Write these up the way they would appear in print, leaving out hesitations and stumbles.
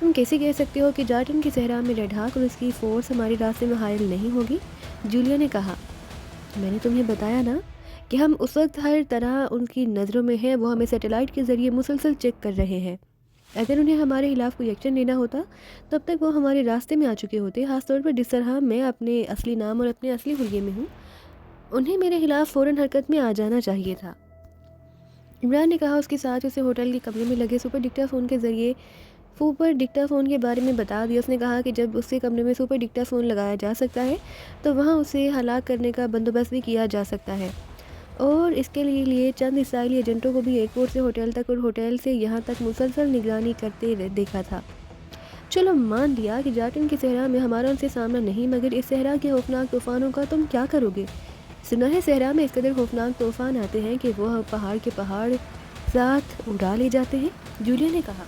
تم کیسے کہہ سکتے ہو کہ جارٹن کے صحرا میں ریڈ ہاک اور اس کی فورس ہمارے راستے میں حائل نہیں ہوگی؟ جولیا نے کہا، میں نے تمہیں بتایا نا کہ ہم اس وقت ہر طرح ان کی نظروں میں ہیں، وہ ہمیں سیٹلائٹ کے ذریعے مسلسل چیک کر رہے ہیں۔ اگر انہیں ہمارے خلاف کوئی ایکشن لینا ہوتا تب تک وہ ہمارے راستے میں آ چکے ہوتے، خاص طور پر جس طرح میں اپنے اصلی نام اور اپنے اصلی حلیے میں ہوں۔ انہیں میرے خلاف فوراً حرکت میں آ جانا چاہیے تھا۔ عمران نے کہا، اس کے ساتھ اسے ہوٹل کے کمرے میں لگے سپر ڈکٹا فون کے ذریعے کے بارے میں بتا دیا۔ اس نے کہا کہ جب اس کے کمرے میں سپر ڈکٹا فون لگایا جا سکتا ہے تو وہاں اسے ہلاک کرنے کا بندوبست بھی کیا جا سکتا ہے، اور اس کے لیے چند اسرائیلی ایجنٹوں کو بھی ایئرپورٹ سے ہوٹل تک اور ہوٹل سے یہاں تک مسلسل نگرانی کرتے دیکھا تھا۔ چلو مان لیا کہ جارٹن کے صحرا میں ہمارا ان سے سامنا نہیں، مگر اس صحرا کے خوفناک طوفانوں کا تم کیا کرو گے؟ سنا ہے صحرا میں اس قدر خوفناک طوفان آتے ہیں کہ وہ پہاڑ کے پہاڑ ساتھ اڑا لے جاتے ہیں۔ جولیا نے کہا،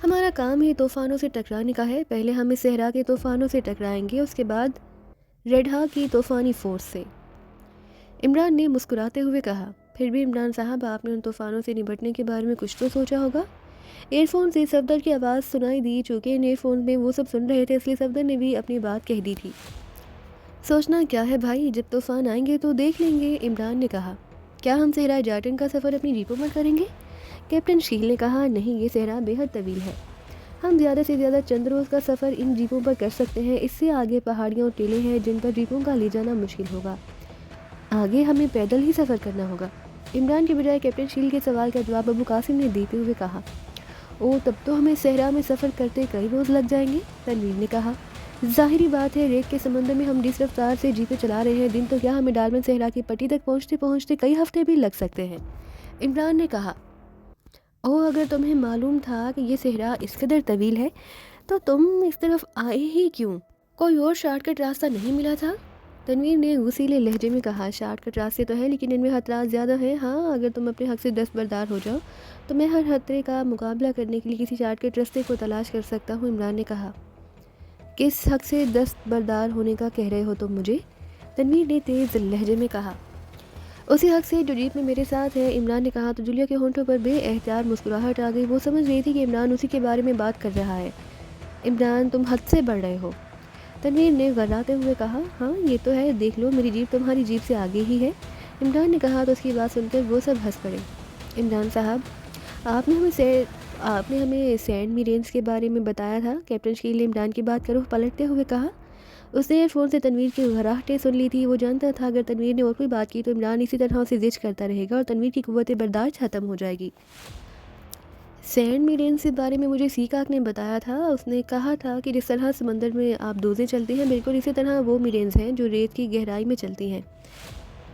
ہمارا کام ہی طوفانوں سے ٹکرانے کا ہے۔ پہلے ہم اس صحرا کے طوفانوں سے ٹکرائیں گے، اس کے بعد ریڈ ہاک کی طوفانی فورس سے۔ عمران نے مسکراتے ہوئے کہا، پھر بھی عمران صاحب، آپ نے ان طوفانوں سے نپٹنے کے بارے میں کچھ تو سوچا ہوگا؟ ایئر فون سے صفدر کی آواز سنائی دی۔ چونکہ ان ایئر فون میں وہ سب سن رہے تھے، اس لیے صفدر نے بھی اپنی بات کہہ دی تھی۔ سوچنا کیا ہے بھائی، جب طوفان آئیں گے تو دیکھ لیں گے، عمران نے کہا۔ کیا ہم صحرا جارٹن کا سفر اپنی جیپوں پر کریں گے؟ کیپٹن شیل نے کہا، نہیں، یہ صحرا بے حد طویل ہے، ہم زیادہ سے زیادہ چند روز کا سفر ان جیپوں پر کر سکتے ہیں، اس سے آگے پہاڑیاں اور ٹیلے ہیں جن پر جیپوں کا لے جانا مشکل ہوگا، آگے ہمیں پیدل ہی سفر کرنا ہوگا۔ عمران کے بجائے کیپٹن شیل کے سوال کا جواب ابو قاسم نے دیتے ہوئے کہا، او تب تو ہمیں صحرا میں سفر کرتے کئی روز لگ جائیں گے۔ تنویر نے کہا، ظاہری بات ہے، ریت کے سمندر میں ہم جس رفتار سے جیپیں چلا رہے ہیں، دن تو کیا ہمیں ڈالمن صحرا کی پٹی تک پہنچتے پہنچتے کئی ہفتے بھی لگ سکتے ہیں۔ عمران نے کہا، اگر تمہیں معلوم تھا کہ یہ صحرا اس قدر طویل ہے تو تم اس طرف آئے ہی کیوں؟ کوئی اور شارٹ کٹ راستہ نہیں ملا تھا؟ تنویر نے غصیلے لہجے میں کہا، شارٹ کٹ راستے تو ہے لیکن ان میں خطرات زیادہ ہیں۔ ہاں، اگر تم اپنے حق سے دستبردار ہو جاؤ تو میں ہر خطرے کا مقابلہ کرنے کے لیے کسی شارٹ کٹ راستے کو تلاش کر سکتا ہوں۔ عمران نے کہا، کس حق سے دستبردار ہونے کا کہہ رہے ہو تم مجھے؟ تنویر نے تیز لہجے میں کہا، اسی حق سے جو جیپ میں میرے ساتھ ہے۔ عمران نے کہا تو جولیا کے ہونٹوں پر بے احتیاط مسکراہٹ آ گئی۔ وہ سمجھ رہی تھی کہ عمران اسی کے بارے میں بات کر رہا ہے۔ عمران، تم حد سے بڑھ رہے ہو، تنویر نے غراتے ہوئے کہا۔ ہاں یہ تو ہے، دیکھ لو میری جیپ تمہاری جیپ سے آگے ہی ہے، عمران نے کہا تو اس کی بات سن کر وہ سب ہنس پڑے۔ عمران صاحب، آپ نے ہمیں سینڈ میرینز کے بارے میں بتایا تھا، کیپٹن شیل نے عمران کی بات کا رخ پلٹتے ہوئے کہا۔ اس نے ایئر فون سے تنویر کی گھراہٹیں سن لی تھی۔ وہ جانتا تھا اگر تنویر نے اور کوئی بات کی تو عمران اسی طرح اسے زج کرتا رہے گا اور تنویر کی قوت برداشت ختم ہو جائے گی۔ سینڈ میرینز کے بارے میں مجھے سیکاک نے بتایا تھا، اس نے کہا تھا کہ جس طرح سمندر میں آپ دوزیں چلتی ہیں، بالکل اسی طرح وہ میرینز ہیں جو ریت کی گہرائی میں چلتی ہیں۔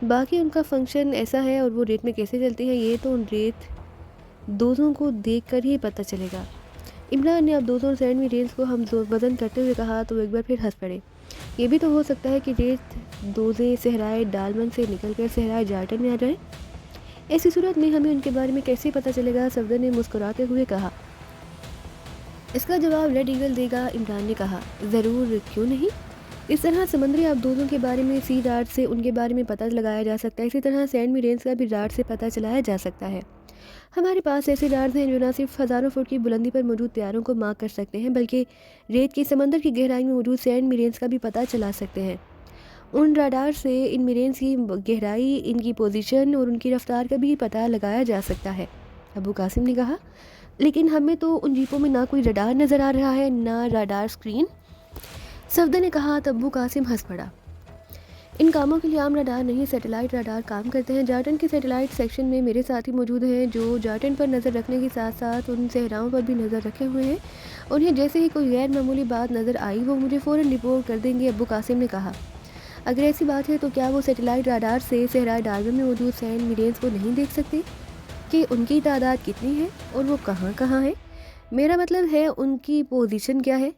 باقی ان کا فنکشن ایسا ہے اور وہ ریت میں کیسے چلتی ہیں یہ تو ان ریت دوزوں کو دیکھ کر ہی پتہ چلے گا۔ عمران نے اب دوزوں اور سینڈ میرینز کو ہم وزن کرتے ہوئے کہا تو ایک بار پھر ہنس پڑے۔ یہ بھی تو ہو سکتا ہے کہ ریت دوزیں صحرائے ڈالمن سے نکل کر صحرائے جارٹن میں آ جائیں، ایسی صورت میں ہمیں ان کے بارے میں کیسے پتہ چلے گا؟ صفدر نے مسکراتے ہوئے کہا۔ اس کا جواب ریڈ ایگل دے گا، عمران نے کہا۔ ضرور، کیوں نہیں؟ اس طرح سمندری آبدوزوں کے بارے میں سی ڈارٹ سے ان کے بارے میں پتہ لگایا جا سکتا ہے، اسی طرح سینڈ میرینز کا بھی ڈارٹ سے پتہ چلایا جا سکتا ہے۔ ہمارے پاس ایسے ڈارٹس ہیں جو نہ صرف ہزاروں فٹ کی بلندی پر موجود طیاروں کو مارک کر سکتے ہیں بلکہ ریت کے سمندر کی گہرائی میں موجود سینڈ میرینز کا بھی پتہ چلا سکتے ہیں۔ ان راڈار سے ان میرینز کی گہرائی، ان کی پوزیشن اور ان کی رفتار کا بھی پتہ لگایا جا سکتا ہے، ابو قاسم نے کہا۔ لیکن ہمیں تو ان جیپوں میں نہ کوئی راڈار نظر آ رہا ہے نہ راڈار اسکرین، صفدر نے کہا تو ابو قاسم ہنس پڑا۔ ان کاموں کے لیے عام راڈار نہیں، سیٹلائٹ راڈار کام کرتے ہیں۔ جارٹن کے سیٹلائٹ سیکشن میں میرے ساتھی موجود ہیں جو جارٹن پر نظر رکھنے کے ساتھ ساتھ ان صحراؤں پر بھی نظر رکھے ہوئے ہیں، انہیں جیسے ہی کوئی غیر معمولی بات نظر آئی وہ مجھے فوراً رپورٹ کر دیں گے، ابو قاسم نے کہا۔ اگر ایسی بات ہے تو کیا وہ سیٹلائٹ راڈار سے صحرائے ڈالمن میں موجود سینڈ میرینز کو نہیں دیکھ سکتے کہ ان کی تعداد کتنی ہے اور وہ کہاں کہاں ہے؟ میرا مطلب ہے ان کی پوزیشن کیا ہے؟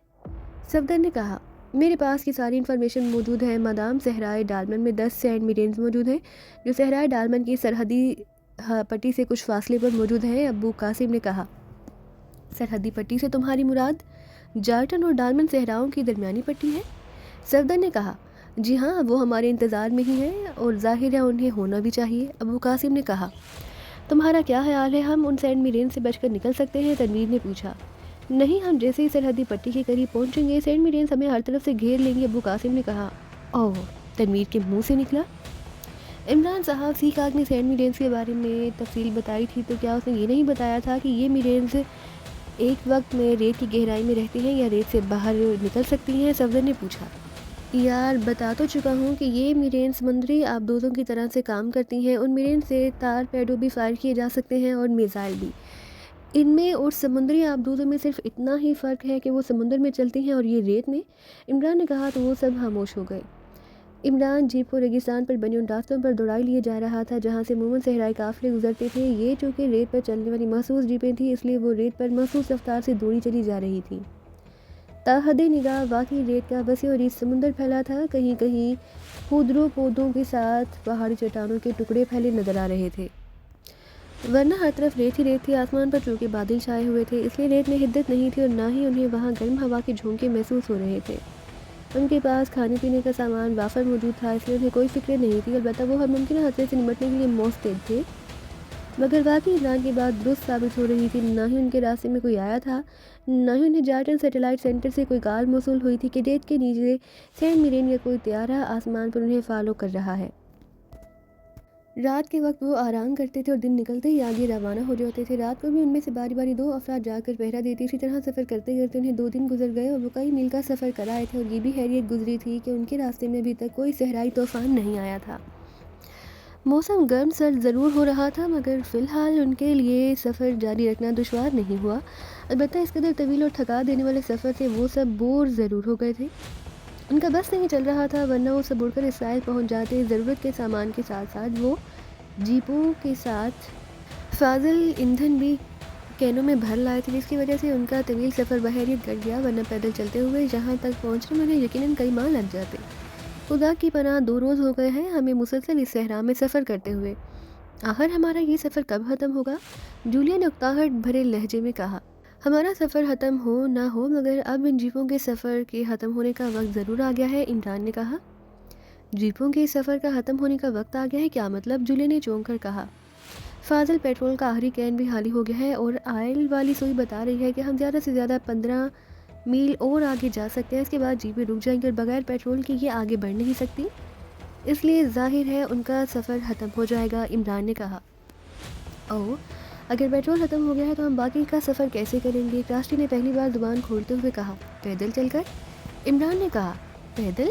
صفدر نے کہا، میرے پاس کی ساری انفارمیشن موجود ہے مادام۔ صحرائے ڈالمن میں 10 سینڈ میرینز موجود ہیں جو صحرائے ڈالمن کی سرحدی پٹی سے کچھ فاصلے پر موجود ہیں، ابو قاسم نے کہا۔ سرحدی پٹی سے تمہاری مراد جارٹن اور ڈالمن صحراؤں کی درمیانی پٹی ہے؟ صفدر نے کہا، جی ہاں، وہ ہمارے انتظار میں ہی ہیں اور ظاہر ہے انہیں ہونا بھی چاہیے، ابو قاسم نے کہا۔ تمہارا کیا خیال ہے، ہم ان سینڈ میرینز سے بچ کر نکل سکتے ہیں؟ تنویر نے پوچھا۔ نہیں، ہم جیسے ہی سرحدی پٹی کے قریب پہنچیں گے سینٹ میڈینس ہمیں ہر طرف سے گھیر لیں گے، ابو قاسم نے کہا۔ اوہ، تنویر کے منہ سے نکلا۔ عمران صاحب سی کاک نے سینٹ میڈینس کے بارے میں تفصیل بتائی تھی، تو کیا اس نے یہ نہیں بتایا تھا کہ یہ میڈینس ایک وقت میں ریت کی گہرائی میں رہتی ہیں یا ریت سے باہر نکل سکتی ہیں؟ صفدر نے پوچھا۔ یار، بتا تو چکا ہوں کہ یہ میرین سمندری آبدوزوں کی طرح سے کام کرتی ہیں۔ ان میرین سے تارپیڈو بھی فائر کیے جا سکتے ہیں اور میزائل بھی۔ ان میں اور سمندری آبدوزوں میں صرف اتنا ہی فرق ہے کہ وہ سمندر میں چلتی ہیں اور یہ ریت میں۔ عمران نے کہا تو وہ سب خاموش ہو گئے۔ عمران جیپ کو ریگستان پر بنے ان راستوں پر دوڑائی لیے جا رہا تھا جہاں سے عموماً صحرائی قافلے گزرتے تھے۔ یہ چونکہ ریت پر چلنے والی مخصوص جیپیں تھیں، اس لیے وہ ریت پر مخصوص رفتار سے دوڑی چلی جا رہی تھیں۔ تاحد نگاہ واقعی ریت کا وسیع و عریض سمندر پھیلا تھا۔ کہیں کہیں خودرو پودوں کے ساتھ پہاڑی چٹانوں کے ٹکڑے پھیلے نظر آ رہے تھے، ورنہ ہر طرف ریت ہی ریت تھی۔ آسمان پر چونکہ بادل چھائے ہوئے تھے، اس لیے ریت میں حدت نہیں تھی اور نہ ہی انہیں وہاں گرم ہوا کے جھونکے محسوس ہو رہے تھے۔ ان کے پاس کھانے پینے کا سامان وافر موجود تھا، اس لیے انہیں کوئی فکر نہیں تھی، البتہ وہ ہر ممکنہ خطرے سے نمٹنے کے لیے مستعد تھے۔ مگر واقعی عمران کی بات درست ثابت ہو رہی تھی، نہ ہی ان کے راستے میں کوئی آیا تھا، نہ ہی انہیں جارٹن سیٹلائٹ سینٹر سے کوئی کال موصول ہوئی تھی کہ ریت کے نیچے سینٹ میرین یا کوئی طیارہ آسمان پر انہیں فالو کر رہا ہے۔ رات کے وقت وہ آرام کرتے تھے اور دن نکلتے ہی آگے روانہ ہو جاتے تھے۔ رات کو بھی ان میں سے باری باری 2 افراد جا کر پہرا دیتے۔ اسی طرح سفر کرتے کرتے انہیں 2 دن گزر گئے اور وہ کئی میل کا سفر کر آئے تھے، اور یہ بھی حیریت گزری تھی کہ ان کے راستے میں ابھی تک کوئی صحرائی طوفان نہیں آیا تھا۔ موسم گرم سرد ضرور ہو رہا تھا، مگر فی الحال ان کے لیے سفر جاری رکھنا دشوار نہیں ہوا۔ البتہ اس قدر طویل اور تھکا دینے والے سفر سے وہ سب بور ضرور ہو گئے تھے۔ ان کا بس نہیں چل رہا تھا، ورنہ وہ سب اڑ کر اسرائیل پہنچ جاتے۔ ضرورت کے سامان کے ساتھ ساتھ وہ جیپوں کے ساتھ فاضل ایندھن بھی کینوں میں بھر لائے تھے، جس کی وجہ سے ان کا طویل سفر بحیریت کٹ گیا، ورنہ پیدل چلتے ہوئے جہاں تک پہنچنے میں انہیں یقیناً کئی ماہ لگ جاتے۔ خدا کی پناہ 2 روز ہو گئے ہیں ہمیں مسلسل اس صحرا میں سفر کرتے ہوئے، آخر ہمارا یہ سفر کب ختم ہوگا؟ جولیا نے اکتاہٹ بھرے لہجے میں کہا۔ ہمارا سفر ختم ہو نہ ہو، مگر اب ان جیپوں کے سفر کے ختم ہونے کا وقت ضرور آ گیا ہے، عمران نے کہا۔ جیپوں کے سفر کا ختم ہونے کا وقت آ گیا ہے؟ کیا مطلب؟ جولیا نے چونک کر کہا۔ فاضل پیٹرول کا آخری کین بھی خالی ہو گیا ہے اور آئل والی سوئی بتا رہی ہے کہ ہم زیادہ سے زیادہ 15 میل اور آگے جا سکتے ہیں، اس کے بعد جیپیں رک جائیں گی اور بغیر پیٹرول کے یہ آگے بڑھ نہیں سکتی، اس لیے ظاہر ہے ان کا سفر ختم ہو جائے گا، عمران نے کہا۔ اوہ، اگر پیٹرول ختم ہو گیا ہے تو ہم باقی کا سفر کیسے کریں گے؟ کراسٹی نے پہلی بار زبان کھولتے ہوئے کہا۔ پیدل چل کر؟ عمران نے کہا۔ پیدل؟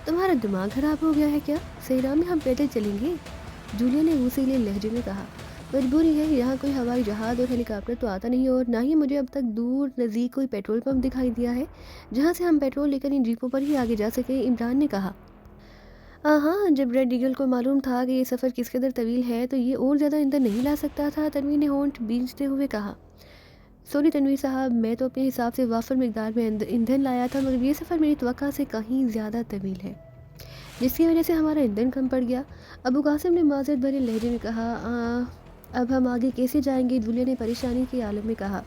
تمہارا دماغ خراب ہو گیا ہے کیا؟ صحرا میں ہم پیدل چلیں گے؟ جولیا نے غصیلے لہجے میں کہا۔ مجبوری ہے، یہاں کوئی ہوائی جہاز اور ہیلی کاپٹر تو آتا نہیں، اور نہ ہی مجھے اب تک دور نزدیک کوئی پیٹرول پمپ دکھائی دیا ہے جہاں سے ہم پیٹرول لے کر ان جیپوں پر ہی آگے جا سکیں، عمران نے کہا۔ ہاں، جب ریڈ ایگل کو معلوم تھا کہ یہ سفر کس قدر طویل ہے تو یہ اور زیادہ ایندھن نہیں لا سکتا تھا، تنویر نے ہونٹ بھینچتے ہوئے کہا۔ سوری تنویر صاحب، میں تو اپنے حساب سے وافر مقدار میں ایندھن لایا تھا، مگر یہ سفر میری توقع سے کہیں زیادہ طویل ہے، جس کی وجہ سے ہمارا ایندھن کم پڑ گیا، ابو قاسم نے معذرت بھرے لہجے میں کہا۔ اب ہم آگے کیسے جائیں گے؟ جولیا نے پریشانی کے عالم میں کہا۔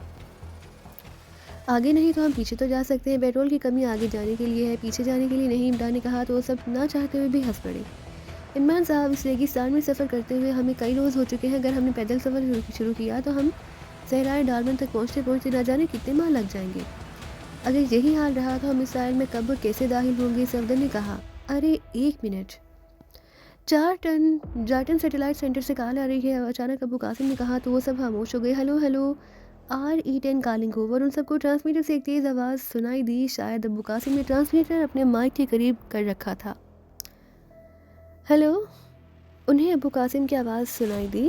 آگے نہیں تو ہم پیچھے تو جا سکتے ہیں، پیٹرول کی کمی آگے جانے کے لیے ہے، پیچھے جانے کے لیے نہیں، عمران نے کہا۔ تو وہ سب نہ چاہتے ہوئے بھی ہنس پڑے۔ عمران صاحب، اس ریگستان میں سفر کرتے ہوئے ہمیں کئی روز ہو چکے ہیں، اگر ہم نے پیدل سفر شروع کیا تو ہم صحرائے ڈارون تک پہنچتے پہنچتے نہ جانے کتنے ماہ لگ جائیں گے۔ اگر یہی حال رہا تو ہم اسرائیل میں کب اور کیسے داخل ہوں گے؟ صفدر نے کہا۔ ارے ایک منٹ، جارٹن سیٹلائٹ سینٹر سے کال آ رہی ہے، اچانک ابو قاسم نے کہا، تو وہ سب خاموش ہو گئے۔ Hello, RE-10 calling over. ان سب کو ٹرانسمیٹر سے ایک تیز آواز سنائی دی، شاید ابو قاسم نے ٹرانسمیٹر اپنے مائک کے قریب کر رکھا تھا۔ ہیلو، انہیں ابو قاسم کی آواز سنائی دی۔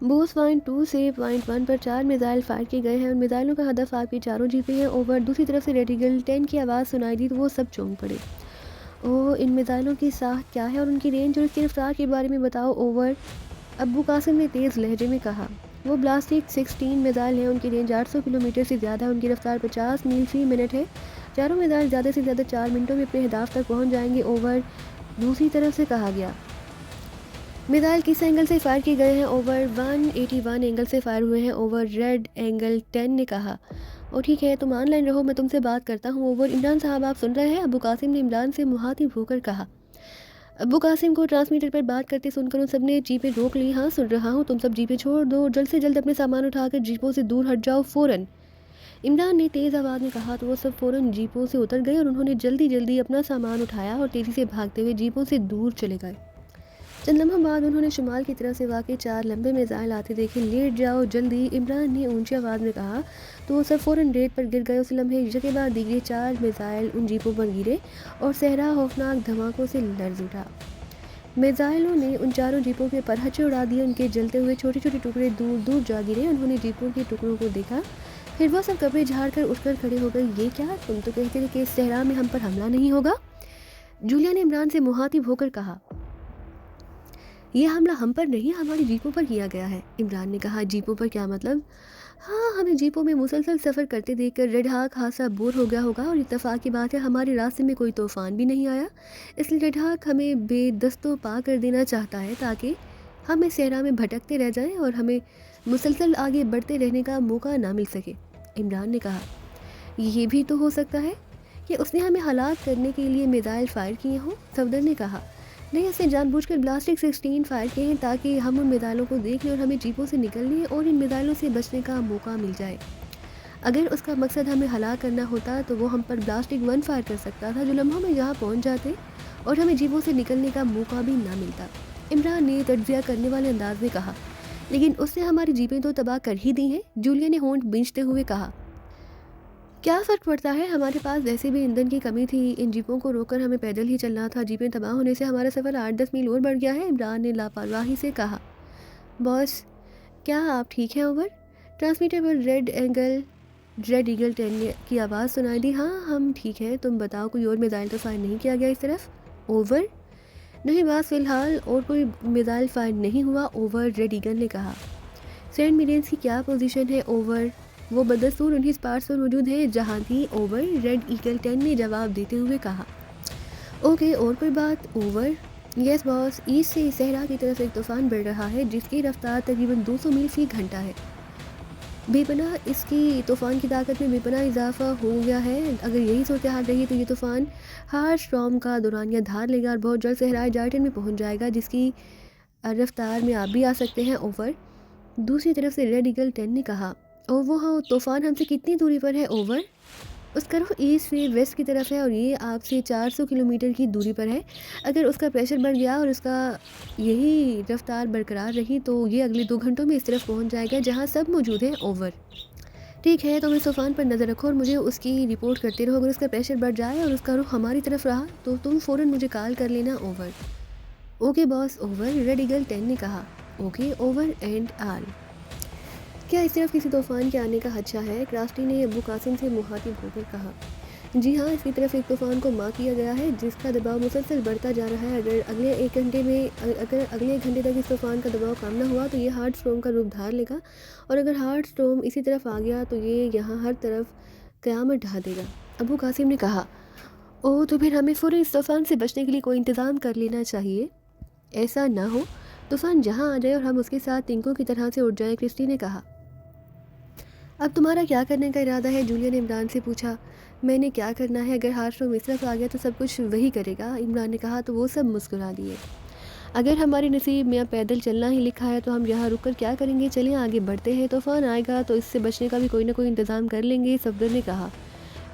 بوس پوائنٹ 2 سے پوائنٹ 1 پر 4 میزائل فائر کیے گئے ہیں، ان میزائلوں کا ہدف آپ کی چاروں جیپیں ہیں، اوور۔ دوسری طرف سے ریڈ ایگل 10 کی آواز سنائی دی تو وہ سب چونک پڑے۔ ان میزائلوں کی ساخت کیا ہے اور ان کی رینج اور اس کی رفتار کے بارے میں بتاؤ، اوور، ابو قاسم نے تیز لہجے میں کہا۔ وہ بلاسٹک 16 میزائل ہیں، ان کی رینج 800 کلومیٹر سے زیادہ ہے، ان کی رفتار 50 میل فی منٹ ہے، چاروں میزائل زیادہ سے زیادہ 4 منٹوں میں اپنے اہداف تک پہنچ جائیں گے، اوور، دوسری طرف سے کہا گیا۔ میزائل کس اینگل سے فائر کیے گئے ہیں، اوور، 181 اینگل سے فائر ہوئے ہیں، اوور، ریڈ اینگل 10 نے کہا۔ ٹھیک ہے، تم آن لائن رہو، میں تم سے بات کرتا ہوں، اوور۔ عمران صاحب، آپ سن رہے ہیں؟ ابو قاسم نے عمران سے مخاطب ہو کر کہا۔ ابو قاسم کو ٹرانسمیٹر پر بات کرتے سن کر ان سب نے جیپیں روک لی۔ ہاں، سن رہا ہوں، تم سب جیپیں چھوڑ دو اور جلد سے جلد اپنے سامان اٹھا کر جیپوں سے دور ہٹ جاؤ، فوراً، عمران نے تیز آواز میں کہا تو وہ سب فوراً جیپوں سے اتر گئے اور انہوں نے جلدی جلدی اپنا سامان اٹھایا اور تیزی سے بھاگتے ہوئے جیپوں سے دور چلے گئے۔ چند لمحوں بعد انہوں نے شمال کی طرف سے واقع 4 لمبے میزائل آتے دیکھے۔ لیٹ جاؤ جلدی، عمران نے اونچی آواز میں کہا تو وہ سب فوراً ریت پر گر گئے۔ اس لمحے یکے بعد دیگرے 4 میزائل ان جیپوں پر گرے اور صحرا خوفناک دھماکوں سے لرز اٹھا۔ میزائلوں نے ان چاروں جیپوں کے پرہچے اڑا دیے، ان کے جلتے ہوئے چھوٹے چھوٹے ٹکڑے دور دور جا گرے۔ انہوں نے جیپوں کے ٹکڑوں کو دیکھا، پھر وہ سب کپڑے جھاڑ کر اٹھ کر کھڑے ہو گئے۔ یہ کیا؟ تم تو کہتے تھے کہ اس صحرا میں ہم پر حملہ نہیں ہوگا۔ جولیا نے عمران سے مخاطب ہو کر کہا، یہ حملہ ہم پر نہیں ہماری جیپوں پر کیا گیا ہے۔ عمران نے کہا، جیپوں پر کیا مطلب؟ ہاں، ہمیں جیپوں میں مسلسل سفر کرتے دیکھ کر ریڈ ہاک خاصا بور ہو گیا ہوگا، اور اتفاق کی بات ہے ہمارے راستے میں کوئی طوفان بھی نہیں آیا، اس لیے ریڈ ہاک ہمیں بے دست و پا کر دینا چاہتا ہے تاکہ ہم اس صحرا میں بھٹکتے رہ جائیں اور ہمیں مسلسل آگے بڑھتے رہنے کا موقع نہ مل سکے۔ عمران نے کہا، یہ بھی تو ہو سکتا ہے کہ اس نے ہمیں ہلاک کرنے کے لیے میزائل فائر کیے ہوں۔ صفدر نے کہا، نہیں، اس نے جان بوجھ کر بلاسٹک 16 فائر کیے ہیں تاکہ ہم ان میزائلوں کو دیکھ لیں اور ہمیں جیپوں سے نکلنے اور ان میزائلوں سے بچنے کا موقع مل جائے۔ اگر اس کا مقصد ہمیں ہلاک کرنا ہوتا تو وہ ہم پر بلاسٹک 1 فائر کر سکتا تھا، جو لمحوں میں یہاں پہنچ جاتے اور ہمیں جیپوں سے نکلنے کا موقع بھی نہ ملتا۔ عمران نے تجزیہ کرنے والے انداز میں کہا، لیکن اس نے ہماری جیپیں تو تباہ کر ہی دی ہیں۔ جولیا نے ہونٹ بینچتے ہوئے کہا، کیا فرق پڑتا ہے، ہمارے پاس ویسے بھی ایندھن کی کمی تھی، ان جیپوں کو روک کر ہمیں پیدل ہی چلنا تھا، جیپیں تباہ ہونے سے ہمارا سفر 8-10 میل اور بڑھ گیا ہے۔ عمران نے لاپرواہی سے کہا، باس کیا آپ ٹھیک ہیں؟ اوور۔ ٹرانسمیٹر پر ریڈ ایگل 10 کی آواز سنائی دی، ہاں ہم ٹھیک ہیں، تم بتاؤ کوئی اور میزائل تو فائر نہیں کیا گیا اس طرف؟ اوور۔ نہیں باس، فی الحال اور کوئی میزائل فائر نہیں ہوا۔ اوور، ریڈ ایگل نے کہا۔ سینٹ میرینز کی کیا پوزیشن ہے؟ اوور، وہ بدستور انہی اسپاٹس پر موجود ہے جہاں تھی۔ اوور، ریڈ ایگل 10 نے جواب دیتے ہوئے کہا۔ اوکے، اور کوئی بات؟ اوور، یس باس، ایسٹ سے صحرا کی طرف ایک طوفان بڑھ رہا ہے جس کی رفتار تقریباً 200 میل فی گھنٹہ ہے۔ بے پناہ اس کی طوفان کی طاقت میں بے پناہ اضافہ ہو گیا ہے۔ اگر یہی صورتحال رہی تو یہ طوفان ہارڈ اسٹارم کا دورانیہ دھار لے گا اور بہت جلد صحرائے جارٹن میں پہنچ جائے گا، جس کی رفتار میں آپ بھی آ سکتے ہیں۔ اوور، دوسری طرف سے ریڈ ایگل 10 نے کہا، اور وہ طوفان ہم سے کتنی دوری پر ہے؟ اوور، اس کا رخ ایسٹ سے ویسٹ کی طرف ہے اور یہ آپ سے 400 کلومیٹر کی دوری پر ہے۔ اگر اس کا پریشر بڑھ گیا اور اس کا یہی رفتار برقرار رہی تو یہ اگلے 2 گھنٹوں میں اس طرف پہنچ جائے گا جہاں سب موجود ہیں۔ اوور، ٹھیک ہے، تم اس طوفان پر نظر رکھو اور مجھے اس کی رپورٹ کرتے رہو۔ اگر اس کا پریشر بڑھ جائے اور اس کا رخ ہماری طرف رہا تو تم فوراً مجھے کال کر لینا۔ اوور، اوکے باس۔ اوور، ریڈ ایگل 10 نے کہا۔ Okay, over and all. کیا اس طرف کسی طوفان کے آنے کا خدشہ ہے؟ کراسٹی نے ابو قاسم سے مخاطب ہو کر کہا، جی ہاں، اس کی طرف ایک طوفان کو مارک کیا گیا ہے جس کا دباؤ مسلسل بڑھتا جا رہا ہے۔ اگر اگلے ایک گھنٹے تک اس طوفان کا دباؤ کم نہ ہوا تو یہ ہارڈ اسٹارم کا روپ دھار لے گا، اور اگر ہارڈ اسٹارم اسی طرف آ گیا تو یہ یہاں ہر طرف قیامت ڈھا دے گا۔ ابو قاسم نے کہا، اوہ، تو پھر ہمیں فوراً اس طوفان سے بچنے کے لیے کوئی انتظام کر لینا چاہیے۔ ایسا نہ ہو طوفان جہاں آ جائے اور ہم اس کے ساتھ تنکوں کی طرح سے اٹھ جائیں، کرسٹی نے کہا۔ اب تمہارا کیا کرنے کا ارادہ ہے؟ جولیا نے عمران سے پوچھا۔ میں نے کیا کرنا ہے؟ اگر ہارڈ اسٹارم اس طرف آ گیا تو سب کچھ وہی کرے گا، عمران نے کہا تو وہ سب مسکرا دیے۔ اگر ہمارے نصیب میں اب پیدل چلنا ہی لکھا ہے تو ہم یہاں رک کر کیا کریں گے؟ چلیں آگے بڑھتے ہیں، طوفان آئے گا تو اس سے بچنے کا بھی کوئی نہ کوئی انتظام کر لیں گے، صفدر نے کہا۔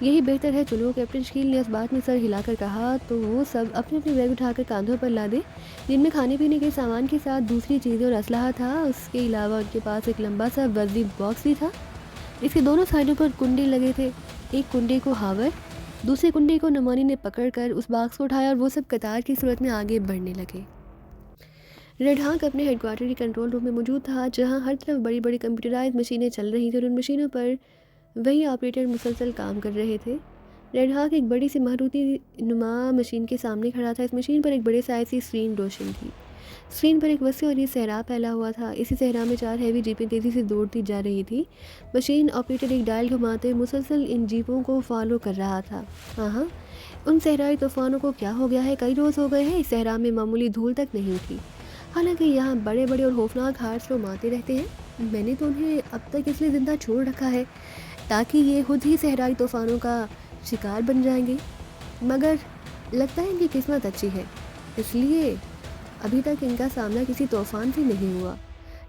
یہی بہتر ہے، چلو، کیپٹن شکیل نے اس بات میں سر ہلا کر کہا تو وہ سب اپنے اپنے بیگ اٹھا کر کاندھوں پر لا دے، جن میں کھانے پینے کے سامان کے ساتھ دوسری چیزیں اور اسلحہ تھا۔ اس کے علاوہ ان کے پاس ایک لمبا سا وزنی باکس بھی تھا، اس کے دونوں سائڈوں پر کنڈے لگے تھے۔ ایک کنڈے کو ہاور، دوسرے کنڈے کو نعمانی نے پکڑ کر اس باکس کو اٹھایا اور وہ سب قطار کی صورت میں آگے بڑھنے لگے۔ ریڈ ہاک اپنے ہیڈ کوارٹر کے کنٹرول روم میں موجود تھا جہاں ہر طرف بڑی بڑی کمپیوٹرائز مشینیں چل رہی تھیں اور ان مشینوں پر وہی آپریٹر مسلسل کام کر رہے تھے۔ ریڈ ہاک ایک بڑی سی ماروتی نما مشین کے سامنے کھڑا تھا۔ اس مشین پر ایک بڑے سائز کی اسکرین روشن تھی۔ اسکرین پر ایک وسیع اور یہ صحرا پھیلا ہوا تھا۔ اسی صحرا میں 4 ہیوی جیپیں تیزی سے دوڑتی جا رہی تھی۔ مشین آپریٹر ایک ڈائل گھماتے مسلسل ان جیپوں کو فالو کر رہا تھا۔ ہاں، ان صحرائی طوفانوں کو کیا ہو گیا ہے؟ کئی روز ہو گئے ہیں اس صحرا میں معمولی دھول تک نہیں تھی، حالانکہ یہاں بڑے بڑے اور خوفناک ہارڈ اسٹارم آتے رہتے ہیں۔ میں نے تو انہیں اب تک اس لیے زندہ چھوڑ رکھا ہے تاکہ یہ خود ہی صحرائی طوفانوں کا شکار بن جائیں گے، مگر لگتا ہے ان کی قسمت اچھی ہے، اس لیے ابھی تک ان کا سامنا کسی طوفان سے نہیں ہوا۔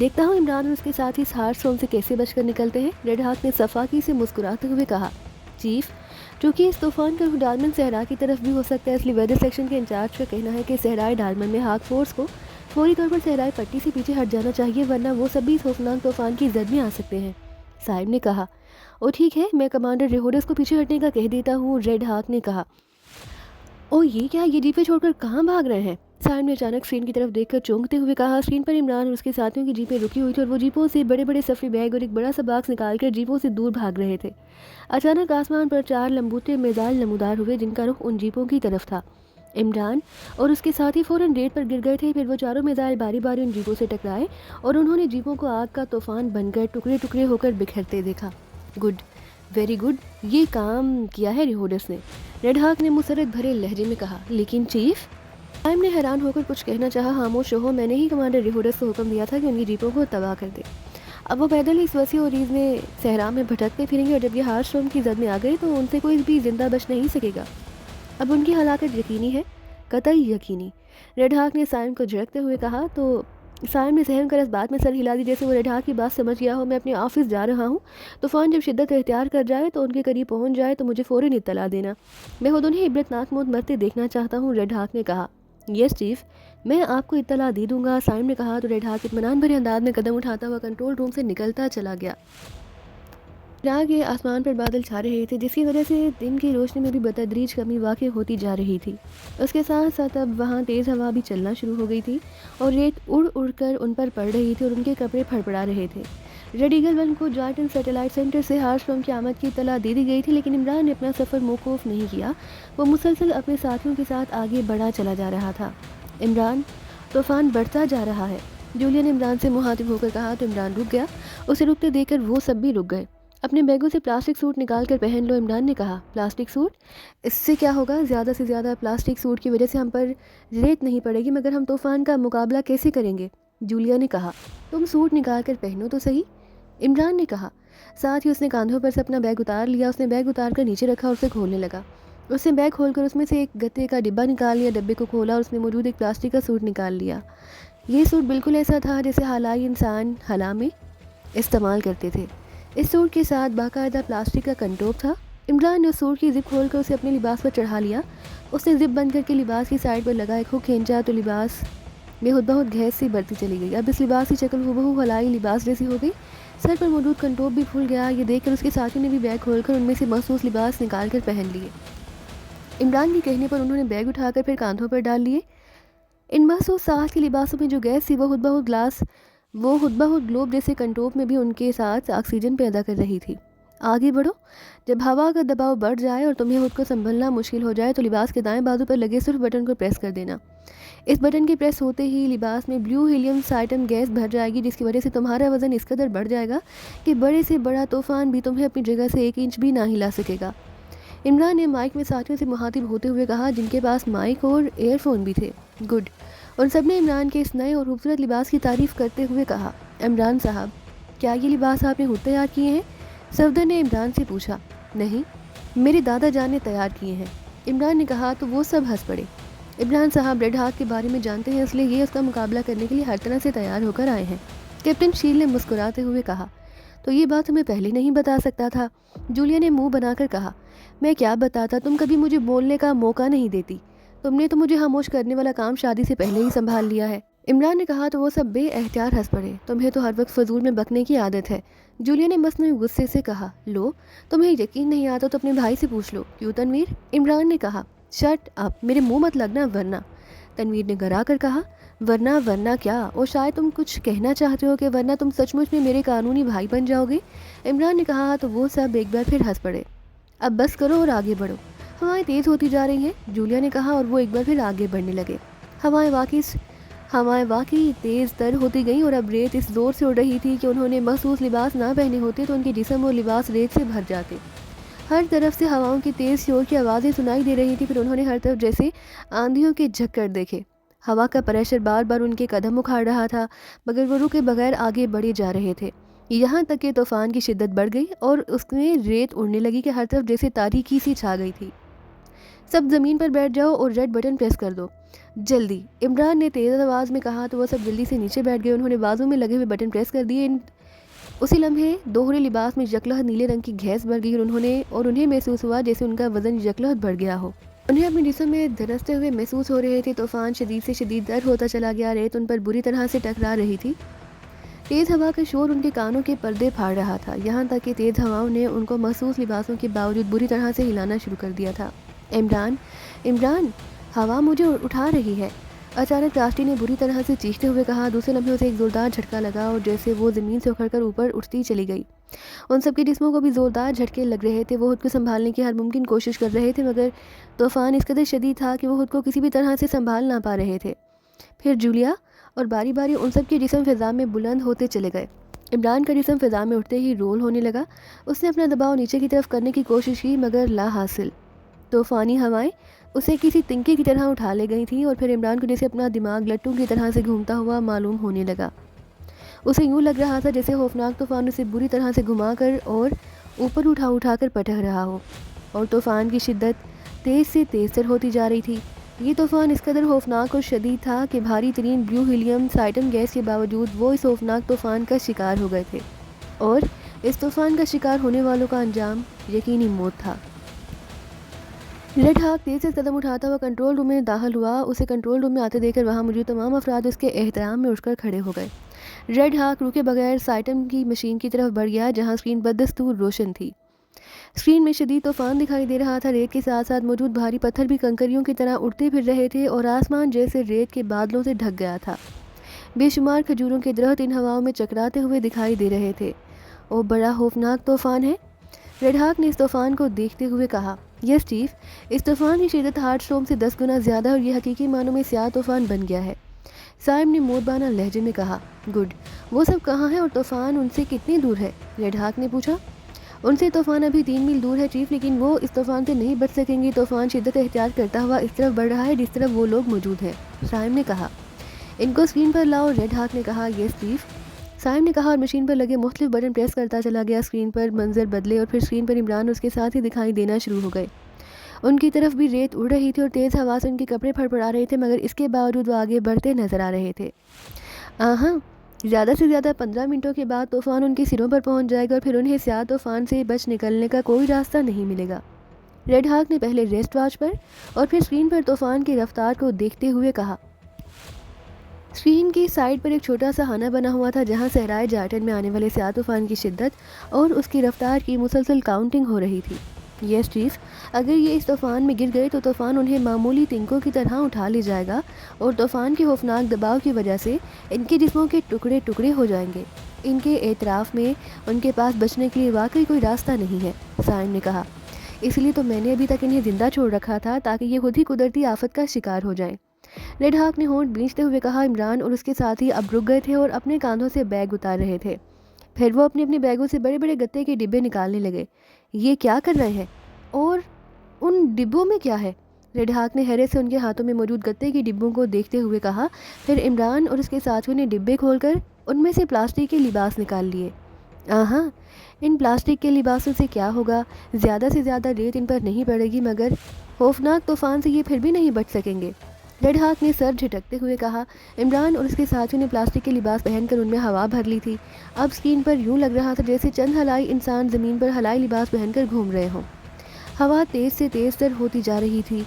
دیکھتا ہوں عمران اور اس کے ساتھ ہی اس ہارڈ اسٹون سے کیسے بچ کر نکلتے ہیں، ریڈ ہاک نے صفاقی سے مسکراتے ہوئے کہا۔ چیف، چونکہ اس طوفان کا رخ ڈالمن صحرا کی طرف بھی ہو سکتا ہے، اس لیے ویدر سیکشن کے انچارج کا کہنا ہے کہ صحرائے ڈالمن میں ہاک فورس کو فوری طور پر صحرائی پٹی سے پیچھے ہٹ جانا چاہیے، ورنہ وہ سب بھی اس خوفناک طوفان کی زد میں آ سکتے ہیں۔ صاحب نے کہا۔ او ٹھیک ہے، میں کمانڈر ریہوڈس کو پیچھے ہٹنے کا کہہ دیتا ہوں، ریڈ ہاک نے کہا۔ او یہ کیا، یہ جیپیں چھوڑ کر کہاں بھاگ رہے ہیں؟ صاحب نے اچانک اسکرین کی طرف دیکھ کر چونکتے ہوئے کہا۔ اسکرین پر عمران اور اس کے ساتھیوں کی جیپیں رکی ہوئی تھی اور وہ جیپوں سے بڑے بڑے سفری بیگ اور ایک بڑا سا باکس نکال کر جیپوں سے دور بھاگ رہے تھے۔ اچانک آسمان پر 4 لمبوتے میزائل نمودار ہوئے جن کا رخ ان جیپوں کی طرف تھا۔ عمران اور اس کے ساتھی فوراً ریت پر گر گئے تھے، پھر وہ چاروں میزائل باری باری ان جیپوں سے ٹکرائے اور انہوں نے جیپوں کو آگ کا طوفان بن کر ٹکڑے ٹکڑے ہو کر بکھرتے دیکھا۔ گڈ، ویری گڈ، یہ کام کیا ہے ریہوڈس نے، ریڈ ہاک نے مسرت بھرے لہجے میں کہا۔ لیکن چیف، ٹائم نے حیران ہو کر کچھ کہنا چاہا۔ خاموش رہو، میں نے ہی کمانڈر ریہوڈس کو حکم دیا تھا کہ ان کی جیپوں کو تباہ کر دے۔ اب وہ پیدل ہی اس وسیع اور ریز میں صحرا میں بھٹکتے پھریں گے اور جب یہ ہارڈ اسٹارم کی زد میں آ گئے تو ان سے کوئی بھی زندہ بچ نہیں سکے گا۔ اب ان کی ہلاکت یقینی ہے، قطعی یقینی، ریڈ ہاک نے سائم کو جھڑکتے ہوئے کہا۔ تو سائم نے سہم کر اس بات میں سر ہلا دی جیسے وہ ریڈ ہاک کی بات سمجھ گیا ہو۔ میں اپنے آفس جا رہا ہوں، طوفان جب شدت اختیار کر جائے تو ان کے قریب پہنچ جائے تو مجھے فوراً اطلاع دینا، میں خود انہیں عبرتناک موت مرتے دیکھنا چاہتا ہوں، ریڈ ہاک نے کہا۔ یس چیف، میں آپ کو اطلاع دے دوں گا، سائم نے کہا تو ریڈ ہاک اطمینان بھرے انداز میں قدم اٹھاتا ہوا کنٹرول روم سے نکلتا چلا گیا۔ رات کے آسمان پر بادل چھا رہے تھے جس کی وجہ سے دن کی روشنی میں بھی بتدریج کمی واقع ہوتی جا رہی تھی۔ اس کے ساتھ ساتھ اب وہاں تیز ہوا بھی چلنا شروع ہو گئی تھی اور ریت اڑ اڑ کر ان پر پڑ رہی تھی اور ان کے کپڑے پھڑپڑا رہے تھے۔ ریڈ ایگل ون کو جارٹن سیٹلائٹ سینٹر سے ہارڈ اسٹارم کی آمد کی اطلاع دے دی گئی تھی، لیکن عمران نے اپنا سفر موقوف نہیں کیا، وہ مسلسل اپنے ساتھیوں کے ساتھ آگے بڑھا چلا جا رہا تھا۔ عمران، طوفان بڑھتا جا رہا ہے، جولیا نے عمران سے مخاطب ہو کر کہا تو عمران رک گیا۔ اسے رکتے دیکھ کر وہ سب بھی رک گئے۔ اپنے بیگوں سے پلاسٹک سوٹ نکال کر پہن لو، عمران نے کہا۔ Plastic suit? اس سے کیا ہوگا؟ زیادہ سے زیادہ پلاسٹک سوٹ کی وجہ سے ہم پر ریت نہیں پڑے گی، مگر ہم طوفان کا مقابلہ کیسے کریں گے؟ جولیا نے کہا۔ تم سوٹ نکال کر پہنو تو صحیح، عمران نے کہا۔ ساتھ ہی اس نے کاندھوں پر سے اپنا بیگ اتار لیا، اس نے بیگ اتار کر نیچے رکھا اور اسے کھولنے لگا۔ اس نے بیگ کھول کر اس میں سے ایک گتے کا ڈبہ نکال لیا، ڈبے کو کھولا اور اس میں موجود ایک پلاسٹک کا سوٹ نکال لیا۔ یہ سوٹ بالکل ایسا تھا جیسے حالائی انسان خلا میں استعمال کرتے تھے۔ اس سوٹ کے ساتھ باقاعدہ پلاسٹک کا کنٹوپ تھا۔ عمران نے اس سوٹ کی زپ کھول کر اسے اپنے لباس پر چڑھا لیا۔ اس نے زپ بند کر کے لباس کی سائڈ پر لگا ایک ہک کھینچا تو لباس میں خود بہت گھیس سی بڑھتی چلی گئی۔ اب اس لباس کی شکل ہو خلائی لباس جیسی ہو گئی، سر پر موجود کنٹوپ بھی کھل گیا۔ یہ دیکھ کر اس کے ساتھیوں نے بھی بیگ کھول کر ان میں سے مخصوص لباس نکال کر پہن لیے۔ عمران کے کہنے پر انہوں نے بیگ اٹھا کر پھر کاندھوں پر ڈال لیے۔ ان مخصوص ساخت کے لباسوں میں جو گیس تھی وہ خود بخود گلوب جیسے کنٹوپ میں بھی ان کے ساتھ آکسیجن پیدا کر رہی تھی۔ آگے بڑھو، جب ہوا کا دباؤ بڑھ جائے اور تمہیں خود کو سنبھلنا مشکل ہو جائے تو لباس کے دائیں بازو پر لگے صرف بٹن کو پریس کر دینا۔ اس بٹن کے پریس ہوتے ہی لباس میں بلیو ہیلیم سائٹم گیس بھر جائے گی، جس کی وجہ سے تمہارا وزن اس قدر بڑھ جائے گا کہ بڑے سے بڑا طوفان بھی تمہیں اپنی جگہ سے 1 انچ بھی نہ ہلا سکے گا۔ عمران نے مائک میں ساتھیوں سے مخاطب ہوتے ہوئے کہا جن کے پاس مائک اور ایئر فون بھی تھے۔ گڈ، ان سب نے عمران کے اس نئے اور خوبصورت لباس کی تعریف کرتے ہوئے کہا۔ عمران صاحب، کیا یہ لباس آپ نے خود تیار کیے ہیں؟ صفدر نے عمران سے پوچھا۔ نہیں، میرے دادا جان نے تیار کیے ہیں، عمران نے کہا تو وہ سب ہنس پڑے۔ عمران صاحب ریڈ ہاک کے بارے میں جانتے ہیں، اس لیے یہ اس کا مقابلہ کرنے کے لیے ہر طرح سے تیار ہو کر آئے ہیں، کیپٹن شیل نے مسکراتے ہوئے کہا۔ تو یہ بات تمہیں پہلے نہیں بتا سکتا تھا؟ جولیا نے منہ بنا کر کہا۔ میں کیا بتاتا، تم کبھی مجھے بولنے کا موقع نہیں دیتی، تم نے تو مجھے خاموش کرنے والا کام شادی سے پہلے ہی سنبھال لیا ہے، عمران نے کہا تو وہ سب بے احتیاط ہنس پڑے۔ تمہیں تو ہر وقت فضول میں بکنے کی عادت ہے، جولیا نے مصنوعی غصے سے کہا۔ لو، تمہیں یقین نہیں آتا تو اپنے بھائی سے پوچھ لو، کیوں تنویر؟ عمران نے کہا۔ شٹ اپ، میرے منہ مت لگنا ورنہ، تنویر نے گرا کر کہا۔ ورنہ کیا؟ اور شاید تم کچھ کہنا چاہتے ہو کہ ورنہ تم سچ مچ میں میرے قانونی بھائی بن جاؤ گے، عمران نے کہا تو وہ سب ایک بار پھر ہنس پڑے۔ اب بس کرو اور آگے بڑھو، ہوائیں تیز ہوتی جا رہی ہیں، جولیا نے کہا اور وہ ایک بار پھر آگے بڑھنے لگے۔ ہوائیں واقعی تیز تر ہوتی گئیں اور اب ریت اس زور سے اڑ رہی تھی کہ انہوں نے مخصوص لباس نہ پہنے ہوتے تو ان کے جسم اور لباس ریت سے بھر جاتے۔ ہر طرف سے ہواؤں کی تیز شور کی آوازیں سنائی دے رہی تھی، پھر انہوں نے ہر طرف جیسے آندھیوں کے جھکڑ دیکھے۔ ہوا کا پریشر بار بار ان کے قدم اکھاڑ رہا تھا، مگر وہ رکے بغیر آگے بڑھے جا رہے تھے، یہاں تک کہ طوفان کی شدت بڑھ گئی اور اس میں ریت اڑنے لگی کہ ہر طرف جیسے تاریکی سی چھا گئی تھی۔ سب زمین پر بیٹھ جاؤ اور ریڈ بٹن پریس کر دو، جلدی، عمران نے تیز آواز میں کہا تو وہ سب جلدی سے نیچے بیٹھ گئے۔ انہوں نے بازو میں لگے ہوئے بٹن پریس کر دیے۔ اسی لمحے دوہرے لباس میں یکلہت نیلے رنگ کی گیس بڑھ گئی اور انہیں محسوس ہوا جیسے ان کا وزن یکلہت بڑھ گیا ہو۔ انہیں اپنے جسم میں دھنستے ہوئے محسوس ہو رہے تھے۔ طوفان شدید سے شدید تر ہوتا چلا گیا، ریت ان پر بری طرح سے ٹکرا رہی تھی۔ تیز ہوا کا شور ان کے کانوں کے پردے پھاڑ رہا تھا، یہاں تک کہ تیز ہواؤں نے ان کو مخصوص لباسوں کے باوجود بری طرح سے ہلانا شروع کر دیا تھا۔ عمران، عمران، ہوا مجھے اٹھا رہی ہے، اچانک راشٹی نے بری طرح سے چیختے ہوئے کہا۔ دوسرے لمحے اسے ایک زوردار جھٹکا لگا اور جیسے وہ زمین سے اکھڑ کر اوپر اٹھتی چلی گئی۔ ان سب کے جسموں کو بھی زوردار جھٹکے لگ رہے تھے۔ وہ خود کو سنبھالنے کی ہر ممکن کوشش کر رہے تھے، مگر طوفان اس قدر شدید تھا کہ وہ خود کو کسی بھی طرح سے سنبھال نہ پا رہے تھے۔ پھر جولیا اور باری باری ان سب کے جسم فضا میں بلند ہوتے چلے گئے۔ عمران کا جسم فضا میں اٹھتے ہی رول ہونے لگا۔ اس نے اپنا دباؤ نیچے کی طرف کرنے کی کوشش کی، مگر لا حاصل۔ طوفانی ہوائیں اسے کسی تنکے کی طرح اٹھا لے گئی تھیں، اور پھر عمران کو جیسے اپنا دماغ لٹوں کی طرح سے گھومتا ہوا معلوم ہونے لگا۔ اسے یوں لگ رہا تھا جیسے خوفناک طوفان اسے بری طرح سے گھما کر اور اوپر اٹھا کر پٹک رہا ہو، اور طوفان کی شدت تیز سے تیز تر ہوتی جا رہی تھی۔ یہ طوفان اس قدر خوفناک اور شدید تھا کہ بھاری ترین بلیو ہیلیم سائٹم گیس کے باوجود وہ اس خوفناک طوفان کا شکار ہو گئے تھے، اور اس طوفان کا شکار ہونے والوں کا انجام یقینی موت تھا۔ ریڈ ہاک تیز سے قدم اٹھاتا ہوا کنٹرول روم میں داخل ہوا۔ اسے کنٹرول روم میں آتے دیکھ کر وہاں موجود تمام افراد اس کے احترام میں اٹھ کر کھڑے ہو گئے۔ ریڈ ہاک رکے بغیر سائٹم کی مشین کی طرف بڑھ گیا، جہاں اسکرین بدستور روشن تھی۔ اسکرین میں شدید طوفان دکھائی دے رہا تھا۔ ریت کے ساتھ ساتھ موجود بھاری پتھر بھی کنکریوں کی طرح اڑتے پھر رہے تھے، اور آسمان جیسے ریت کے بادلوں سے ڈھک گیا تھا۔ بے شمار کھجوروں کے درخت ان ہواؤں میں چکراتے ہوئے دکھائی دے رہے تھے۔ او بڑا خوفناک طوفان ہے، ریڈ ہاک نے اس طوفان کو دیکھتے ہوئے کہا۔ یس چیف، اس طوفان کی شدت ہارٹ اسٹارم سے 10 گنا زیادہ ہے، اور یہ حقیقی معنوں میں سیاہ طوفان بن گیا ہے، صاحب نے مودبانہ لہجے میں کہا۔ گڈ، وہ سب کہاں ہیں اور طوفان ان سے کتنی دور ہے؟ ریڈ ہاک نے پوچھا۔ ان سے طوفان ابھی 3 میل دور ہے چیف، لیکن وہ اس طوفان سے نہیں بچ سکیں گے۔ طوفان شدت اختیار کرتا ہوا اس طرف بڑھ رہا ہے جس طرف وہ لوگ موجود ہیں، صاحب نے کہا۔ ان کو اسکرین پر لاؤ، ریڈ ہاک نے کہا۔ یس چیف، صاحب نے کہا، اور مشین پر لگے مختلف بٹن پریس کرتا چلا گیا۔ اسکرین پر منظر بدلے، اور پھر اسکرین پر عمران اور اس کے ساتھ ہی دکھائی دینا شروع ہو گئے۔ ان کی طرف بھی ریت اڑ رہی تھی اور تیز ہوا سے ان کے کپڑے پھڑپڑا رہے تھے، مگر اس کے باوجود وہ آگے بڑھتے نظر آ رہے تھے۔ زیادہ سے زیادہ 15 منٹوں کے بعد طوفان ان کے سروں پر پہنچ جائے گا، اور پھر انہیں سیاہ طوفان سے بچ نکلنے کا کوئی راستہ نہیں ملے گا۔ ریڈ ہاک نے پہلے ریسٹ واچ پر اور پھر اسکرین پر طوفان کی رفتار کو دیکھتے ہوئے کہا۔ اسکرین کی سائڈ پر ایک چھوٹا سا خانہ بنا ہوا تھا، جہاں صحرائے جارٹن میں آنے والے سیاہ طوفان کی شدت اور اس کی رفتار کی مسلسل کاؤنٹنگ ہو رہی تھی۔ یس چیف، اگر یہ اس طوفان میں گر گئے تو طوفان انہیں معمولی تنکوں کی طرح اٹھا لے جائے گا، اور طوفان کے خوفناک دباؤ کی وجہ سے ان کے جسموں کے ٹکڑے ٹکڑے ہو جائیں گے۔ ان کے اعتراف میں ان کے پاس بچنے کے لیے واقعی کوئی راستہ نہیں ہے، صاحب نے کہا۔ اس لیے تو میں نے ابھی تک انہیں زندہ چھوڑ رکھا تھا، تاکہ یہ خود ہی قدرتی آفت کا شکار ہو جائیں، ریڈ ہاک نے ہونٹ بھینچتے ہوئے کہا۔ عمران اور اس کے ساتھی اب رک گئے تھے اور اپنے کاندھوں سے بیگ اتار رہے تھے۔ پھر وہ اپنے اپنے بیگوں سے بڑے بڑے گتے کے ڈبے نکالنے لگے۔ یہ کیا کر رہے ہیں؟ اور ان ڈبوں میں کیا ہے؟ ریڈ ہاک نے حیرت سے ان کے ہاتھوں میں موجود گتے کے ڈبوں کو دیکھتے ہوئے کہا۔ پھر عمران اور اس کے ساتھیوں نے ڈبے کھول کر ان میں سے پلاسٹک کے لباس نکال لیے۔ ان پلاسٹک کے لباسوں سے کیا ہوگا؟ زیادہ سے زیادہ ریت ان پر نہیں پڑے گی، مگر خوفناک طوفان سے یہ پھر بھی نہیں بچ سکیں گے، ریڈ ہاک نے سر جھٹکتے ہوئے کہا۔ عمران اور اس کے ساتھیوں نے پلاسٹک کے لباس پہن کر ان میں ہوا بھر لی تھی۔ اب اسکرین پر یوں لگ رہا تھا جیسے چند ہلائی انسان زمین پر ہلائی لباس پہن کر گھوم رہے ہوں۔ ہوا تیز سے تیز تر ہوتی جا رہی تھی۔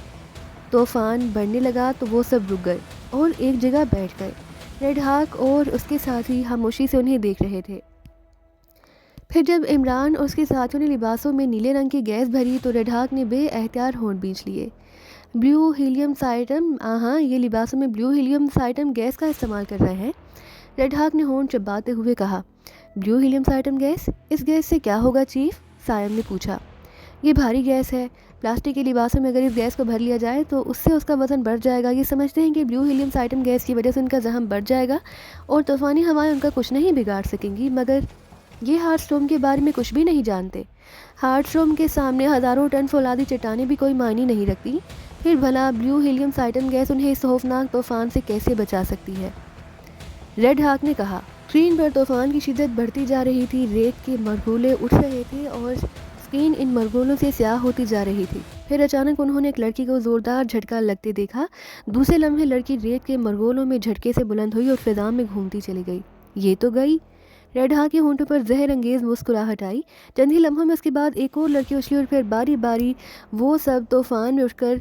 طوفان بڑھنے لگا تو وہ سب رک گئے اور ایک جگہ بیٹھ گئے۔ ریڈ ہاک اور اس کے ساتھی خاموشی سے انہیں دیکھ رہے تھے۔ پھر جب عمران اور اس کے ساتھیوں نے لباسوں میں نیلے رنگ کی گیس بھری تو ریڈ ہاک نے بے احتیاط ہونٹ بھینچ لیے۔ بلیو ہیلیم سائٹم، یہ لباسوں میں بلیو ہیلیم سائٹم گیس کا استعمال کر رہے ہیں، ریڈ ہاک نے ہونٹ چباتے ہوئے کہا۔ بلیو ہیلیم سائٹم گیس؟ اس گیس سے کیا ہوگا چیف؟ صاحب نے پوچھا۔ یہ بھاری گیس ہے، پلاسٹک کے لباسوں میں اگر اس گیس کو بھر لیا جائے تو اس سے اس کا وزن بڑھ جائے گا۔ یہ سمجھتے ہیں کہ بلیو ہیلیم سائٹم گیس کی وجہ سے ان کا زخم بڑھ جائے گا اور طوفانی ہوائیں ان کا کچھ نہیں بگاڑ سکیں گی، مگر یہ ہارٹ اسٹارم کے بارے میں کچھ بھی نہیں جانتے۔ ہارٹ اسٹارم کے سامنے ہزاروں ٹن فولادی چٹانیں بھی کوئی معنی نہیں رکھتی، پھر بھلا بلیو ہیلیم سائٹم گیس انہیں اس خوفناک طوفان سے کیسے بچا سکتی ہے؟ ریڈ ہاک نے کہا۔ اسکرین پر طوفان کی شدت بڑھتی جا رہی تھی، ریت کے مرغولے اٹھ رہے تھے اور اسکرین ان مرغولوں سے سیاہ ہوتی جا رہی تھی۔ پھر اچانک انہوں نے ایک لڑکی کو زوردار جھٹکا لگتے دیکھا۔ دوسرے لمحے لڑکی ریت کے مرغولوں میں جھٹکے سے بلند ہوئی اور فضا میں گھومتی چلی گئی۔ یہ تو گئی۔ ریڈ ہاک کے ہونٹوں پر زہر انگیز مسکراہٹ آئی۔ چند ہی لمحوں میں اس کے بعد ایک اور لڑکی اچھلی اور پھر باری باری وہ سب طوفان میں اٹھ کر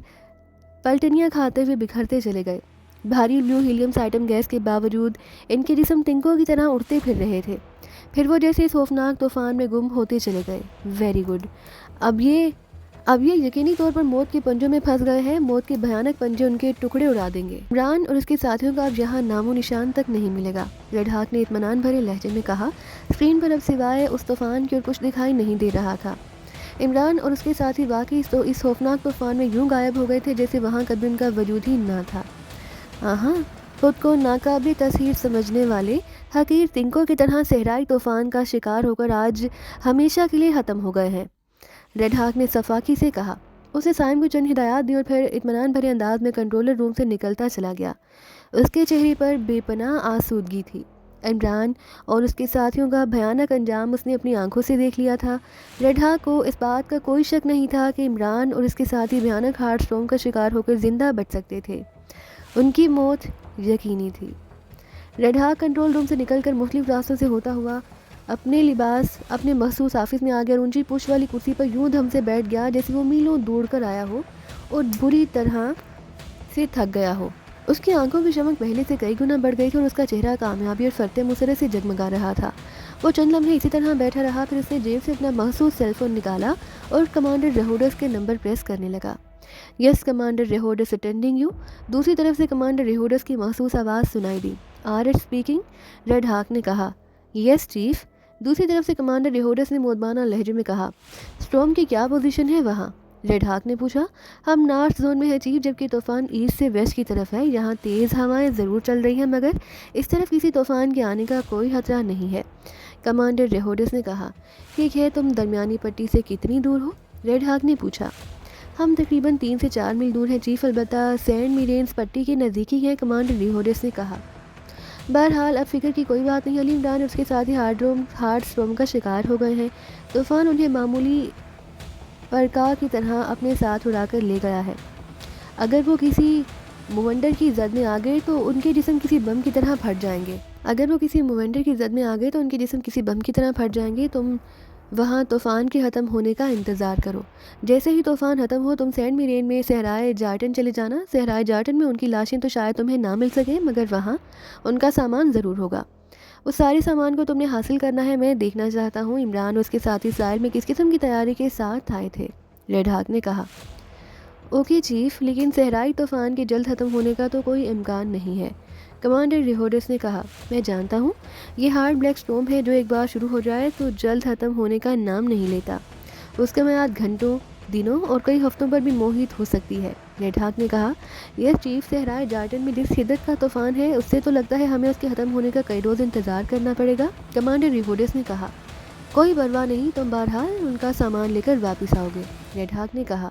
پلٹنیاں کھاتے ہوئے بکھرتے چلے گئے۔ بھاری بلو ہیلیم سائٹم گیس کے باوجود ان کے جسم تنکوں کی طرح اڑتے پھر رہے تھے۔ پھر وہ جیسے اس خوفناک طوفان میں گم ہوتے چلے گئے۔ Very good. اب یہ یقینی طور پر موت کے پنجوں میں پھنس گئے ہیں۔ موت کے بھیانک پنجے ان کے ٹکڑے اڑا دیں گے۔ عمران اور اس کے ساتھیوں کا اب یہاں نام و نشان تک نہیں ملے گا، ریڈ ہاک نے اطمینان بھرے لہجے میں کہا۔ اسکرین پر اب سوائے اس طوفان کے اور کچھ دکھائی نہیں دے رہا تھا۔ عمران اور اس کے ساتھی واقعی اس خوفناک طوفان میں یوں غائب ہو گئے تھے جیسے وہاں کبھی ان کا وجود ہی نہ تھا۔ ہاں، خود کو ناقابل تصحیر سمجھنے والے حقیر تنکوں کی طرح صحرائی طوفان کا شکار ہو کر آج ہمیشہ کے لیے ختم ہو گئے ہیں، ریڈ ہاک نے صفاقی سے کہا۔ اس نے سائم کو چند ہدایات دی اور پھر اطمینان بھرے انداز میں کنٹرولر روم سے نکلتا چلا گیا۔ اس کے چہرے پر بے پناہ آسودگی تھی۔ عمران اور اس کے ساتھیوں کا بھیانک انجام اس نے اپنی آنکھوں سے دیکھ لیا تھا۔ ریڈ ہاک کو اس بات کا کوئی شک نہیں تھا کہ عمران اور اس کے ساتھی بھیانک ہارٹ اسٹروم کا شکار ہو کر زندہ بچ سکتے تھے۔ ان کی موت یقینی تھی۔ ریڈ ہاک کنٹرول روم سے نکل کر مختلف راستوں سے ہوتا ہوا اپنے مخصوص آفس میں آ گیا اور اونچی پوچھ والی کرسی پر یوں دم سے بیٹھ گیا جیسے وہ میلوں دوڑ کر آیا ہو اور بری طرح سے تھک گیا ہو۔ اس کی آنکھوں کی چمک پہلے سے کئی گنا بڑھ گئی تھی اور اس کا چہرہ کامیابی اور فرتے مسرت سے جگمگا رہا تھا۔ وہ چند لمحے اسی طرح بیٹھا رہا، پھر اس نے جیب سے اپنا مخصوص سیل فون نکالا اور کمانڈر ریہوڈس کے نمبر پریس کرنے لگا۔ یس کمانڈر ریہوڈس اٹینڈنگ یو۔ دوسری طرف سے کمانڈر ریہوڈس کی مخصوص آواز سنائی دی۔ Are at speaking, red Hawk نے کہا۔ یس چیف۔ دوسری طرف سے کمانڈر ریہوڈس نے مودبانہ لہجے میں کہا۔ اسٹورم کی کیا پوزیشن ہے وہاں؟ ریڈ ہاک نے پوچھا۔ ہم نارتھ زون میں ہیں چیف، جبکہ طوفان ایسٹ سے ویسٹ کی طرف ہے۔ یہاں تیز ہوائیں ضرور چل رہی ہیں مگر اس طرف کسی طوفان کے آنے کا کوئی خطرہ نہیں ہے، کمانڈر ریہوڈس نے کہا۔ ٹھیک ہے، تم درمیانی پٹی سے کتنی دور ہو؟ ریڈ ہاک نے پوچھا۔ ہم تقریباً 3 سے 4 میل دور ہیں چیف، البتہ سینڈ میرینز پٹی کے نزدیکی ہیں، کمانڈر ریہوڈس نے کہا۔ بہرحال اب فکر کی کوئی بات نہیں، علی عمران اور اس کے ساتھ ہی ہارٹ اسٹروم کا شکار ہو گئے ہیں۔ طوفان انہیں معمولی پرکا کی طرح اپنے ساتھ اڑا کر لے گیا ہے۔ اگر وہ کسی موونڈر کی زد میں آ گئے تو ان کے جسم کسی بم کی طرح پھٹ جائیں گے۔ تم وہاں طوفان کے ختم ہونے کا انتظار کرو۔ جیسے ہی طوفان ختم ہو تم سینڈ میرین میں صحرائے جارٹن چلے جانا۔ صحرائے جارٹن میں ان کی لاشیں تو شاید تمہیں نہ مل سکیں مگر وہاں ان کا سامان ضرور ہوگا۔ اس سارے سامان کو تم نے حاصل کرنا ہے۔ میں دیکھنا چاہتا ہوں عمران اور اس کے ساتھی اسرائیل میں کس قسم کی تیاری کے ساتھ آئے تھے، ریڈ ہاک نے کہا۔ اوکے چیف، لیکن صحرائی طوفان کے جلد ختم ہونے کا تو کوئی امکان نہیں ہے، کمانڈر ریہوڈس نے کہا۔ میں جانتا ہوں، یہ ہارڈ بلیک اسٹورم ہے جو ایک بار شروع ہو جائے تو جلد ختم ہونے کا نام نہیں لیتا۔ اس کا میعاد گھنٹوں، دنوں اور کئی ہفتوں پر بھی محیط ہو سکتی ہے، ریڈ ہاک نے کہا۔ یس چیف، صحرائے جارٹن میں جس شدت کا طوفان ہے اس سے تو لگتا ہے ہمیں اس کے ختم ہونے کا کئی روز انتظار کرنا پڑے گا، کمانڈر ریہوڈس نے کہا۔ کوئی پرواہ نہیں، تم بہرحال ان کا سامان لے کر واپس آؤ گے، ریڈ ہاک نے کہا۔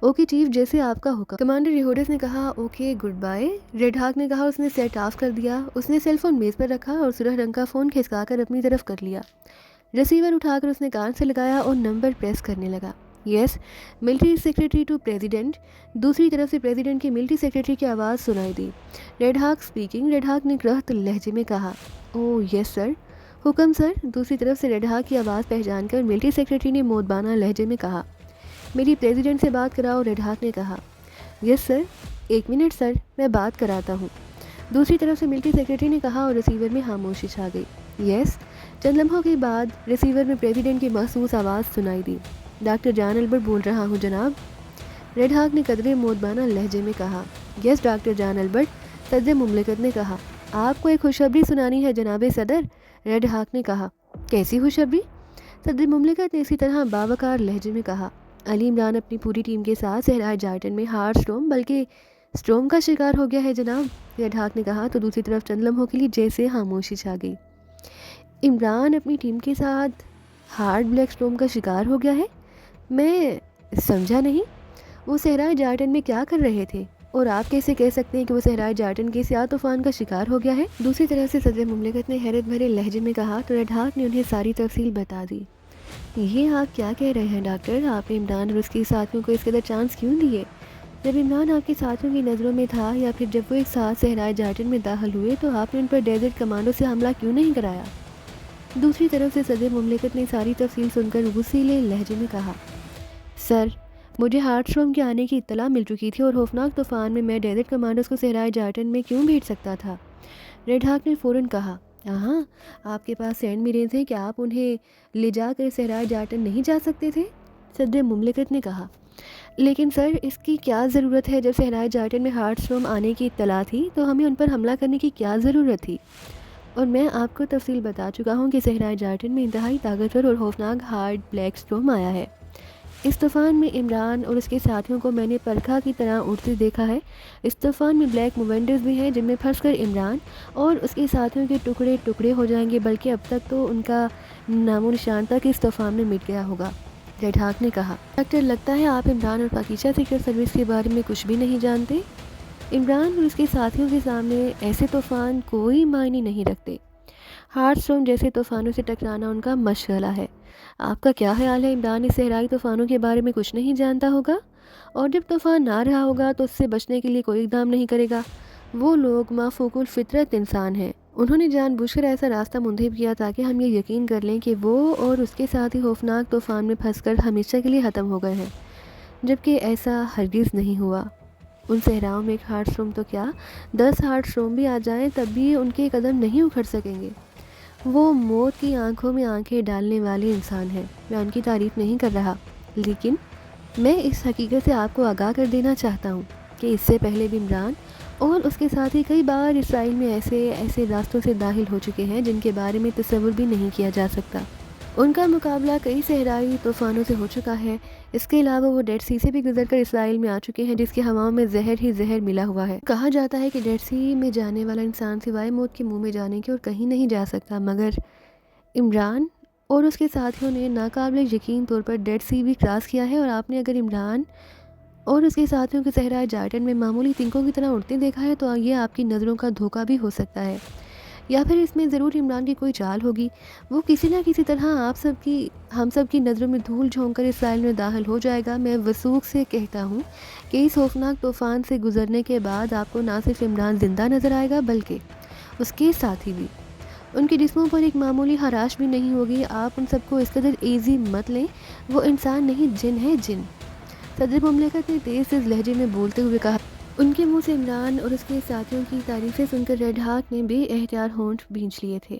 اوکے چیف، جیسے آپ کا حکم، کمانڈر ریہوڈس نے کہا۔ Okay, good bye, red Hawk نے کہا۔ اس نے سیٹ آف کر دیا۔ اس نے سیل فون میز پر رکھا اور سرخ رنگ کا فون کھسکا کر اپنی طرف کر لیا۔ ریسیور اٹھا کر اس نے کان سے لگایا اور نمبر پریس کرنے لگا۔ یس، ملٹری سیکریٹری ٹو پریزیڈنٹ۔ دوسری طرف سے پریزیڈنٹ کی ملٹری سیکریٹری کی آواز سنائی دی۔ ریڈ ہاک اسپیکنگ، ریڈ ہاک نے کرخت لہجے میں کہا۔ اوہ یس سر، حکم سر۔ دوسری طرف سے ریڈ ہاک کی آواز پہچان کر ملٹری سیکریٹری نے مودبانہ لہجے میں کہا۔ میری پریزیڈنٹ سے بات کراؤ، ریڈ ہاک نے کہا۔ یس سر، 1 منٹ سر، میں بات کراتا ہوں، دوسری طرف سے ملٹری سیکریٹری نے کہا اور ریسیور میں خاموشی چھا گئی۔ یس، چند لمحوں کے بعد ریسیور میں پریزیڈنٹ کی مخصوص آواز سنائی دی۔ ڈاکٹر جان البرٹ بول رہا ہوں جناب، ریڈ ہاک نے قدرے مودبانہ لہجے میں کہا۔ یس ڈاکٹر جان البرٹ، صدر مملکت نے کہا۔ آپ کو ایک خوشخبری سنانی ہے جناب صدر، ریڈ ہاک نے کہا۔ کیسی خوشخبری؟ صدر مملکت نے اسی طرح باوقار لہجے میں کہا۔ علی عمران اپنی پوری ٹیم کے ساتھ صحرائے جارٹن میں ہارٹ اسٹروم بلکہ اسٹروم کا شکار ہو گیا ہے جناب، ریڈ ہاک نے کہا تو دوسری طرف چند لمحوں کے لیے جیسے خاموشی چھا گئی۔ عمران اپنی ٹیم کے ساتھ ہارڈ بلیک اسٹروم کا شکار ہو گیا ہے؟ میں سمجھا نہیں، وہ صحرائے جارٹن میں کیا کر رہے تھے اور آپ کیسے کہہ سکتے ہیں کہ وہ صحرائے جارٹن کے سیاہ طوفان کا شکار ہو گیا ہے؟ دوسری طرف سے صدر مملکت نے حیرت بھرے لہجے میں کہا تو ریڈ ہاک نے انہیں ساری تفصیل بتا دی۔ یہ آپ کیا کہہ رہے ہیں ڈاکٹر؟ آپ نے عمران اور اس کے ساتھیوں کو اس قدر چانس کیوں دیے؟ جب عمران آپ کے ساتھیوں کی نظروں میں تھا یا پھر جب وہ ایک ساتھ صحرائے جارٹن میں داخل ہوئے تو آپ نے ان پر ڈیزرٹ کمانڈو سے حملہ کیوں نہیں کرایا؟ دوسری طرف سے صدر مملکت نے ساری تفصیل سن کر غصیلے لہجے میں کہا، سر، مجھے ہارٹ اسٹروم کے آنے کی اطلاع مل چکی تھی اور خوفناک طوفان میں ڈیزرٹ کمانڈوز کو صحرائے جارٹن میں کیوں بھیج سکتا تھا؟ ریڈ ہاک نے فوراً کہا، ہاں، آپ کے پاس سینڈ میرینز ہیں کہ آپ انہیں لے جا کر صحرائے جارٹن نہیں جا سکتے تھے؟ صدر مملکت نے کہا، لیکن سر، اس کی کیا ضرورت ہے؟ جب صحرائے جارٹن میں ہارٹ اسٹروم آنے کی اطلاع تھی تو ہمیں ان پر حملہ کرنے کی کیا ضرورت تھی؟ اور میں آپ کو تفصیل بتا چکا ہوں کہ صحرائے جارٹن میں انتہائی طاقتور اور خوفناک ہارڈ بلیک اسٹروم آیا ہے۔ اس طوفان میں عمران اور اس کے ساتھیوں کو میں نے پرکھا کی طرح اڑتے دیکھا ہے۔ اس طوفان میں بلیک موونڈرز بھی ہیں جن میں پھنس کر عمران اور اس کے ساتھیوں کے ٹکڑے ٹکڑے ہو جائیں گے، بلکہ اب تک تو ان کا نام و نشان تک اس طوفان میں مٹ گیا ہوگا۔ ریڈ ہاک نے کہا، ڈاکٹر، لگتا ہے آپ عمران اور پاکیزہ سیکرٹ سروس کے بارے میں کچھ بھی نہیں جانتے۔ عمران اور اس کے ساتھیوں کے سامنے ایسے طوفان کوئی معنی نہیں رکھتے۔ ہارٹ اسٹروم جیسے طوفانوں سے ٹکرانا ان کا مشغلہ ہے۔ آپ کا کیا خیال ہے عمران اس صحرائی طوفانوں کے بارے میں کچھ نہیں جانتا ہوگا؟ اور جب طوفان نہ رہا ہوگا تو اس سے بچنے کے لیے کوئی اقدام نہیں کرے گا؟ وہ لوگ مافوق الفطرت انسان ہیں۔ انہوں نے جان بوجھ کر ایسا راستہ منتخب کیا تاکہ ہم یہ یقین کر لیں کہ وہ اور اس کے ساتھ ہی خوفناک طوفان میں پھنس کر ہمیشہ کے لیے ختم ہو گئے ہیں، جبکہ ایسا ہرگز نہیں ہوا۔ ان صحراؤں میں ایک ہارٹ اسٹروم تو کیا، 10 ہارٹ اسٹروم بھی آ جائیں تب بھی ان کے قدم نہیں اکھڑ سکیں گے۔ وہ موت کی آنکھوں میں آنکھیں ڈالنے والے انسان ہیں۔ میں ان کی تعریف نہیں کر رہا، لیکن میں اس حقیقت سے آپ کو آگاہ کر دینا چاہتا ہوں کہ اس سے پہلے بھی عمران اور اس کے ساتھی کئی بار اسرائیل میں ایسے راستوں سے داخل ہو چکے ہیں جن کے بارے میں تصور بھی نہیں کیا جا سکتا۔ ان کا مقابلہ کئی صحرائی طوفانوں سے ہو چکا ہے۔ اس کے علاوہ وہ ڈیڈ سی سے بھی گزر کر اسرائیل میں آ چکے ہیں جس کی ہواؤں میں زہر ہی زہر ملا ہوا ہے۔ کہا جاتا ہے کہ ڈیڈ سی میں جانے والا انسان سوائے موت کے منہ میں جانے کے اور کہیں نہیں جا سکتا، مگر عمران اور اس کے ساتھیوں نے ناقابل یقین طور پر ڈیڈ سی بھی کراس کیا ہے، اور آپ نے اگر عمران اور اس کے ساتھیوں کے صحرائے جارٹن میں معمولی تنکوں کی طرح اڑتے دیکھا ہے تو یہ آپ کی نظروں کا دھوکہ بھی ہو سکتا ہے، یا پھر اس میں ضرور عمران کی کوئی چال ہوگی۔ وہ کسی نہ کسی طرح ہم سب کی نظروں میں دھول جھونک کر اسرائیل میں داخل ہو جائے گا۔ میں وثوق سے کہتا ہوں کہ اس خوفناک طوفان سے گزرنے کے بعد آپ کو نہ صرف عمران زندہ نظر آئے گا بلکہ اس کے ساتھی بھی۔ ان کے جسموں پر ایک معمولی خراش بھی نہیں ہوگی۔ آپ ان سب کو اس قدر ایزی مت لیں، وہ انسان نہیں، جن ہے جن۔ صدر مملکت نے تیز لہجے میں بولتے ہوئے کہا۔ ان کے منہ سے عمران اور اس کے ساتھیوں کی تعریفیں سن کر ریڈ ہاک نے بے احتیاط ہونٹ بھینچ لیے تھے۔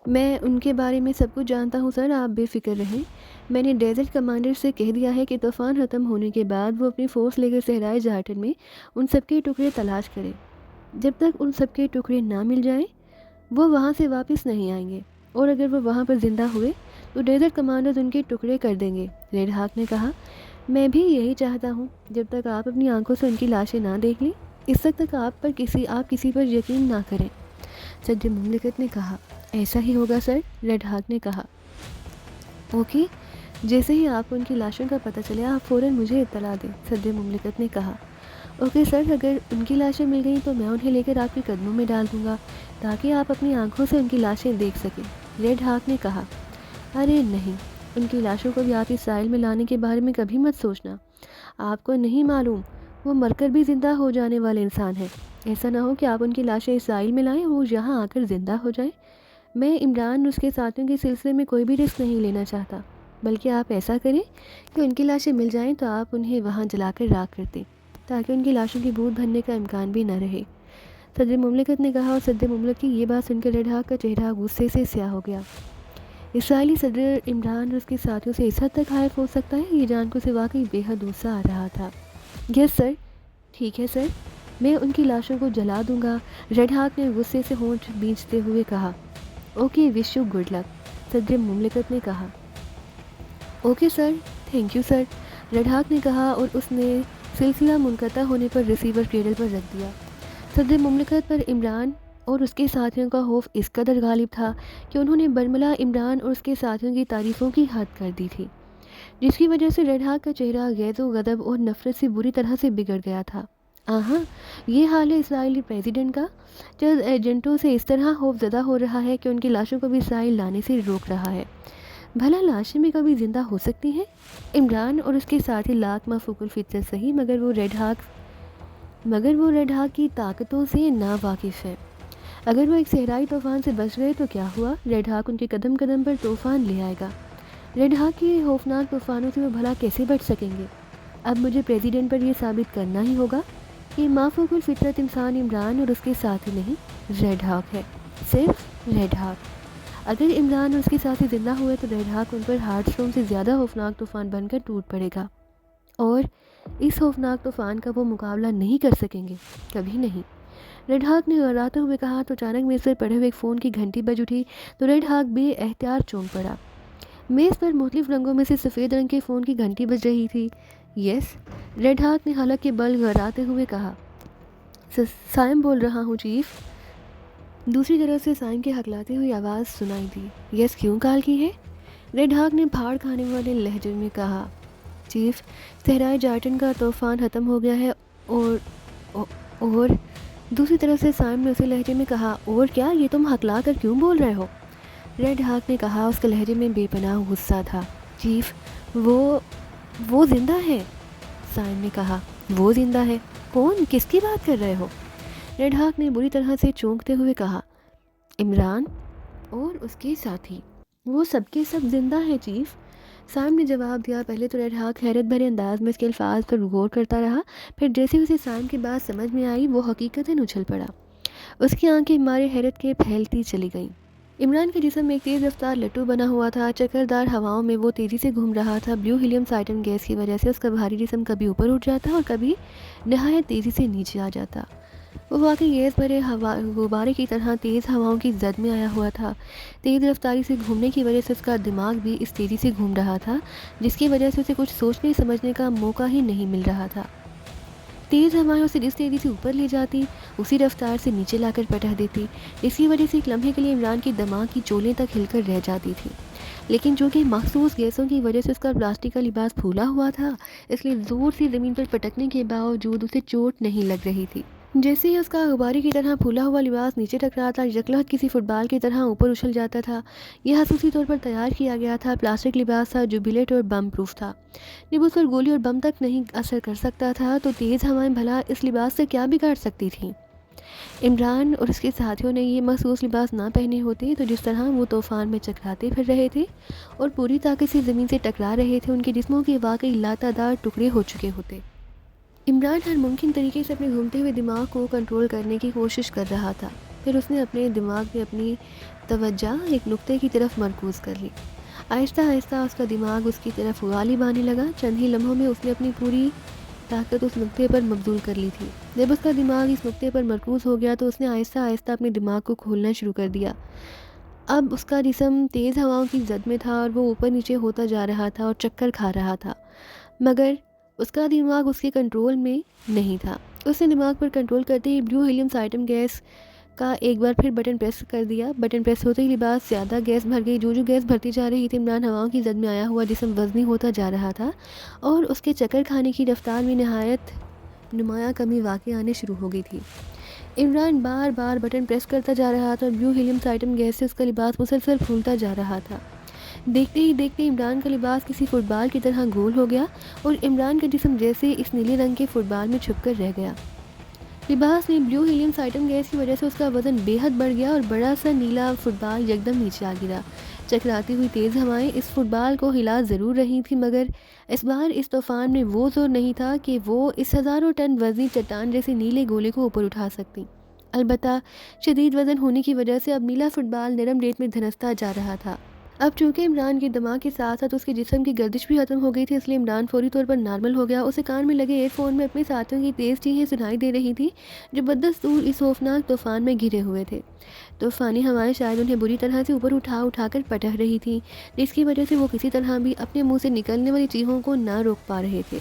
میں ان کے بارے میں سب کچھ جانتا ہوں سر، آپ بے فکر رہیں۔ میں نے ڈیزرٹ کمانڈر سے کہہ دیا ہے کہ طوفان ختم ہونے کے بعد وہ اپنی فورس لے کر صحرائے جارٹن میں ان سب کے ٹکڑے تلاش کرے۔ جب تک ان سب کے ٹکڑے نہ مل جائیں وہ وہاں سے واپس نہیں آئیں گے، اور اگر وہ وہاں پر زندہ ہوئے تو ڈیزرٹ کمانڈرز ان کے ٹکڑے کر دیں گے۔ ریڈ ہاک نے کہا، میں بھی یہی چاہتا ہوں۔ جب تک آپ اپنی آنکھوں سے ان کی لاشیں نہ دیکھ لیں اس وقت تک آپ کسی پر یقین نہ کریں۔ صدر مملکت نے کہا، ایسا ہی ہوگا سر۔ ریڈ ہاک نے کہا، اوکے، جیسے ہی آپ کو ان کی لاشوں کا پتہ چلے آپ فوراً مجھے اطلاع دیں۔ صدر مملکت نے کہا، اوکے سر، اگر ان کی لاشیں مل گئیں تو میں انہیں لے کر آپ کے قدموں میں ڈال دوں گا تاکہ آپ اپنی آنکھوں سے ان کی لاشیں دیکھ سکیں۔ ریڈ ہاک نے کہا، ارے نہیں، ان کی لاشوں کو بھی آپ اسرائیل میں لانے کے بارے میں کبھی مت سوچنا۔ آپ کو نہیں معلوم وہ مر کر بھی زندہ ہو جانے والے انسان ہیں۔ ایسا نہ ہو کہ آپ ان کی لاشیں اسرائیل میں لائیں اور وہ یہاں آ کر زندہ ہو جائیں۔ میں عمران اور اس کے ساتھیوں کے سلسلے میں کوئی بھی رسک نہیں لینا چاہتا، بلکہ آپ ایسا کریں کہ ان کی لاشیں مل جائیں تو آپ انہیں وہاں جلا کر راکھ کر دیں تاکہ ان کی لاشوں کی بھوت بھرنے کا امکان بھی نہ رہے۔ صدر مملکت نے کہا، اور صدر مملکت کی یہ بات سن کر ریڈ ہاک کا چہرہ غصے سے سیاہ ہو گیا۔ اسرائیلی صدر عمران اور اس کے ساتھیوں سے اس حد تک خائف ہو سکتا ہے، یہ جان کو سے واقعی بے حد غصہ آ رہا تھا۔ یس سر، ٹھیک ہے سر، میں ان کی لاشوں کو جلا دوں گا۔ ریڈ ہاک نے غصے سے ہونٹ بھینچتے ہوئے کہا، okay, wish you good luck. صدر مملکت نے کہا، okay sir, thank you sir. Red Hawk نے کہا اور اس نے سلسلہ منقطع ہونے پر ریسیور کیبل پر رکھ دیا۔ صدر مملکت پر عمران اور اس کے ساتھیوں کا خوف اس قدر غالب تھا کہ انہوں نے برملا عمران اور اس کے ساتھیوں کی تعریفوں کی حد کر دی تھی، جس کی وجہ سے ریڈ ہاک کا چہرہ غیظ و غضب اور نفرت سے بری طرح سے بگڑ گیا تھا۔ آہاں، یہ حال ہے اسرائیلی پریزیڈنٹ کا، چند ایجنٹوں سے اس طرح خوف زدہ ہو رہا ہے کہ ان کی لاشوں کو بھی اسرائیل لانے سے روک رہا ہے۔ بھلا لاشیں بھی کبھی زندہ ہو سکتی ہیں؟ عمران اور اس کے ساتھی لاکھ مفوق الفطرت صحیح مگر وہ ریڈ ہاک کی طاقتوں سے نا واقف ہے۔ اگر وہ ایک صحرائی طوفان سے بچ گئے تو کیا ہوا؟ ریڈ ہاک ان کے قدم قدم پر طوفان لے آئے گا۔ ریڈ ہاک کے خوفناک طوفانوں سے وہ بھلا کیسے بچ سکیں گے؟ اب مجھے پریزیڈنٹ پر یہ ثابت کرنا ہی ہوگا کہ مافوق الفطرت انسان عمران اور اس کے ساتھی نہیں، ریڈ ہاک ہے، صرف ریڈ ہاک۔ اگر عمران اور اس کے ساتھی زندہ ہوئے تو ریڈ ہاک ان پر ہارٹ اسٹون سے زیادہ خوفناک طوفان بن کر ٹوٹ پڑے گا، اور اس خوفناک طوفان کا وہ مقابلہ نہیں کر سکیں گے، کبھی نہیں۔ ریڈ ہاک نے غراتے ہوئے کہا تو اچانک میز پر پڑے ہوئے ایک فون کی گھنٹی بج اٹھی تو ریڈ ہاک بے احتیاط چونک پڑا۔ میز پر مختلف رنگوں میں سے سفید رنگ کے فون کی گھنٹی بج رہی تھی۔ یس، ریڈ ہاک نے حلق کے بل غراتے ہوئے کہا۔ سائم بول رہا ہوں چیف۔ دوسری طرف سے سائم کی ہکلاتی ہوئی آواز سنائی دی۔ یس، کیوں کال کی ہے؟ ریڈ ہاک نے پھاڑ کھانے والے لہجے میں کہا۔ چیف، صحرائے جارٹن کا طوفان ختم ہو گیا ہے اور دوسری طرف سے سائم نے اسی لہجے میں کہا، اور کیا؟ یہ تم ہکلا کر کیوں بول رہے ہو؟ ریڈ ہاک نے کہا، اس کے لہجے میں بے پناہ غصہ تھا۔ چیف، وہ زندہ ہے۔ سائم نے کہا، وہ زندہ ہے؟ کون؟ کس کی بات کر رہے ہو؟ ریڈ ہاک نے بری طرح سے چونکتے ہوئے کہا، عمران اور اس کے ساتھی، وہ سب کے سب زندہ ہیں چیف۔ سائم نے جواب دیا۔ پہلے تو ریڈ ہاک حیرت بھرے انداز میں اس کے الفاظ پر غور کرتا رہا، پھر جیسے اسے سائم کی بات سمجھ میں آئی وہ حقیقتاً اچھل پڑا۔ اس کی آنکھیں مارے حیرت کے پھیلتی چلی گئیں۔ عمران کا جسم ایک تیز رفتار لٹو بنا ہوا تھا، چکردار ہواؤں میں وہ تیزی سے گھوم رہا تھا۔ بلیو ہیلیم سائٹم گیس کی وجہ سے اس کا بھاری جسم کبھی اوپر اٹھ جاتا اور کبھی نہایت تیزی سے نیچے آ جاتا۔ وہ واقعی گیس بھرے غبارے کی طرح تیز ہواؤں کی زد میں آیا ہوا تھا۔ تیز رفتاری سے گھومنے کی وجہ سے اس کا دماغ بھی اس تیزی سے گھوم رہا تھا، جس کی وجہ سے اسے کچھ سوچنے سمجھنے کا موقع ہی نہیں مل رہا تھا۔ تیز ہوائیں اسے جس تیزی سے اوپر لے جاتی اسی رفتار سے نیچے لا کر پٹک دیتی۔ اس کی وجہ سے ایک لمحے کے لیے عمران کی دماغ کی چولیں تک ہل کر رہ جاتی تھی، لیکن چونکہ مخصوص گیسوں کی وجہ سے اس کا پلاسٹک کا لباس پھولا ہوا تھا، اس لیے زور سے زمین پر پٹکنے کے باوجود اسے چوٹ نہیں لگ رہی تھی۔ جیسے ہی اس کا غبارے کی طرح پھولا ہوا لباس نیچے ٹکراتا، یکلہت کسی فٹ بال کی طرح اوپر اچھل جاتا تھا۔ یہ خصوصی طور پر تیار کیا گیا تھا، پلاسٹک لباس تھا جو بلیٹ اور بم پروف تھا۔ جب اس پر گولی اور بم تک نہیں اثر کر سکتا تھا تو تیز ہوائیں بھلا اس لباس سے کیا بگاڑ سکتی تھیں؟ عمران اور اس کے ساتھیوں نے یہ مخصوص لباس نہ پہنے ہوتے تو جس طرح وہ طوفان میں چکراتے پھر رہے تھے اور پوری طاقت سے زمین سے ٹکرا رہے تھے، ان کے جسموں کے واقعی لاتعداد ٹکڑے ہو چکے ہوتے۔ عمران ہر ممکن طریقے سے اپنے گھومتے ہوئے دماغ کو کنٹرول کرنے کی کوشش کر رہا تھا۔ پھر اس نے اپنے دماغ میں اپنی توجہ ایک نقطے کی طرف مرکوز کر لی۔ آہستہ آہستہ اس کا دماغ اس کی طرف غالب آنے لگا۔ چند ہی لمحوں میں اس نے اپنی پوری طاقت اس نقطے پر مبذول کر لی تھی۔ جب اس کا دماغ اس نقطے پر مرکوز ہو گیا تو اس نے آہستہ آہستہ اپنے دماغ کو کھولنا شروع کر دیا۔ اب اس کا جسم تیز ہواؤں کی زد میں تھا اور وہ اوپر نیچے ہوتا جا رہا تھا اور چکر کھا رہا تھا، مگر اس کا دماغ اس کے کنٹرول میں نہیں تھا۔ اس نے دماغ پر کنٹرول کرتے ہی بلیو ہیلیم سائٹم گیس کا ایک بار پھر بٹن پریس کر دیا۔ بٹن پریس ہوتے ہی لباس زیادہ گیس بھر گئی۔ جو گیس بھرتی جا رہی تھی، عمران ہواؤں کی زد میں آیا ہوا جسم وزنی ہوتا جا رہا تھا اور اس کے چکر کھانے کی رفتار میں نہایت نمایاں کمی واقع آنے شروع ہو گئی تھی۔ عمران بار بار بٹن پریس کرتا جا رہا تھا اور بلیو ہیلیم سائٹم گیس سے اس کا لباس مسلسل پھولتا جا رہا تھا۔ دیکھتے ہی دیکھتے عمران کا لباس کسی فٹ بال کی طرح گول ہو گیا اور عمران کا جسم جیسے اس نیلے رنگ کے فٹ بال میں چھپ کر رہ گیا۔ لباس میں بلیو ہیلیم سائٹم گیس کی وجہ سے اس کا وزن بے حد بڑھ گیا اور بڑا سا نیلا فٹ بال یکدم نیچے آ گرا۔ چکراتی ہوئی تیز ہوائیں اس فٹ بال کو ہلا ضرور رہی تھیں، مگر اس بار اس طوفان میں وہ زور نہیں تھا کہ وہ اس ہزاروں ٹن وزنی چٹان جیسے نیلے گولے کو اوپر اٹھا سکتی۔ البتہ شدید وزن ہونے کی وجہ سے اب نیلا فٹ بال نرم ریت میں دھنستا جا رہا تھا۔ اب چونکہ عمران کے دماغ کے ساتھ ساتھ اس کے جسم کی گردش بھی ختم ہو گئی تھی، اس لیے عمران فوری طور پر نارمل ہو گیا۔ اسے کان میں لگے ایئر فون میں اپنے ساتھیوں کی تیز چیخیں سنائی دے رہی تھی جو بدستور اس خوفناک طوفان میں گھرے ہوئے تھے۔ طوفانی ہوائیں شاید انہیں بری طرح سے اوپر اٹھا کر پٹک رہی تھیں، جس کی وجہ سے وہ کسی طرح بھی اپنے منہ سے نکلنے والی چیخوں کو نہ روک پا رہے تھے۔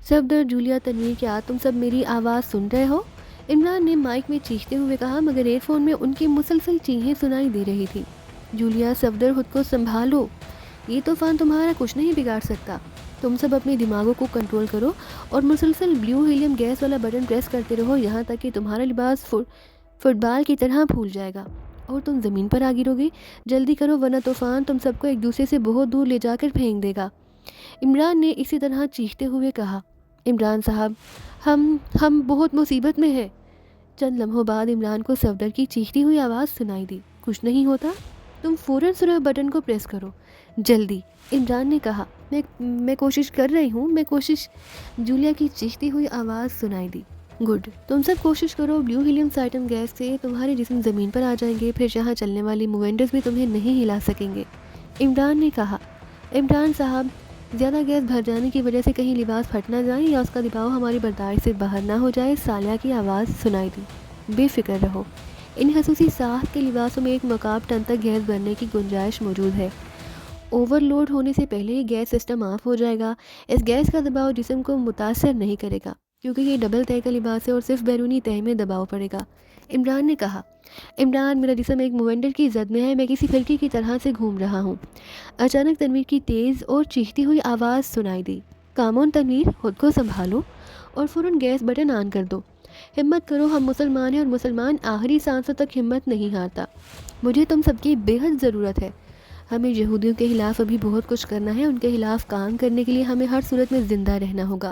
صفدر، جولیا، تنویر، کیا تم سب میری آواز سن رہے ہو؟ عمران نے مائک میں چیختے ہوئے کہا، مگر ایئر فون میں ان کی مسلسل چیخیں سنائی دے رہی تھیں۔ جولیا، صفدر، خود کو سنبھالو، یہ طوفان تمہارا کچھ نہیں بگاڑ سکتا۔ تم سب اپنے دماغوں کو کنٹرول کرو اور مسلسل بلیو ہیلیم گیس والا بٹن پریس کرتے رہو یہاں تک کہ تمہارا لباس فٹ بال کی طرح پھول جائے گا اور تم زمین پر آ گرو گے. جلدی کرو ورنہ طوفان تم سب کو ایک دوسرے سے بہت دور لے جا کر پھینک دے گا. عمران نے اسی طرح چیختے ہوئے کہا. عمران صاحب ہم بہت مصیبت میں ہیں. چند لمحوں بعد عمران کو صفدر کی چیختی ہوئی آواز سنائی دی. کچھ نہیں ہوتا، تم فوراً سرخ بٹن کو پریس کرو جلدی. عمران نے کہا. میں کوشش کر رہی ہوں، میں کوشش. جولیا کی چیختی ہوئی آواز سنائی دی. گڈ، تم سب کوشش کرو. بلیو ہیلیم سائٹم گیس سے تمہارے جسم زمین پر آ جائیں گے، پھر جہاں چلنے والی موینڈز بھی تمہیں نہیں ہلا سکیں گے. عمران نے کہا. عمران صاحب، زیادہ گیس بھر جانے کی وجہ سے کہیں لباس پھٹ نہ جائیں یا اس کا دباؤ ہماری برداشت سے باہر نہ ہو جائے. سالیہ کی آواز سنائی دی. بے فکر رہو، ان خصوصی ساخت کے لباسوں میں ایک مقام ٹن تک گیس بھرنے کی گنجائش موجود ہے. اوور لوڈ ہونے سے پہلے ہی گیس سسٹم آف ہو جائے گا. اس گیس کا دباؤ جسم کو متاثر نہیں کرے گا کیونکہ یہ ڈبل تہہ کا لباس ہے اور صرف بیرونی تہہ میں دباؤ پڑے گا. عمران نے کہا. عمران، میرا جسم ایک موینڈر کی زد میں ہے، میں کسی پھرکی کی طرح سے گھوم رہا ہوں. اچانک تنویر کی تیز اور چیختی ہوئی آواز سنائی دی. کامون تنویر، خود کو سنبھالو اور فوراً گیس بٹن آن کر دو. ہمت کرو، ہم مسلمان ہیں اور مسلمان آخری سانسوں تک ہمت نہیں ہارتا. مجھے تم سب کی بے حد ضرورت ہے. ہمیں یہودیوں کے خلاف ابھی بہت کچھ کرنا ہے. ان کے خلاف کام کرنے کے لیے ہمیں ہر صورت میں زندہ رہنا ہوگا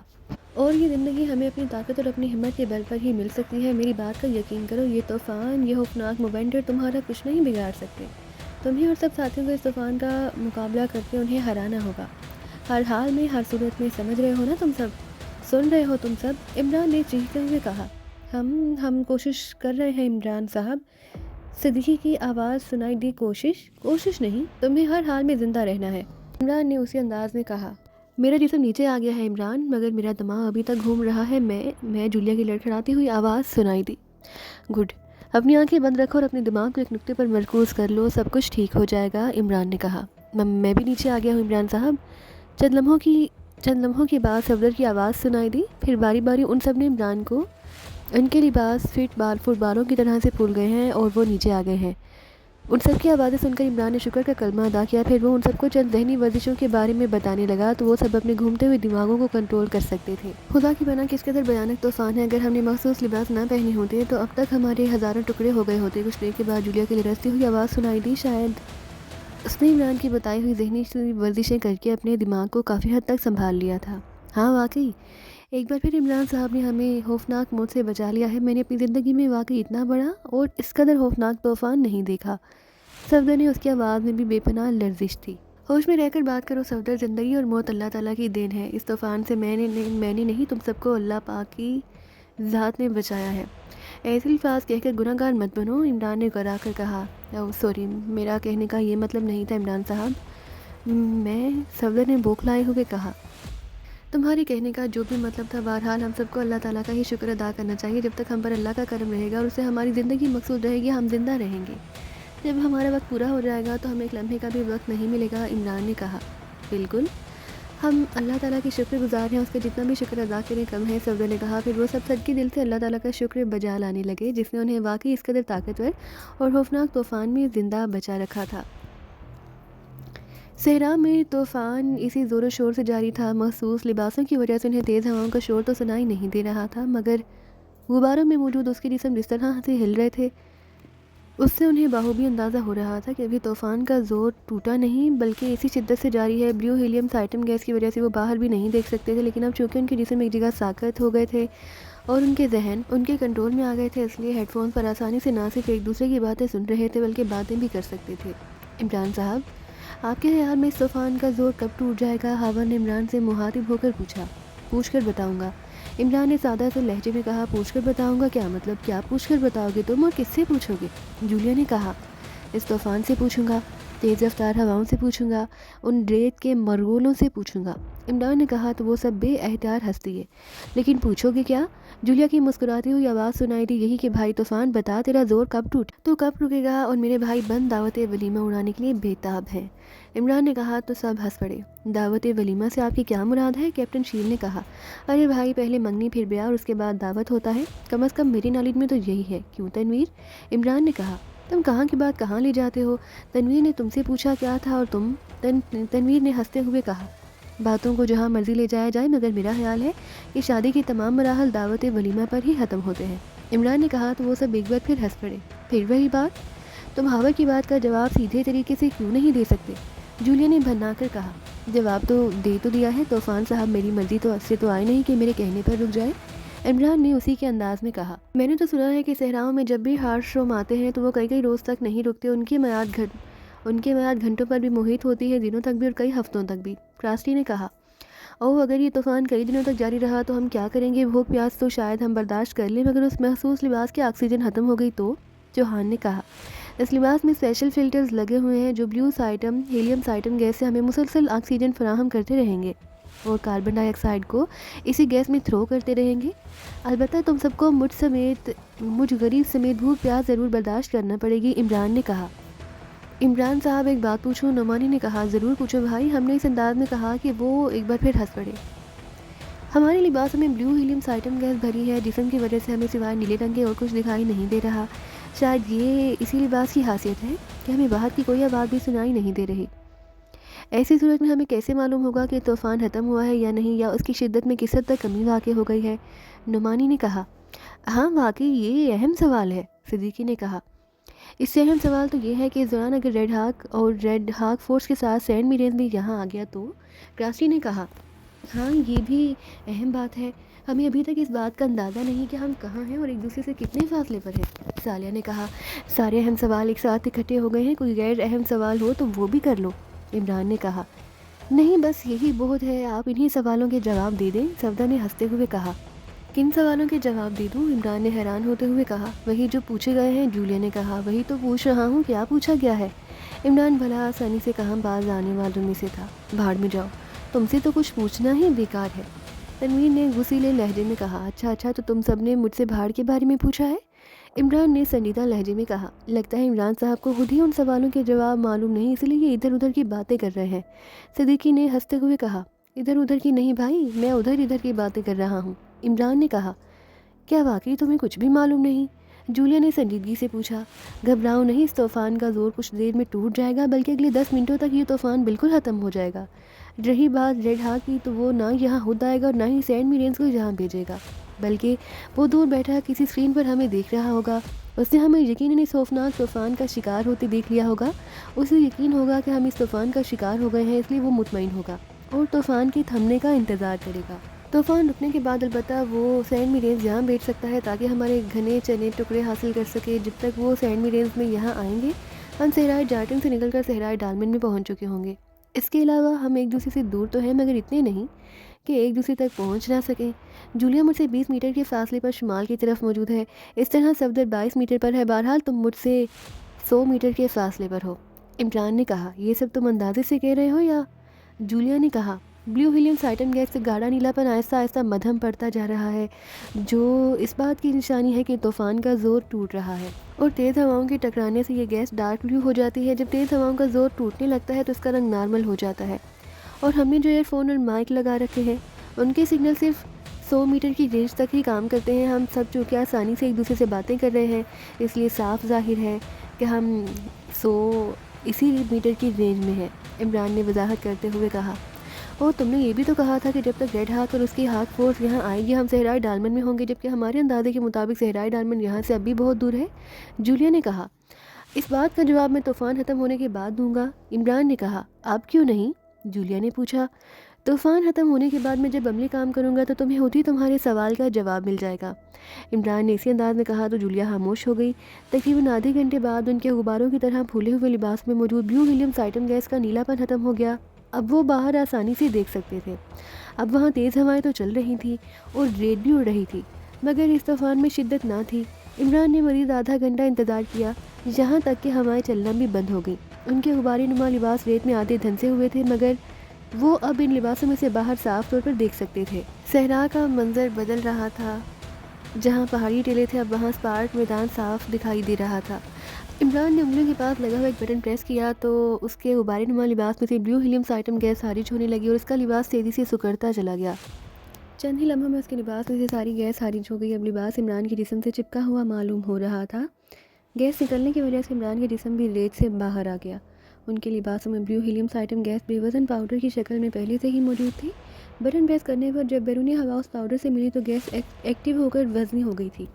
اور یہ زندگی ہمیں اپنی طاقت اور اپنی ہمت کے بل پر ہی مل سکتی ہے. میری بات کا یقین کرو، یہ طوفان، یہ خوفناک موینڈر تمہارا کچھ نہیں بگاڑ سکتے. تمہیں اور سب ساتھیوں کو اس طوفان کا مقابلہ کر کے انہیں ہرانا ہوگا. ہر حال میں، ہر صورت میں. سمجھ رہے ہو نا تم سب؟ سن رہے ہو تم سب؟ عمران نے چیختے ہوئے کہا. ہم کوشش کر رہے ہیں عمران صاحب. صدیقی کی آواز سنائی دی. کوشش نہیں، تمہیں ہر حال میں زندہ رہنا ہے. عمران نے اسی انداز میں کہا. میرا جسم نیچے آ گیا ہے عمران، مگر میرا دماغ ابھی تک گھوم رہا ہے. میں جولیا کی لڑکھڑاتی ہوئی آواز سنائی دی. گڈ، اپنی آنکھیں بند رکھو اور اپنے دماغ کو ایک نقطے پر مرکوز کر لو. سب کچھ ٹھیک ہو جائے گا. عمران نے کہا. میں بھی نیچے آ گیا ہوں عمران صاحب. چند لمحوں کے بعد صفدر کی آواز سنائی دی. پھر باری باری ان سب نے عمران کو. ان کے لباس فٹ بالوں کی طرح سے پھول گئے ہیں اور وہ نیچے آ گئے ہیں. ان سب کی آوازیں سن کر عمران نے شکر کا کلمہ ادا کیا. پھر وہ ان سب کو چند ذہنی ورزشوں کے بارے میں بتانے لگا تو وہ سب اپنے گھومتے ہوئے دماغوں کو کنٹرول کر سکتے تھے. خدا کی پناہ، کس قدر بھیانک طوفان ہے. اگر ہم نے مخصوص لباس نہ پہنے ہوتے تو اب تک ہمارے ہزاروں ٹکڑے ہو گئے ہوتے. کچھ دیر کے بعد جولیا کی لرزتی ہوئی آواز سنائی دی. شاید اس نے عمران کی بتائی ہوئی ذہنی ورزشیں کر کے اپنے دماغ کو کافی حد تک سنبھال لیا تھا. ہاں واقعی، ایک بار پھر عمران صاحب نے ہمیں خوفناک موت سے بچا لیا ہے. میں نے اپنی زندگی میں واقعی اتنا بڑا اور اس قدر خوفناک طوفان نہیں دیکھا. صفدر نے، اس کی آواز میں بھی بے پناہ لرزش تھی. ہوش میں رہ کر بات کرو صفدر. زندگی اور موت اللہ تعالیٰ کی دین ہے. اس طوفان سے میں نے نہیں، تم سب کو اللہ پاک کی ذات نے بچایا ہے. ایسے الفاظ کہہ کر گناہ گار مت بنو. عمران نے گرا کر کہا. سوری، میرا کہنے کا یہ مطلب نہیں تھا عمران صاحب. صفدر نے بوکھلائے ہوئے کہا. تمہارے کہنے کا جو بھی مطلب تھا، بہرحال ہم سب کو اللہ تعالیٰ کا ہی شکر ادا کرنا چاہیے. جب تک ہم پر اللہ کا کرم رہے گا اور اسے ہماری زندگی مقصود رہے گی، ہم زندہ رہیں گے. جب ہمارا وقت پورا ہو جائے گا تو ہمیں ایک لمحے کا بھی وقت نہیں ملے گا. عمران نے کہا. بالکل، ہم اللہ تعالیٰ کے شکر گزار ہیں. اس کا جتنا بھی شکر ادا کریں کم ہے. صفدر نے کہا. پھر وہ سب صدقے دل سے اللہ تعالیٰ کا شکر بجا لانے لگے جس نے انہیں واقعی اس قدر طاقتور اور خوفناک طوفان میں زندہ بچا رکھا تھا. صحرا میں طوفان اسی زور و شور سے جاری تھا. مخصوص لباسوں کی وجہ سے انہیں تیز ہواؤں کا شور تو سنائی نہیں دے رہا تھا، مگر غباروں میں موجود اس کے جسم جس طرح سے ہل رہے تھے اس سے انہیں بخوبی اندازہ ہو رہا تھا کہ ابھی طوفان کا زور ٹوٹا نہیں بلکہ اسی شدت سے جاری ہے. بلیو ہیلیم سائٹم گیس کی وجہ سے وہ باہر بھی نہیں دیکھ سکتے تھے، لیکن اب چونکہ ان کے جسم ایک جگہ ساکت ہو گئے تھے اور ان کے ذہن ان کے کنٹرول میں آ گئے تھے، اس لیے ہیڈ فون پر آسانی سے نہ صرف ایک دوسرے کی باتیں سن رہے تھے بلکہ باتیں بھی کر سکتے تھے. عمران صاحب، آپ کے خیال میں اس طوفان کا زور کب ٹوٹ جائے گا؟ ہاون نے عمران سے مخاطب ہو کر پوچھا. پوچھ کر بتاؤں گا. عمران نے سادہ سے لہجے میں کہا. پوچھ کر بتاؤں گا کیا مطلب؟ کیا پوچھ کر بتاؤ گے تم اور کس سے پوچھو گے؟ جولیا نے کہا. اس طوفان سے پوچھوں گا، تیز رفتار ہواؤں سے پوچھوں گا، ان ریت کے مرغولوں سے پوچھوں گا. عمران نے کہا. تو وہ سب بے احتیاط ہنس دیے. لیکن پوچھو گے کیا؟ جولیا کی مسکراتی ہوئی آواز سنائی دی. یہی کہ بھائی طوفان، بتا تیرا زور کب ٹوٹ، تو کب رکے گا؟ اور میرے بھائی بند دعوت ولیمہ اڑانے کے لیے بےتاب ہیں. عمران نے کہا. تو سب ہنس پڑے. دعوت ولیمہ سے آپ کی کیا مراد ہے؟ کیپٹن شیل نے کہا. ارے بھائی، پہلے منگنی پھر بیاہ اور اس کے بعد دعوت ہوتا ہے. کم از کم میری نالج میں تو یہی ہے. کیوں تنویر؟ عمران نے کہا. تم کہاں کی بات کہاں لے جاتے ہو؟ تنویر نے تم سے پوچھا کیا تھا اور تم؟ تنویر نے ہنستے ہوئے کہا. باتوں کو جہاں مرضی لے جایا جائے، مگر میرا خیال ہے کہ شادی کے تمام مراحل دعوت ولیمہ پر ہی ختم ہوتے ہیں. عمران نے کہا. تو وہ سب ایک بار پھر ہنس پڑے. پھر وہی بات؟ تم ہاور کی بات کا جواب سیدھے طریقے سے کیوں نہیں دے سکتے؟ جولیا نے بھننا کر کہا۔ جواب تو دیا ہے، طوفان صاحب میری مرضی سے تو آئے نہیں کہ میرے کہنے پر رک جائے۔ عمران نے اسی کے انداز میں کہا۔ میں نے تو سنا ہے کہ صحراؤں میں جب بھی ہارش روم آتے ہیں تو وہ کئی روز تک نہیں رکتے، ان کی میعاد گھنٹوں پر بھی محیط ہوتی ہے، دنوں تک بھی اور کئی ہفتوں تک بھی، کراسٹی نے کہا۔ اگر یہ طوفان کئی دنوں تک جاری رہا تو ہم کیا کریں گے؟ بھوک پیاس تو شاید ہم برداشت کر لیں، مگر اس محسوس لباس کی آکسیجن ختم ہو گئی تو؟ چوہان نے کہا۔ اس لباس میں اسپیشل فلٹرز لگے ہوئے ہیں جو ہیلیم سائٹم گیس سے ہمیں مسلسل آکسیجن فراہم کرتے رہیں گے اور کاربن ڈائی آکسائڈ کو اسی گیس میں تھرو کرتے رہیں گے۔ البتہ تم سب کو مجھ غریب سمیت بھوک پیاس ضرور برداشت کرنا پڑے گی، عمران نے کہا۔ عمران صاحب ایک بات پوچھوں؟ نعمانی نے کہا۔ ضرور پوچھو بھائی، ہم نے اس انداز میں کہا کہ وہ ایک بار پھر ہنس پڑے۔ ہمارے لباسوں میں بلیو ہیلیم سائٹم گیس بھری ہے، جسم کی وجہ سے ہمیں سوائے نیلے رنگ کے اور کچھ دکھائی نہیں دے رہا۔ شاید یہ اسی لباس کی خاصیت ہے کہ ہمیں باہر کی کوئی آواز بھی سنائی نہیں دے رہی۔ ایسی صورت میں ہمیں کیسے معلوم ہوگا کہ طوفان ختم ہوا ہے یا نہیں، یا اس کی شدت میں کس حد تک کمی واقع ہو گئی ہے؟ نعمانی نے کہا۔ ہاں واقعی یہ اہم سوال ہے، صدیقی نے کہا۔ اس سے اہم سوال تو یہ ہے کہ اس دوران اگر ریڈ ہاک فورس کے ساتھ سینڈ میرینز بھی یہاں آ گیا تو؟ کراسٹی نے کہا۔ ہاں یہ بھی اہم بات ہے، ہمیں ابھی تک اس بات کا اندازہ نہیں کہ ہم کہاں ہیں اور ایک دوسرے سے کتنے فاصلے پر ہیں، ثالیہ نے کہا۔ سارے اہم سوال ایک ساتھ اکٹھے ہو گئے ہیں، کوئی غیر اہم سوال ہو تو وہ بھی کر لو، عمران نے کہا۔ نہیں بس یہی بہت ہے، آپ انہی سوالوں کے جواب دے دیں، صفدر نے ہنستے ہوئے کہا۔ کن سوالوں کے جواب دے دوں؟ عمران نے حیران ہوتے ہوئے کہا۔ وہی جو پوچھے گئے ہیں، جولیا نے کہا۔ وہی تو پوچھ رہا ہوں، کیا پوچھا گیا ہے؟ عمران بھلا آسانی سے کہاں باز آنے والوں میں سے تھا۔ بھاڑ میں جاؤ، تم سے تو کچھ پوچھنا ہی بیکار ہے، تنویر نے غصیلے لہجے میں کہا۔ اچھا تو تم سب نے مجھ سے بھاڑ کے بارے میں پوچھا ہے؟ عمران نے سنجیدہ لہجے میں کہا۔ لگتا ہے عمران صاحب کو خود ہی ان سوالوں کے جواب معلوم نہیں، اس لیے یہ ادھر ادھر کی باتیں کر رہے ہیں، صدیقی نے ہنستے ہوئے کہا۔ ادھر ادھر کی نہیں بھائی، میں ادھر کی باتیں کر رہا ہوں، عمران نے کہا۔ کیا واقعی تمہیں کچھ بھی معلوم نہیں؟ جولیا نے سنجیدگی سے پوچھا۔ گھبراؤ نہیں، اس طوفان کا زور کچھ دیر میں ٹوٹ جائے گا، بلکہ اگلے 10 منٹوں تک یہ طوفان بالکل ختم ہو جائے گا۔ رہی بات ریڈ ہاک کی، تو وہ نہ یہاں خود آئے گا اور نہ ہی سینڈ میرینز کو یہاں بھیجے گا، بلکہ وہ دور بیٹھا کسی اسکرین پر ہمیں دیکھ رہا ہوگا۔ اس نے ہمیں یقیناً اس خوفناک طوفان کا شکار ہوتے دیکھ لیا ہوگا، اسے یقین ہوگا کہ ہم اس طوفان کا شکار ہو گئے ہیں، اس لیے وہ مطمئن ہوگا اور طوفان کے تھمنے کا انتظار کرے گا۔ طوفان رکنے کے بعد البتہ وہ سینڈ میرینز یہاں بھیج سکتا ہے تاکہ ہمارے گھنے چنے ٹکڑے حاصل کر سکے۔ جب تک وہ سینڈ میرینز میں یہاں آئیں گے، ہم صحرائے جارٹن سے نکل کر صحرائے ڈالمن میں پہنچ چکے ہوں گے۔ اس کے علاوہ ہم ایک دوسرے سے دور تو ہیں، مگر اتنے نہیں کہ ایک دوسرے تک پہنچ نہ سکیں۔ جولیا مجھ سے 20 میٹر کے فاصلے پر شمال کی طرف موجود ہے، اس طرح صفدر 22 میٹر پر ہے، بہرحال تم مجھ سے 100 میٹر کے فاصلے پر ہو، عمران نے کہا۔ یہ سب تم اندازے سے کہہ رہے ہو یا؟ جولیا نے کہا۔ بلیو ہیلیم سائٹم گیس سے گاڑھا نیلا پن آہستہ آہستہ مدھم پڑتا جا رہا ہے، جو اس بات کی نشانی ہے کہ طوفان کا زور ٹوٹ رہا ہے، اور تیز ہواؤں کے ٹکرانے سے یہ گیس ڈارک بلیو ہو جاتی ہے۔ جب تیز ہواؤں کا زور ٹوٹنے لگتا ہے تو اس کا رنگ نارمل ہو جاتا ہے، اور ہم نے جو ایئر فون اور مائک لگا رکھے ہیں ان کے سگنل صرف 100 میٹر کی رینج تک ہی کام کرتے ہیں۔ ہم سب چونکہ آسانی سے ایک دوسرے سے باتیں کر رہے ہیں، اس لیے صاف ظاہر ہے کہ ہم 100 اسی میٹر کی رینج میں ہیں، عمران نے وضاحت کرتے ہوئے کہا۔ اور تم نے یہ بھی تو کہا تھا کہ جب تک ریڈ ہاک اور اس کی ہاک فورس یہاں آئے گی ہم صحرائے ڈالمن میں ہوں گے، جبکہ ہمارے اندازے کے مطابق صحرائے ڈالمن یہاں سے اب بھی بہت دور ہے، جولیا نے کہا۔ اس بات کا جواب میں طوفان ختم ہونے کے بعد دوں گا، عمران نے کہا۔ اب کیوں نہیں؟ جولیا نے پوچھا۔ طوفان ختم ہونے کے بعد میں جب عملی کام کروں گا تو تمہیں خود ہی تمہارے سوال کا جواب مل جائے گا، عمران نے اسی انداز میں کہا تو جولیا خاموش ہو گئی۔ تقریباً آدھے گھنٹے بعد ان کے غباروں کی طرح پھولے ہوئے لباس میں موجود بلیو ہیلیم سائٹم گیس کا نیلا پن ختم ہو گیا۔ اب وہ باہر آسانی سے دیکھ سکتے تھے۔ اب وہاں تیز ہوائیں تو چل رہی تھیں اور ریت بھی اڑ رہی تھی، مگر اس طوفان میں شدت نہ تھی۔ عمران نے مزید آدھا گھنٹہ انتظار کیا، یہاں تک کہ ہوائیں چلنا بھی بند ہو گئیں۔ ان کے غباری نما لباس ریت میں آدھے دھنسے ہوئے تھے، مگر وہ اب ان لباسوں میں سے باہر صاف طور پر دیکھ سکتے تھے۔ صحرا کا منظر بدل رہا تھا، جہاں پہاڑی ٹیلے تھے اب وہاں اسپارٹ میدان صاف دکھائی دے رہا تھا۔ عمران نے انگلیوں کے پاس لگا ہوا ایک بٹن پریس کیا تو اس کے غباری نما لباس میں سے بلیو ہیلیم سائٹم گیس خارج ہونے لگی اور اس کا لباس تیزی سے سکڑتا چلا گیا۔ چند ہی لمحوں میں اس کے لباس میں سے ساری گیس خارج ہو گئی۔ اب لباس عمران کے جسم سے چپکا ہوا معلوم ہو رہا تھا۔ گیس نکلنے کی وجہ سے عمران کے جسم بھی ریت سے باہر آ گیا۔ ان کے لباسوں میں بلیو ہیلیم سائٹم گیس بے وزن پاؤڈر کی شکل میں پہلے سے ہی موجود تھی۔ بٹن پریس کرنے پر جب بیرونی ہوا اس پاؤڈر سے ملی تو گیس ایکٹیو ہو کر وزنی ہو گئی تھی۔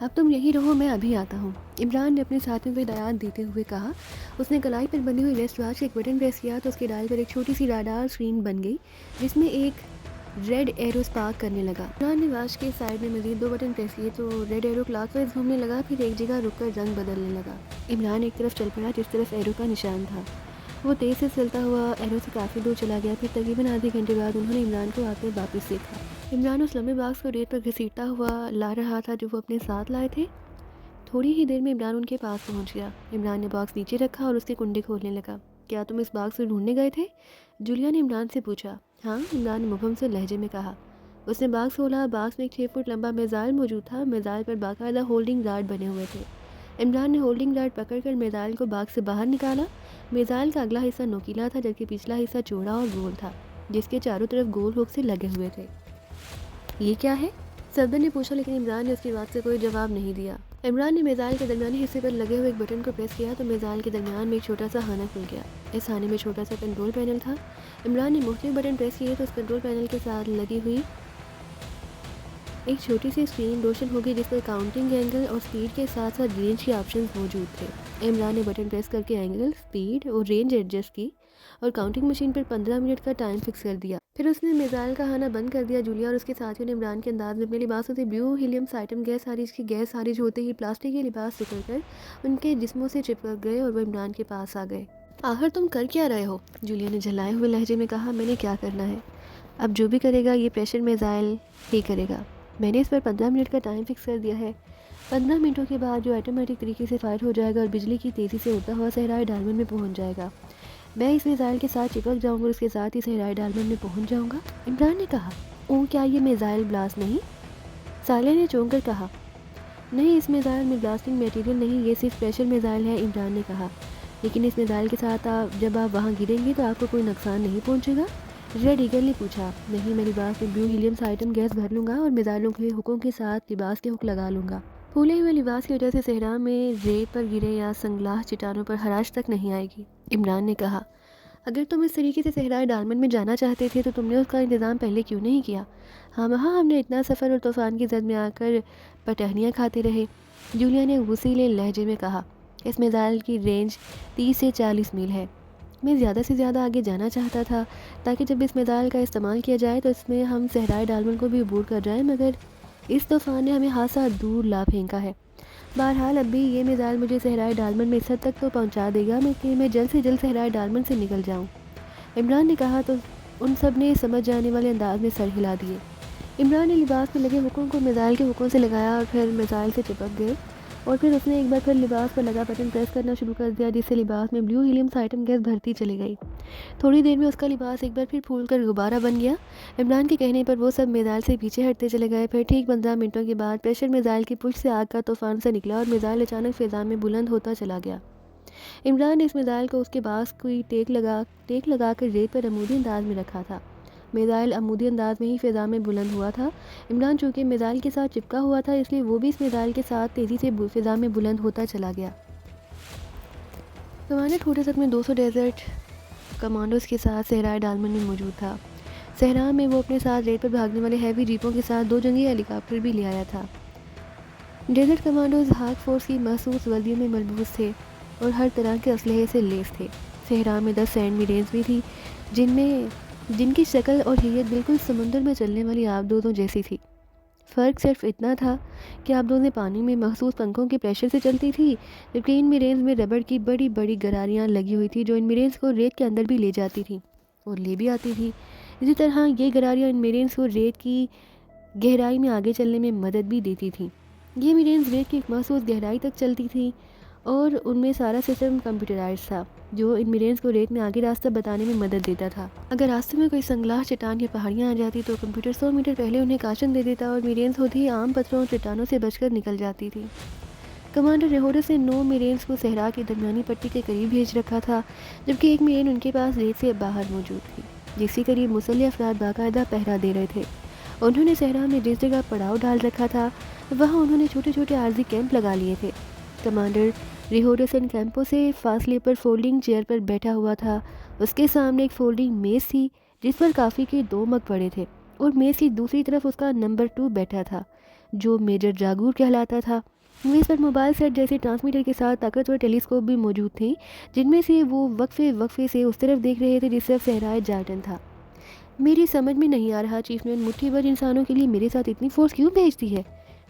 اب تم یہی رہو، میں ابھی آتا ہوں، عمران نے اپنے ساتھیوں کو ہدایات دیتے ہوئے کہا۔ اس نے کلائی پر بندی ہوئی ریسٹ واچ سے ایک بٹن پریس کیا تو اس کے ڈائل پر ایک چھوٹی سی راڈار اسکرین بن گئی جس میں ایک ریڈ ایرو اسپارک کرنے لگا۔ عمران نے واچ کے سائڈ میں مزید 2 بٹن پریس کیے تو ریڈ ایرو کلاک وائز گھومنے لگا، پھر ایک جگہ رک کر رنگ بدلنے لگا۔ عمران ایک طرف چل پڑا جس طرف ایرو کا نشان تھا۔ وہ تیز سے چلتا ہوا ایرو سے کافی دور چلا گیا، پھر تقریباً آدھے گھنٹے بعد انہوں نے عمران کو آتے واپس دیکھا۔ عمران اس لمبے باکس کو ریت پر گھسیٹتا ہوا لا رہا تھا جو وہ اپنے ساتھ لائے تھے۔ تھوڑی ہی دیر میں عمران ان کے پاس پہنچ گیا۔ عمران نے باکس نیچے رکھا اور اس کے کنڈے کھولنے لگا۔ کیا تم اس باکس کو ڈھونڈنے گئے تھے؟ جولیا نے عمران سے پوچھا۔ ہاں، عمران نے مبہم سے لہجے میں کہا۔ اس نے باکس کھولا۔ باکس میں ایک 6 فٹ لمبا میزائل موجود تھا۔ میزائل پر باقاعدہ ہولڈنگ راڈ بنے ہوئے تھے۔ عمران نے ہولڈنگ راڈ پکڑ کر میزائل کو باکس سے باہر نکالا۔ میزائل کا اگلا حصہ نوکیلا تھا جبکہ پچھلا حصہ چوڑا اور گول تھا جس کے چاروں طرف گول ہک سے لگے ہوئے تھے۔ یہ کیا ہے؟ صفدر نے پوچھا، لیکن عمران نے اس کی بات سے کوئی جواب نہیں دیا۔ عمران نے میزائل کے درمیانی حصے پر لگے ہوئے ایک بٹن کو پریس کیا تو میزائل کے درمیان میں ایک چھوٹا سا خانہ کھل گیا۔ اس خانے میں چھوٹا سا کنٹرول پینل تھا۔ عمران نے مختلف بٹن پریس کیے تو اس کنٹرول پینل کے ساتھ لگی ہوئی ایک چھوٹی سی اسکرین روشن ہو گئی جس پر کاؤنٹنگ اینگل اور سپیڈ کے ساتھ ساتھ رینج کے آپشنز موجود تھے۔ عمران نے بٹن پریس کر کے اینگل، سپیڈ اور رینج ایڈجسٹ کی اور کاؤنٹنگ مشین پر 15 منٹ کا ٹائم فکس کر دیا۔ پھر اس نے میزائل کا خانہ بند کر دیا۔ جولیا اور اس کے ساتھیوں نے عمران کے انداز میں اپنے لباسوں سے بلیو ہیلیم سائٹم گیس خارج کی۔ گیس خارج ہوتے ہی پلاسٹک کے لباس سکڑ کر ان کے جسموں سے چپک گئے اور وہ عمران کے پاس آ گئے۔ آخر تم کر کیا رہے ہو؟ جولیا نے جھلائے ہوئے لہجے میں کہا۔ میں نے کیا کرنا ہے؟ اب جو بھی کرے گا یہ پریشر میزائل ہی کرے گا۔ میں نے اس پر 15 منٹ کا ٹائم فکس کر دیا ہے۔ 15 منٹوں کے بعد جو آٹومیٹک طریقے سے فائر ہو جائے گا اور بجلی کی تیزی سے اڑتا ہوا صحرائے ڈالمن میں پہنچ جائے گا۔ میں اس میزائل کے ساتھ چپک جاؤں گا اور اس کے ساتھ ہی صحرائے ڈالمن میں پہنچ جاؤں گا۔ عمران نے کہا۔ کیا یہ میزائل بلاسٹ نہیں؟ سالیہ نے چونک کر کہا۔ نہیں، اس میزائل میں بلاسٹنگ میٹیریل نہیں، یہ صرف پریشر میزائل ہے، عمران نے کہا۔ لیکن اس میزائل کے ساتھ جب آپ وہاں گریں گے تو آپ کو کوئی نقصان نہیں پہنچے گا؟ ریڈ ایگل نے پوچھا۔ نہیں، میں لباس میں بلیو ہیلیم سائٹم گیس بھر لوں گا اور میزائلوں کے حکوں کے ساتھ لباس کے حک لگا لوں گا۔ پھولے ہوئے لباس کی وجہ سے صحرا میں ریت پر گرے یا سنگلاس چٹانوں پر خراش تک نہیں آئے گی، عمران نے کہا۔ اگر تم اس طریقے سے صحرائے ڈالمن میں جانا چاہتے تھے تو تم نے اس کا انتظام پہلے کیوں نہیں کیا؟ ہاں ہم نے اتنا سفر اور طوفان کی زد میں آ کر پٹہنیاں کھاتے رہے، جولیا نے غصیلے لہجے میں کہا۔ اس میزائل کی رینج 30 سے 40 میل ہے۔ میں زیادہ سے زیادہ آگے جانا چاہتا تھا تاکہ جب اس میزائل کا استعمال کیا جائے تو اس میں ہم صحرائے ڈالمن کو بھی عبور کر جائیں، مگر اس طوفان نے ہمیں خاصا دور لا پھینکا ہے۔ بہرحال اب بھی یہ میزائل مجھے صحرائے ڈالمن میں اس حد تک تو پہنچا دے گا کہ میں جلد سے جلد صحرائے ڈالمن سے نکل جاؤں، عمران نے کہا تو ان سب نے سمجھ جانے والے انداز میں سر ہلا دیے۔ عمران نے لباس میں لگے حکم کو میزائل کے حکم سے لگایا اور پھر میزائل سے چپک گئے، اور پھر اس نے ایک بار پھر لباس پر لگا بٹن پریس کرنا شروع کر دیا جس سے لباس میں بلیو ہیلیم سائٹم گیس بھرتی چلی گئی۔ تھوڑی دیر میں اس کا لباس ایک بار پھر پھول کر غبارہ بن گیا۔ عمران کے کہنے پر وہ سب میزائل سے پیچھے ہٹتے چلے گئے۔ پھر ٹھیک 15 منٹوں کے بعد پریشر میزائل کی پشت سے آگ کا طوفان سے نکلا اور میزائل اچانک فضا میں بلند ہوتا چلا گیا۔ عمران نے اس میزائل کو اس کے باکس کی ٹیک لگا کر ریت پر عمودی انداز میں رکھا تھا۔ میزائل عمودی انداز میں ہی فضا میں بلند ہوا تھا۔ عمران چونکہ میزائل کے ساتھ چپکا ہوا تھا اس لیے وہ بھی اس میزائل کے ساتھ تیزی سے فضا میں بلند ہوتا چلا گیا۔ کمانڈر ٹھوٹے میں 200 ڈیزرٹ کمانڈوز کے ساتھ صحرائے ڈالمن میں موجود تھا۔ صحرا میں وہ اپنے ساتھ ریت پر بھاگنے والے ہیوی جیپوں کے ساتھ 2 جنگی ہیلی کاپٹر بھی لے آیا تھا۔ ڈیزرٹ کمانڈوز ہاک فورس کی مخصوص وردیوں میں ملبوس تھے اور ہر طرح کے اسلحے سے لیس تھے۔ صحرا میں 10 سینڈ میرینز بھی تھی جن کی شکل اور ہیئت بالکل سمندر میں چلنے والی آبدوزوں جیسی تھی۔ فرق صرف اتنا تھا کہ آبدوزیں پانی میں مخصوص پنکھوں کے پریشر سے چلتی تھی، جبکہ ان میرینز میں ربڑ کی بڑی بڑی گراریاں لگی ہوئی تھی جو ان میرینز کو ریت کے اندر بھی لے جاتی تھیں اور لے بھی آتی تھی۔ اسی طرح یہ گراریاں ان میرینز کو ریت کی گہرائی میں آگے چلنے میں مدد بھی دیتی تھیں۔ یہ میرینز ریت کی ایک مخصوص گہرائی تک چلتی تھیں اور ان میں سارا سسٹم کمپیوٹرائز تھا جو ان میرینز کو ریت میں آگے راستہ بتانے میں مدد دیتا تھا۔ اگر راستے میں کوئی سنگلاس چٹان یا پہاڑیاں آ جاتی تو کمپیوٹر 100 میٹر پہلے انہیں کاشن دے دیتا اور میرینز ہوتی ہی عام پتھروں اور چٹانوں سے بچ کر نکل جاتی تھی۔ کمانڈر ریہورس نے 9 میرینز کو صحرا کی درمیانی پٹی کے قریب بھیج رکھا تھا، جبکہ ایک میرین ان کے پاس ریت سے باہر موجود تھی جس کے قریب مسلح افراد باقاعدہ پہرا دے رہے تھے۔ انہوں نے صحرا میں جس جگہ پڑاؤ ڈال رکھا تھا وہاں انہوں نے چھوٹے چھوٹے عارضی کیمپ لگا لیے تھے۔ کمانڈر ریہورس ان کیمپوں سے فاصلے پر فولڈنگ چیئر پر بیٹھا ہوا تھا۔ اس کے سامنے ایک فولڈنگ میز تھی جس پر کافی کے 2 مگ پڑے تھے اور میز کی دوسری طرف اس کا نمبر 2 بیٹھا تھا جو میجر جاگور کہلاتا تھا۔ میز پر موبائل سیٹ جیسے ٹرانسمیٹر کے ساتھ طاقتور ٹیلیسکوپ بھی موجود تھے، جن میں سے وہ وقفے وقفے سے اس طرف دیکھ رہے تھے جس طرف صحرائے جارٹن تھا۔ میری سمجھ میں نہیں آ رہا چیف نے ان مٹھی بھر انسانوں کے لیے میرے ساتھ اتنی فورس کیوں بھیجتی ہے؟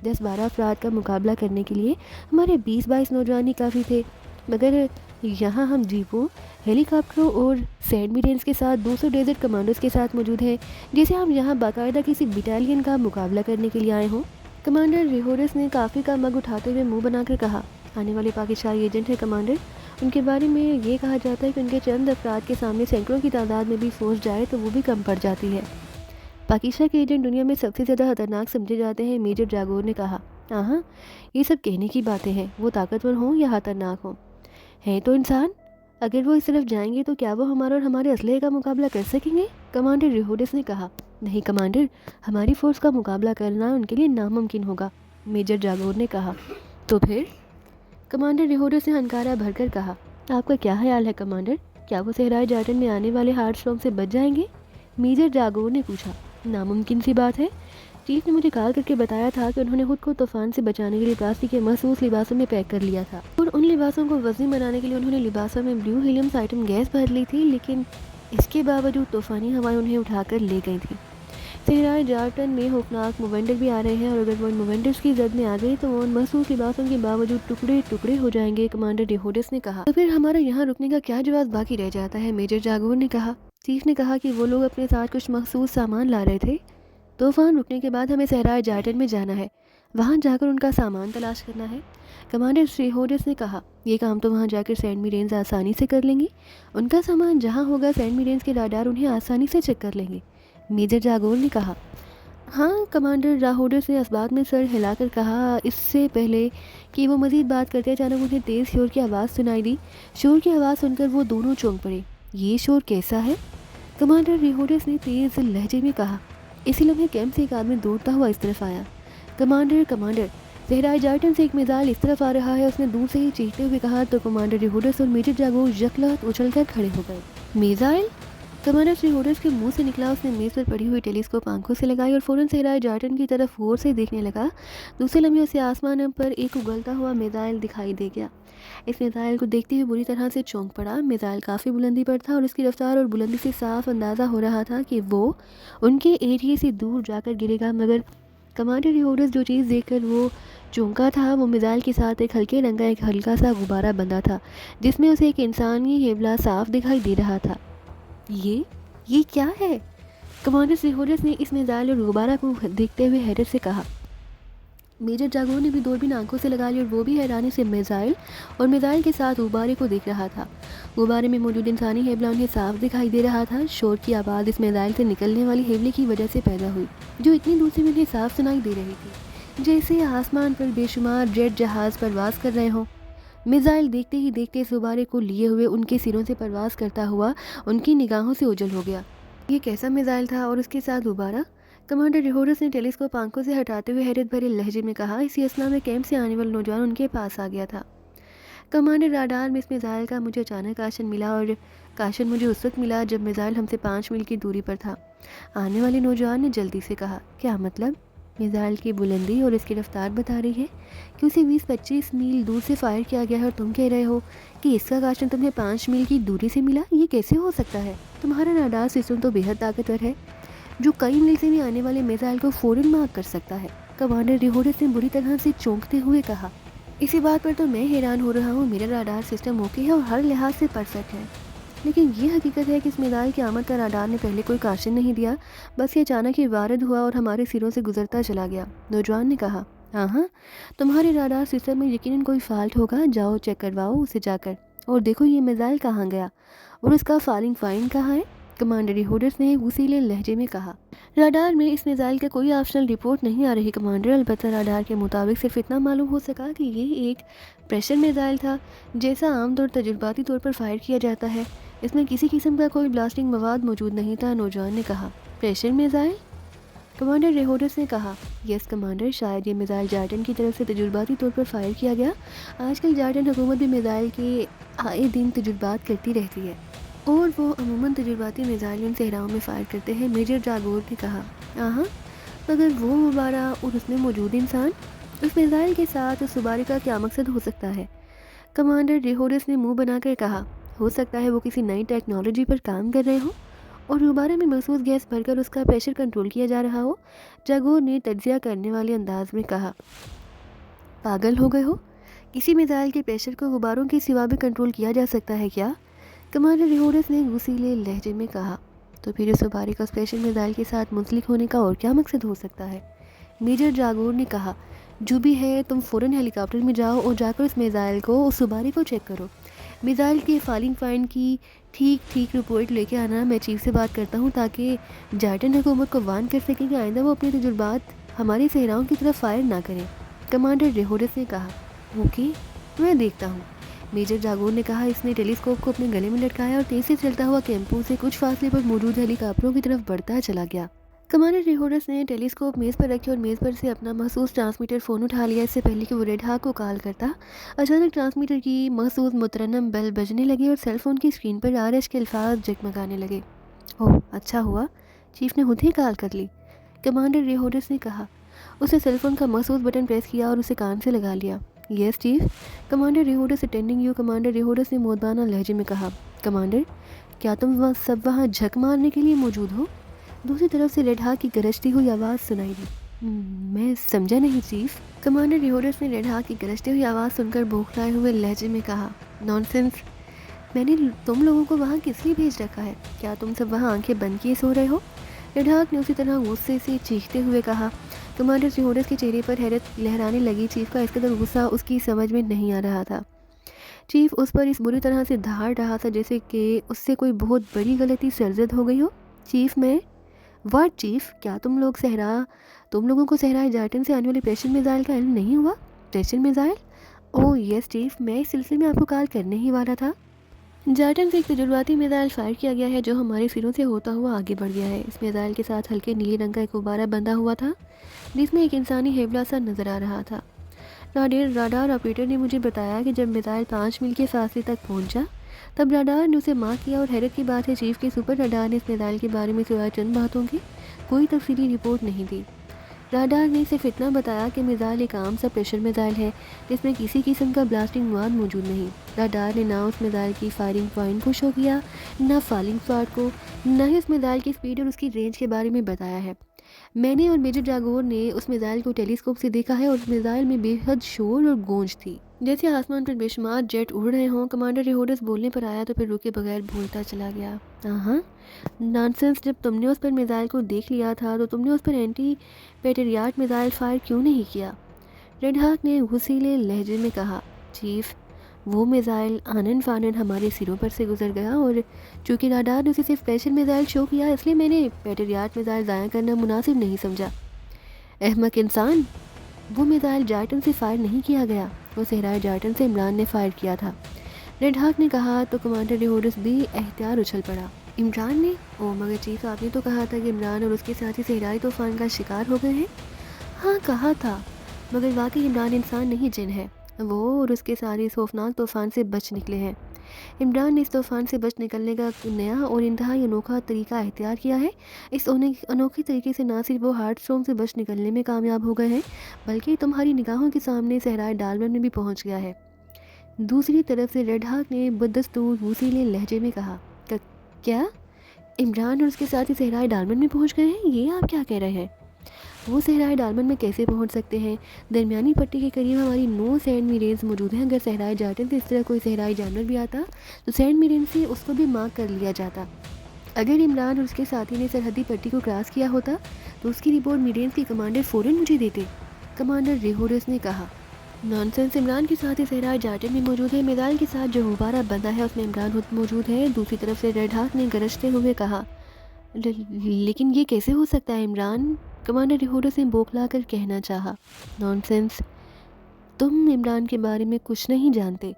10-12 افراد کا مقابلہ کرنے کے لیے ہمارے 20-22 نوجوان ہی کافی تھے، مگر یہاں ہم جیپوں، ہیلی کاپٹروں اور سینڈ میرینز کے ساتھ 200 ڈیزرٹ کمانڈوز کے ساتھ موجود ہیں، جیسے ہم یہاں باقاعدہ کسی بٹالین کا مقابلہ کرنے کے لیے آئے ہوں۔ کمانڈر ریہورس نے کافی کا مگ اٹھاتے ہوئے منہ بنا کر کہا، آنے والے پاکستانی ایجنٹ ہیں کمانڈر، ان کے بارے میں یہ کہا جاتا ہے کہ ان کے چند افراد کے سامنے سینکڑوں کی تعداد میں بھی فورس جائے تو وہ بھی کم پڑ جاتی ہے۔ پاکستان کے ایجنٹ دنیا میں سب سے زیادہ خطرناک سمجھے جاتے ہیں، میجر جاگور نے کہا۔ ہاں، یہ سب کہنے کی باتیں ہیں، وہ طاقتور ہوں یا خطرناک ہوں، ہیں تو انسان۔ اگر وہ اس طرف جائیں گے تو کیا وہ ہمارا اور ہمارے اسلحے کا مقابلہ کر سکیں گے؟ کمانڈر ریہورس نے کہا۔ نہیں کمانڈر، ہماری فورس کا مقابلہ کرنا ان کے لیے ناممکن ہوگا، میجر جاگور نے کہا۔ تو پھر؟ کمانڈر ریہورس نے ہنکارا بھر کر کہا۔ آپ کا کیا خیال ہے کمانڈر، کیا وہ صحرائے جارٹن میں آنے والے ہارڈ اسٹارم سے بچ جائیں گے؟ میجر جاگور نے پوچھا۔ ناممکن سی بات ہے، چیف نے مجھے کال کر کے بتایا تھا کہ انہوں نے خود کو طوفان سے بچانے کے لیے پلاسٹک کے مخصوص لباسوں میں پیک کر لیا تھا، اور ان لباسوں کو وزنی بنانے کے لیے انہوں نے لباسوں میں بلیو ہیلیم آئٹم گیس بھر لی تھی، لیکن اس کے باوجود طوفانی ہوائیں انہیں اٹھا کر لے گئی تھیں۔ صحرائے جارٹن میں خوفناک موونڈر بھی آ رہے ہیں، اور اگر وہ ان موونڈرز کی زد میں آ گئی تو وہ ان مخصوص لباسوں کے باوجود ٹکڑے ٹکڑے ہو جائیں گے، کمانڈر ریہورس نے کہا۔ تو پھر ہمارا یہاں رکنے کا کیا جواز باقی رہ جاتا ہے، میجر جاگور نے کہا۔ چیف نے کہا کہ وہ لوگ اپنے ساتھ کچھ مخصوص سامان لا رہے تھے، طوفان رکنے کے بعد ہمیں صحرائے جارٹن میں جانا ہے، وہاں جا کر ان کا سامان تلاش کرنا ہے، کمانڈر ریہورس نے کہا۔ یہ کام تو وہاں جا کر سینڈ میرینز آسانی سے کر لیں گی، ان کا سامان جہاں ہوگا سینڈ میرینز کے راڈار انہیں آسانی سے چیک کر لیں گے، میجر جاگور نے کہا۔ ہاں، کمانڈر راہورس نے اسبات میں سر ہلا کر کہا۔ اس سے پہلے کہ وہ مزید بات کرتے اچانک انہیں تیز شور کی آواز سنائی دی۔ شور کی آواز سن کر وہ دونوں چونک پڑے۔ یہ شور کیسا ہے؟ کمانڈر ریہورس نے تیز لہجے میں کہا۔ اسی لمحے کیمپ سے ایک آدمی دوڑتا ہوا اس طرف آیا۔ کمانڈر، صحرائے جارٹن سے ایک میزائل اس طرف آ رہا ہے، اس نے دور سے ہی چیختے ہوئے کہا تو کمانڈر ریہورس اور میجر جاگور یکلات اچھل کر کھڑے ہو گئے۔ میزائل؟ کمانڈر ریہورس کے منہ سے نکلا۔ اس نے میز پر پڑی ہوئی ٹیلیسکوپ آنکھوں سے لگائی اور فوراً صحرائے جارٹن کی طرف غور سے دیکھنے لگا۔ دوسرے لمحے اسے آسمان پر ایک اگلتا ہوا میزائل دکھائی دے گیا۔ اس میزائل کو دیکھتے ہوئے بری طرح سے چونک پڑا۔ میزائل کافی بلندی پر تھا اور اس کی رفتار اور بلندی سے صاف اندازہ ہو رہا تھا کہ وہ ان کے ایریے سے دور جا کر گرے گا، مگر کمانڈر ریہورس جو چیز دیکھ کر وہ چونکا تھا وہ میزائل کے ساتھ ایک ہلکے رنگ کا ایک ہلکا سا غبارہ بندھا تھا، جس میں اسے ایک انسانی ہیبلا صاف دکھائی دے رہا تھا۔ یہ کیا ہے؟ کمانڈر ریہورس نے اس میزائل اور غبارہ کو دیکھتے ہوئے حیرت سے کہا۔ میجر جاگور نے بھی دوربین آنکھوں سے لگا لی اور وہ بھی حیرانی سے میزائل اور میزائل کے ساتھ غبارے کو دیکھ رہا تھا۔ غبارے میں موجود انسانی ہیبلا انہیں صاف دکھائی دے رہا تھا۔ شور کی آواز اس میزائل سے نکلنے والی ہیبلے کی وجہ سے پیدا ہوئی، جو اتنی دور سے انہیں صاف سنائی دے رہی تھی، جیسے آسمان پر بے شمار جیٹ جہاز پرواز کر رہے ہوں۔ میزائل دیکھتے ہی دیکھتے اس غبارے کو لیے ہوئے ان کے سروں سے پرواز کرتا ہوا ان کی نگاہوں سے اوجھل ہو گیا۔ یہ کیسا میزائل تھا اور اس کے ساتھ غبارہ؟ کمانڈر ریہورس نے ٹیلیسکوپ آنکھوں سے ہٹاتے ہوئے حیرت بھرے لہجے میں کہا۔ اسی اثنا میں کیمپ سے آنے والا نوجوان ان کے پاس آ گیا تھا۔ کمانڈر، راڈار میں اس میزائل کا مجھے اچانک کاشن ملا، اور کاشن مجھے اس وقت ملا جب میزائل ہم سے 5 میل کی دوری پر تھا، آنے والے نوجوان نے جلدی سے کہا۔ کیا مطلب؟ میزائل کی بلندی اور اس کی رفتار بتا رہی ہے کہ اسے 20-25 میل دور سے فائر کیا گیا ہے، اور تم کہہ رہے ہو کہ اس کا کاشن تمہیں 5 میل کی دوری سے ملا؟ یہ کیسے ہو سکتا ہے؟ تمہارا راڈار سسٹم تو بے حد طاقتور ہے، جو کئی میل سے بھی آنے والے میزائل کو فوراً مارک کر سکتا ہے، کمانڈر ریہورس نے بری طرح سے چونکتے ہوئے کہا۔ اسی بات پر تو میں حیران ہو رہا ہوں، میرا راڈار سسٹم اوکے ہے اور ہر لحاظ سے پرفیکٹ ہے، لیکن یہ حقیقت ہے کہ اس میزائل کی آمد کا راڈار نے پہلے کوئی کاشن نہیں دیا، بس یہ اچانک ہی وارد ہوا اور ہمارے سروں سے گزرتا چلا گیا، نوجوان نے کہا۔ ہاں، تمہارے راڈار سسٹم میں یقیناً کوئی فالٹ ہوگا، جاؤ چیک کرواؤ اسے جا کر، اور دیکھو یہ میزائل کہاں گیا اور اس کا فالنگ فائن کہاں ہے، کمانڈر ریہورس نے غصیلے لہجے میں کہا۔ راڈار میں اس میزائل کا کوئی آپشنل رپورٹ نہیں آ رہی کمانڈر، البتہ راڈار کے مطابق صرف اتنا معلوم ہو سکا کہ یہ ایک پریشر میزائل تھا، جیسا عام طور تجرباتی طور پر فائر کیا جاتا ہے، اس میں کسی قسم کا کوئی بلاسٹنگ مواد موجود نہیں تھا، نوجوان نے کہا۔ Pressure missile? کمانڈر ریہورس نے کہا۔ یس کمانڈر، شاید یہ میزائل جارٹن کی طرف سے تجرباتی طور پر فائر کیا گیا، آج کل جارٹن حکومت بھی میزائل کے آئے دن تجربات کرتی رہتی ہے، اور وہ عموماً تجرباتی میزائل ان صحراؤں میں فائر کرتے ہیں، میجر جاگور نے کہا۔ ہاں، مگر وہ غبارہ اور اس میں موجود انسان؟ اس میزائل کے ساتھ اس سوباری کا کیا مقصد ہو سکتا ہے؟ کمانڈر ریہورس نے منہ بنا کر کہا، ہو سکتا ہے وہ کسی نئی ٹیکنالوجی پر کام کر رہے ہوں اور دوبارہ میں محسوس گیس بھر کر اس کا پریشر کنٹرول کیا جا رہا ہو۔ جاگور نے تجزیہ کرنے والے انداز میں کہا، پاگل ہو گئے ہو؟ کسی میزائل کے پریشر کو غباروں کے سوا بھی کنٹرول کیا جا سکتا ہے کیا؟ کمانڈر ریہورس نے غصیلے لہجے میں کہا، تو پھر اس سوباری کا اسپیشل میزائل کے ساتھ منسلک ہونے کا اور کیا مقصد ہو سکتا ہے؟ میجر جاگور نے کہا، جو بھی ہے تم فوراً ہیلی کاپٹر میں جاؤ اور جا کر اس میزائل کو، اس سوباری کو چیک کرو۔ میزائل کے فالنگ پوائنٹ کی ٹھیک رپورٹ لے کے آنا۔ میں چیف سے بات کرتا ہوں تاکہ جارٹن حکومت کو وارن کر سکیں کہ آئندہ وہ اپنے تجربات ہمارے صحراؤں کی طرف فائر نہ کریں۔ کمانڈر ریہورس نے کہا، اوکے، میں دیکھتا ہوں۔ میجر جاگور نے کہا۔ اس نے ٹیلیسکوپ کو اپنے گلے میں لٹکایا اور تیز سے چلتا ہوا کیمپو سے کچھ فاصلے پر موجود ہیلی کاپٹروں کی طرف بڑھتا چلا گیا۔ کمانڈر ریہورس نے ٹیلیسکوپ میز پر رکھے اور میز پر سے اپنا مخصوص ٹرانسمیٹر فون اٹھا لیا۔ اس سے پہلے کہ وہ ریڈ ہاک کو کال کرتا، اچانک ٹرانسمیٹر کی مخصوص مترنم بیل بجنے لگی اور سیل فون کی اسکرین پر RH کے الفاظ جگمگانے لگے۔ اوہ، اچھا ہوا چیف نے خود ہی کال کر لی، کمانڈر ریہورس نے کہا۔ اس نے سیل فون کا مخصوص بٹن پریس کیا اور اسے کان سے لگا لیا۔ یس چیف، کمانڈر ریہورس اٹینڈنگ یو، کمانڈر ریہورس نے مودبانہ لہجے میں کہا۔ کمانڈر، کیا تم سب وہاں جھک مارنے کے لیے موجود ہو؟ دوسری طرف سے ریڈ ہاک کی گرجتی ہوئی آواز سنائی دی۔ میں سمجھا نہیں چیف، کمانڈر ریہورس نے ریڈ ہاک کی گرجتی ہوئی آواز سن کر بوکھلائے ہوئے لہجے میں کہا۔ نان سینس، میں نے تم لوگوں کو وہاں کس لیے بھیج رکھا ہے؟ کیا تم سب وہاں آنکھیں بند کیے سو رہے ہو؟ ریڈ ہاک نے اسی طرح غصے سے چیختے ہوئے کہا۔ کمانڈر ریہورس کے چہرے پر حیرت لہرانے لگی۔ چیف کا اس قدر غصہ اس کی سمجھ میں نہیں آ رہا تھا۔ چیف اس پر اس بری طرح سے دھاڑ رہا تھا جیسے کہ اس سے کوئی بہت بڑی غلطی سرزد ہو گئی ہو۔ چیف، میں واٹ چیف، کیا تم لوگوں کو صحرائے جارٹن سے آنے والے پریشر میزائل کا علم نہیں ہوا؟ Pressure missile? Oh yes chief, میں اس سلسلے میں آپ کو کال کرنے ہی والا تھا۔ جارٹن سے ایک تجرباتی میزائل فائر کیا گیا ہے جو ہمارے سروں سے ہوتا ہوا آگے بڑھ گیا ہے۔ اس میزائل کے ساتھ ہلکے نیلے رنگ کا ایک غبارہ بندھا ہوا تھا جس میں ایک انسانی ہیبلا سا نظر آ رہا تھا۔ راڈار آپریٹر نے مجھے بتایا کہ جب میزائل 5 میل کے فاصلے تک پہنچا تب راڈار نے اسے مارک کیا، اور حیرت کی بات ہے چیف کے سپر راڈار نے اس میزائل کے بارے میں سوائے چند باتوں کی کوئی تفصیلی رپورٹ نہیں دی۔ راڈار نے صرف اتنا بتایا کہ میزائل ایک عام سا پریشر میزائل ہے جس میں کسی قسم کا بلاسٹنگ مواد موجود نہیں۔ راڈار نے نہ اس میزائل کی فائرنگ پوائنٹ کو شو کیا، نہ فالنگ پارٹ کو، نہ ہی اس میزائل کی سپیڈ اور اس کی رینج کے بارے میں بتایا ہے۔ میں نے اور میجر جاگور نے اس میزائل کو ٹیلیسکوپ سے دیکھا ہے اور اس میزائل میں بے حد شور اور گونج تھی جیسے آسمان پر بے شمار جیٹ اڑ رہے ہوں۔ کمانڈر ریہورس بولنے پر آیا تو پھر رکے بغیر بولتا چلا گیا۔ ہاں نانسنس، جب تم نے اس پر میزائل کو دیکھ لیا تھا تو تم نے اس پر اینٹی پیٹریاٹ میزائل فائر کیوں نہیں کیا؟ ریڈ ہاک نے غصیلے لہجے میں کہا۔ چیف، وہ میزائل آنن فانن ہمارے سروں پر سے گزر گیا اور چونکہ راڈار نے اسے صرف پریشر میزائل شو کیا اس لیے میں نے پیٹریاٹ میزائل ضائع کرنا مناسب نہیں سمجھا۔ احمق انسان، وہ میزائل جارٹن سے فائر نہیں کیا گیا، وہ صحرائے جارٹن سے عمران نے فائر کیا تھا، ریڈ ہاک نے کہا تو کمانڈر ریہورس بھی احتیاط اچھل پڑا۔ عمران نے؟ او مگر چیف، آپ نے تو کہا تھا کہ عمران اور اس کے ساتھی صحرائی طوفان کا شکار ہو گئے ہیں۔ ہاں کہا تھا، مگر واقعی عمران انسان نہیں جن ہے۔ وہ اور اس کے ساتھی اس خوفناک طوفان سے بچ نکلے ہیں۔ عمران نے اس طوفان سے بچ نکلنے کا نیا اور انتہائی انوکھا طریقہ اختیار کیا ہے۔ اس انوکھے طریقے سے نہ صرف وہ ہارٹ اسٹروم سے بچ نکلنے میں کامیاب ہو گئے ہیں بلکہ تمہاری نگاہوں کے سامنے صحرائے ڈالمن میں بھی پہنچ گیا ہے۔ دوسری طرف سے ریڈ ہاک نے بدستور غصیلے لہجے میں کہا۔ کیا عمران اور اس کے ساتھی صحرائے ڈالمن میں پہنچ گئے ہیں؟ یہ آپ کیا کہہ رہے ہیں؟ وہ صحرائے ڈالمن میں کیسے پہنچ سکتے ہیں؟ درمیانی پٹی کے قریب ہماری 9 سینڈ میرینز موجود ہیں۔ اگر صحرائے جارٹن سے اس طرح کوئی صحرائی جانور بھی آتا تو سینڈ میرین سے اس کو بھی مارک کر لیا جاتا۔ اگر عمران اور اس کے ساتھی نے سرحدی پٹی کو کراس کیا ہوتا تو اس کی رپورٹ میرینز کے کمانڈر فوراً مجھے دیتے، کمانڈر ریہورس نے کہا۔ نانسنس، عمران کے ساتھ صحرائے جارٹن میں موجود ہے، میزائل کے ساتھ جو غبارہ بندھا ہے اس میں عمران خود موجود ہے۔ دوسری طرف سے ریڈ ہاک نے گرجتے ہوئے کہا۔ لیکن یہ کیسے ہو سکتا ہے عمران؟ کمانڈر ریہورس نے بوکھلا کر کہنا چاہا۔ نانسنس، تم عمران کے بارے میں کچھ نہیں جانتے،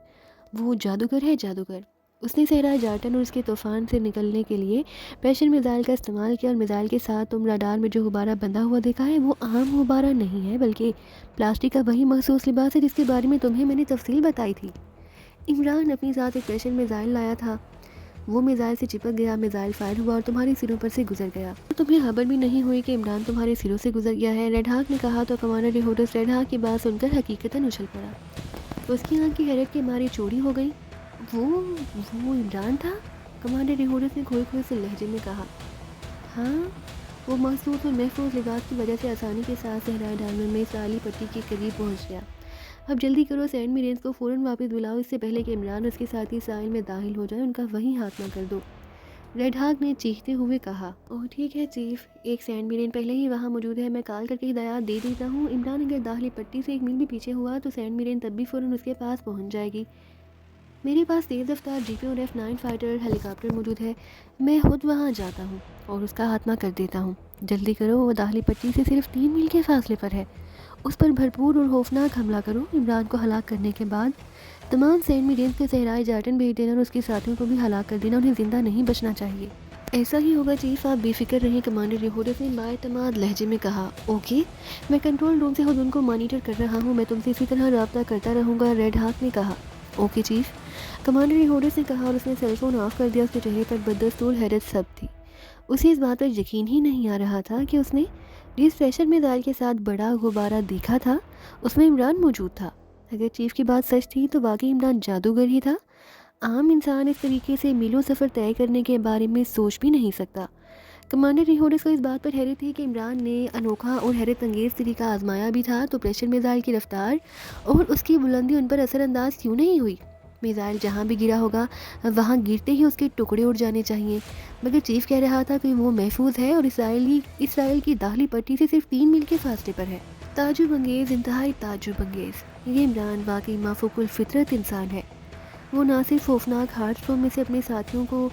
وہ جادوگر ہے، جادوگر۔ اس نے صحرائے جارٹن اور اس کے طوفان سے نکلنے کے لیے پریشر میزائل کا استعمال کیا، اور میزائل کے ساتھ تم راڈار میں جو غبارہ بندھا ہوا دیکھا ہے وہ عام غبارہ نہیں ہے بلکہ پلاسٹک کا وہی مخصوص لباس ہے جس کے بارے میں تمہیں میں نے تفصیل بتائی تھی۔ عمران اپنی ذات ایک پریشر میزائل لایا تھا وہ میزائل سے چپک گیا، میزائل فائر ہوا اور تمہارے سروں پر سے گزر گیا، تمہیں خبر بھی نہیں ہوئی کہ عمران تمہارے سروں سے گزر گیا ہے، ریڈ ہاک نے کہا۔ تو کمانڈر یہودس ریڈ ہاک کی بات سن کر حقیقتاً اچھل پڑا۔ اس کی آنکھ کی حیرت کے مارے چوری ہو گئی۔ وہ عمران تھا؟ کمانڈر یہودس نے کھوئے کھوئے سے لہجے میں کہا۔ ہاں، وہ مخصوص اور محفوظ لباس کی وجہ سے آسانی کے ساتھ صحرائے ڈالمن میں اسرائیلی پٹی کے قریب پہنچ گیا۔ اب جلدی کرو، سینٹ میرینز کو فوراً واپس بلاؤ، اس سے پہلے کہ عمران اور اس کے ساتھی ساحل میں داخل ہو جائیں، ان کا وہیں خاتمہ کر دو، ریڈ ہاک نے چیختے ہوئے کہا۔ اوہ ٹھیک ہے چیف، ایک سینٹ میرین پہلے ہی وہاں موجود ہے، میں کال کر کے ہدایات دے دیتا ہوں۔ عمران اگر داخلی پٹی سے 1 میل بھی پیچھے ہوا تو سینٹ میرین تب بھی فوراً اس کے پاس پہنچ جائے گی۔ میرے پاس تیز رفتار جی پی اور F9 فائٹر ہیلی کاپٹر موجود ہے، میں خود وہاں جاتا ہوں اور اس کا خاتمہ کر دیتا ہوں۔ جلدی کرو، وہ داخلی پٹی سے صرف 3 میل کے فاصلے پر ہے، اس پر بھرپور اور خوفناک حملہ کرو۔ عمران کو ہلاک کرنے کے بعد تمام سینٹ میرینز کے صحرائے جارٹن بھیج دینا اور اس کے ساتھیوں کو بھی ہلاک کر دینا، انہیں زندہ نہیں بچنا چاہیے۔ ایسا ہی ہوگا چیف، آپ بے فکر رہیں، کمانڈر یہودس نے بااعتماد لہجے میں کہا۔ اوکے، میں کنٹرول روم سے خود ان کو مانیٹر کر رہا ہوں، میں تم سے اسی طرح رابطہ کرتا رہوں گا، ریڈ ہاک نے کہا۔ اوکے چیف، کمانڈر یہودس نے کہا اور اس نے سیل فون آف کر دیا۔ اس کے چہرے پر بدستور حیرت سب تھی، اسے اس بات پر یقین ہی نہیں آ رہا تھا کہ اس نے جس پریشر میزائل کے ساتھ بڑا غبارہ دیکھا تھا اس میں عمران موجود تھا۔ اگر چیف کی بات سچ تھی تو واقعی عمران جادوگر ہی تھا۔ عام انسان اس طریقے سے میلوں سفر طے کرنے کے بارے میں سوچ بھی نہیں سکتا۔ کمانڈر یہودس کو اس بات پر حیرت تھی کہ عمران نے انوکھا اور حیرت انگیز طریقہ آزمایا بھی تھا، تو پریشر میزائل کی رفتار اور اس کی بلندی ان پر اثر انداز کیوں نہیں ہوئی؟ میزائل جہاں بھی گرا ہوگا وہاں گرتے ہی اس کے ٹکڑے اڑ جانے چاہیے، مگر چیف کہہ رہا تھا کہ وہ محفوظ ہے اور اسرائیل کی داخلی پٹی سے صرف 3 میل کے فاصلے پر ہے۔ تعجب انگیز، انتہائی تعجب انگیز، یہ عمران واقعی مافوق الفطرت انسان ہے۔ وہ نہ صرف خوفناک ہارٹ اسٹروک میں سے اپنے ساتھیوں کو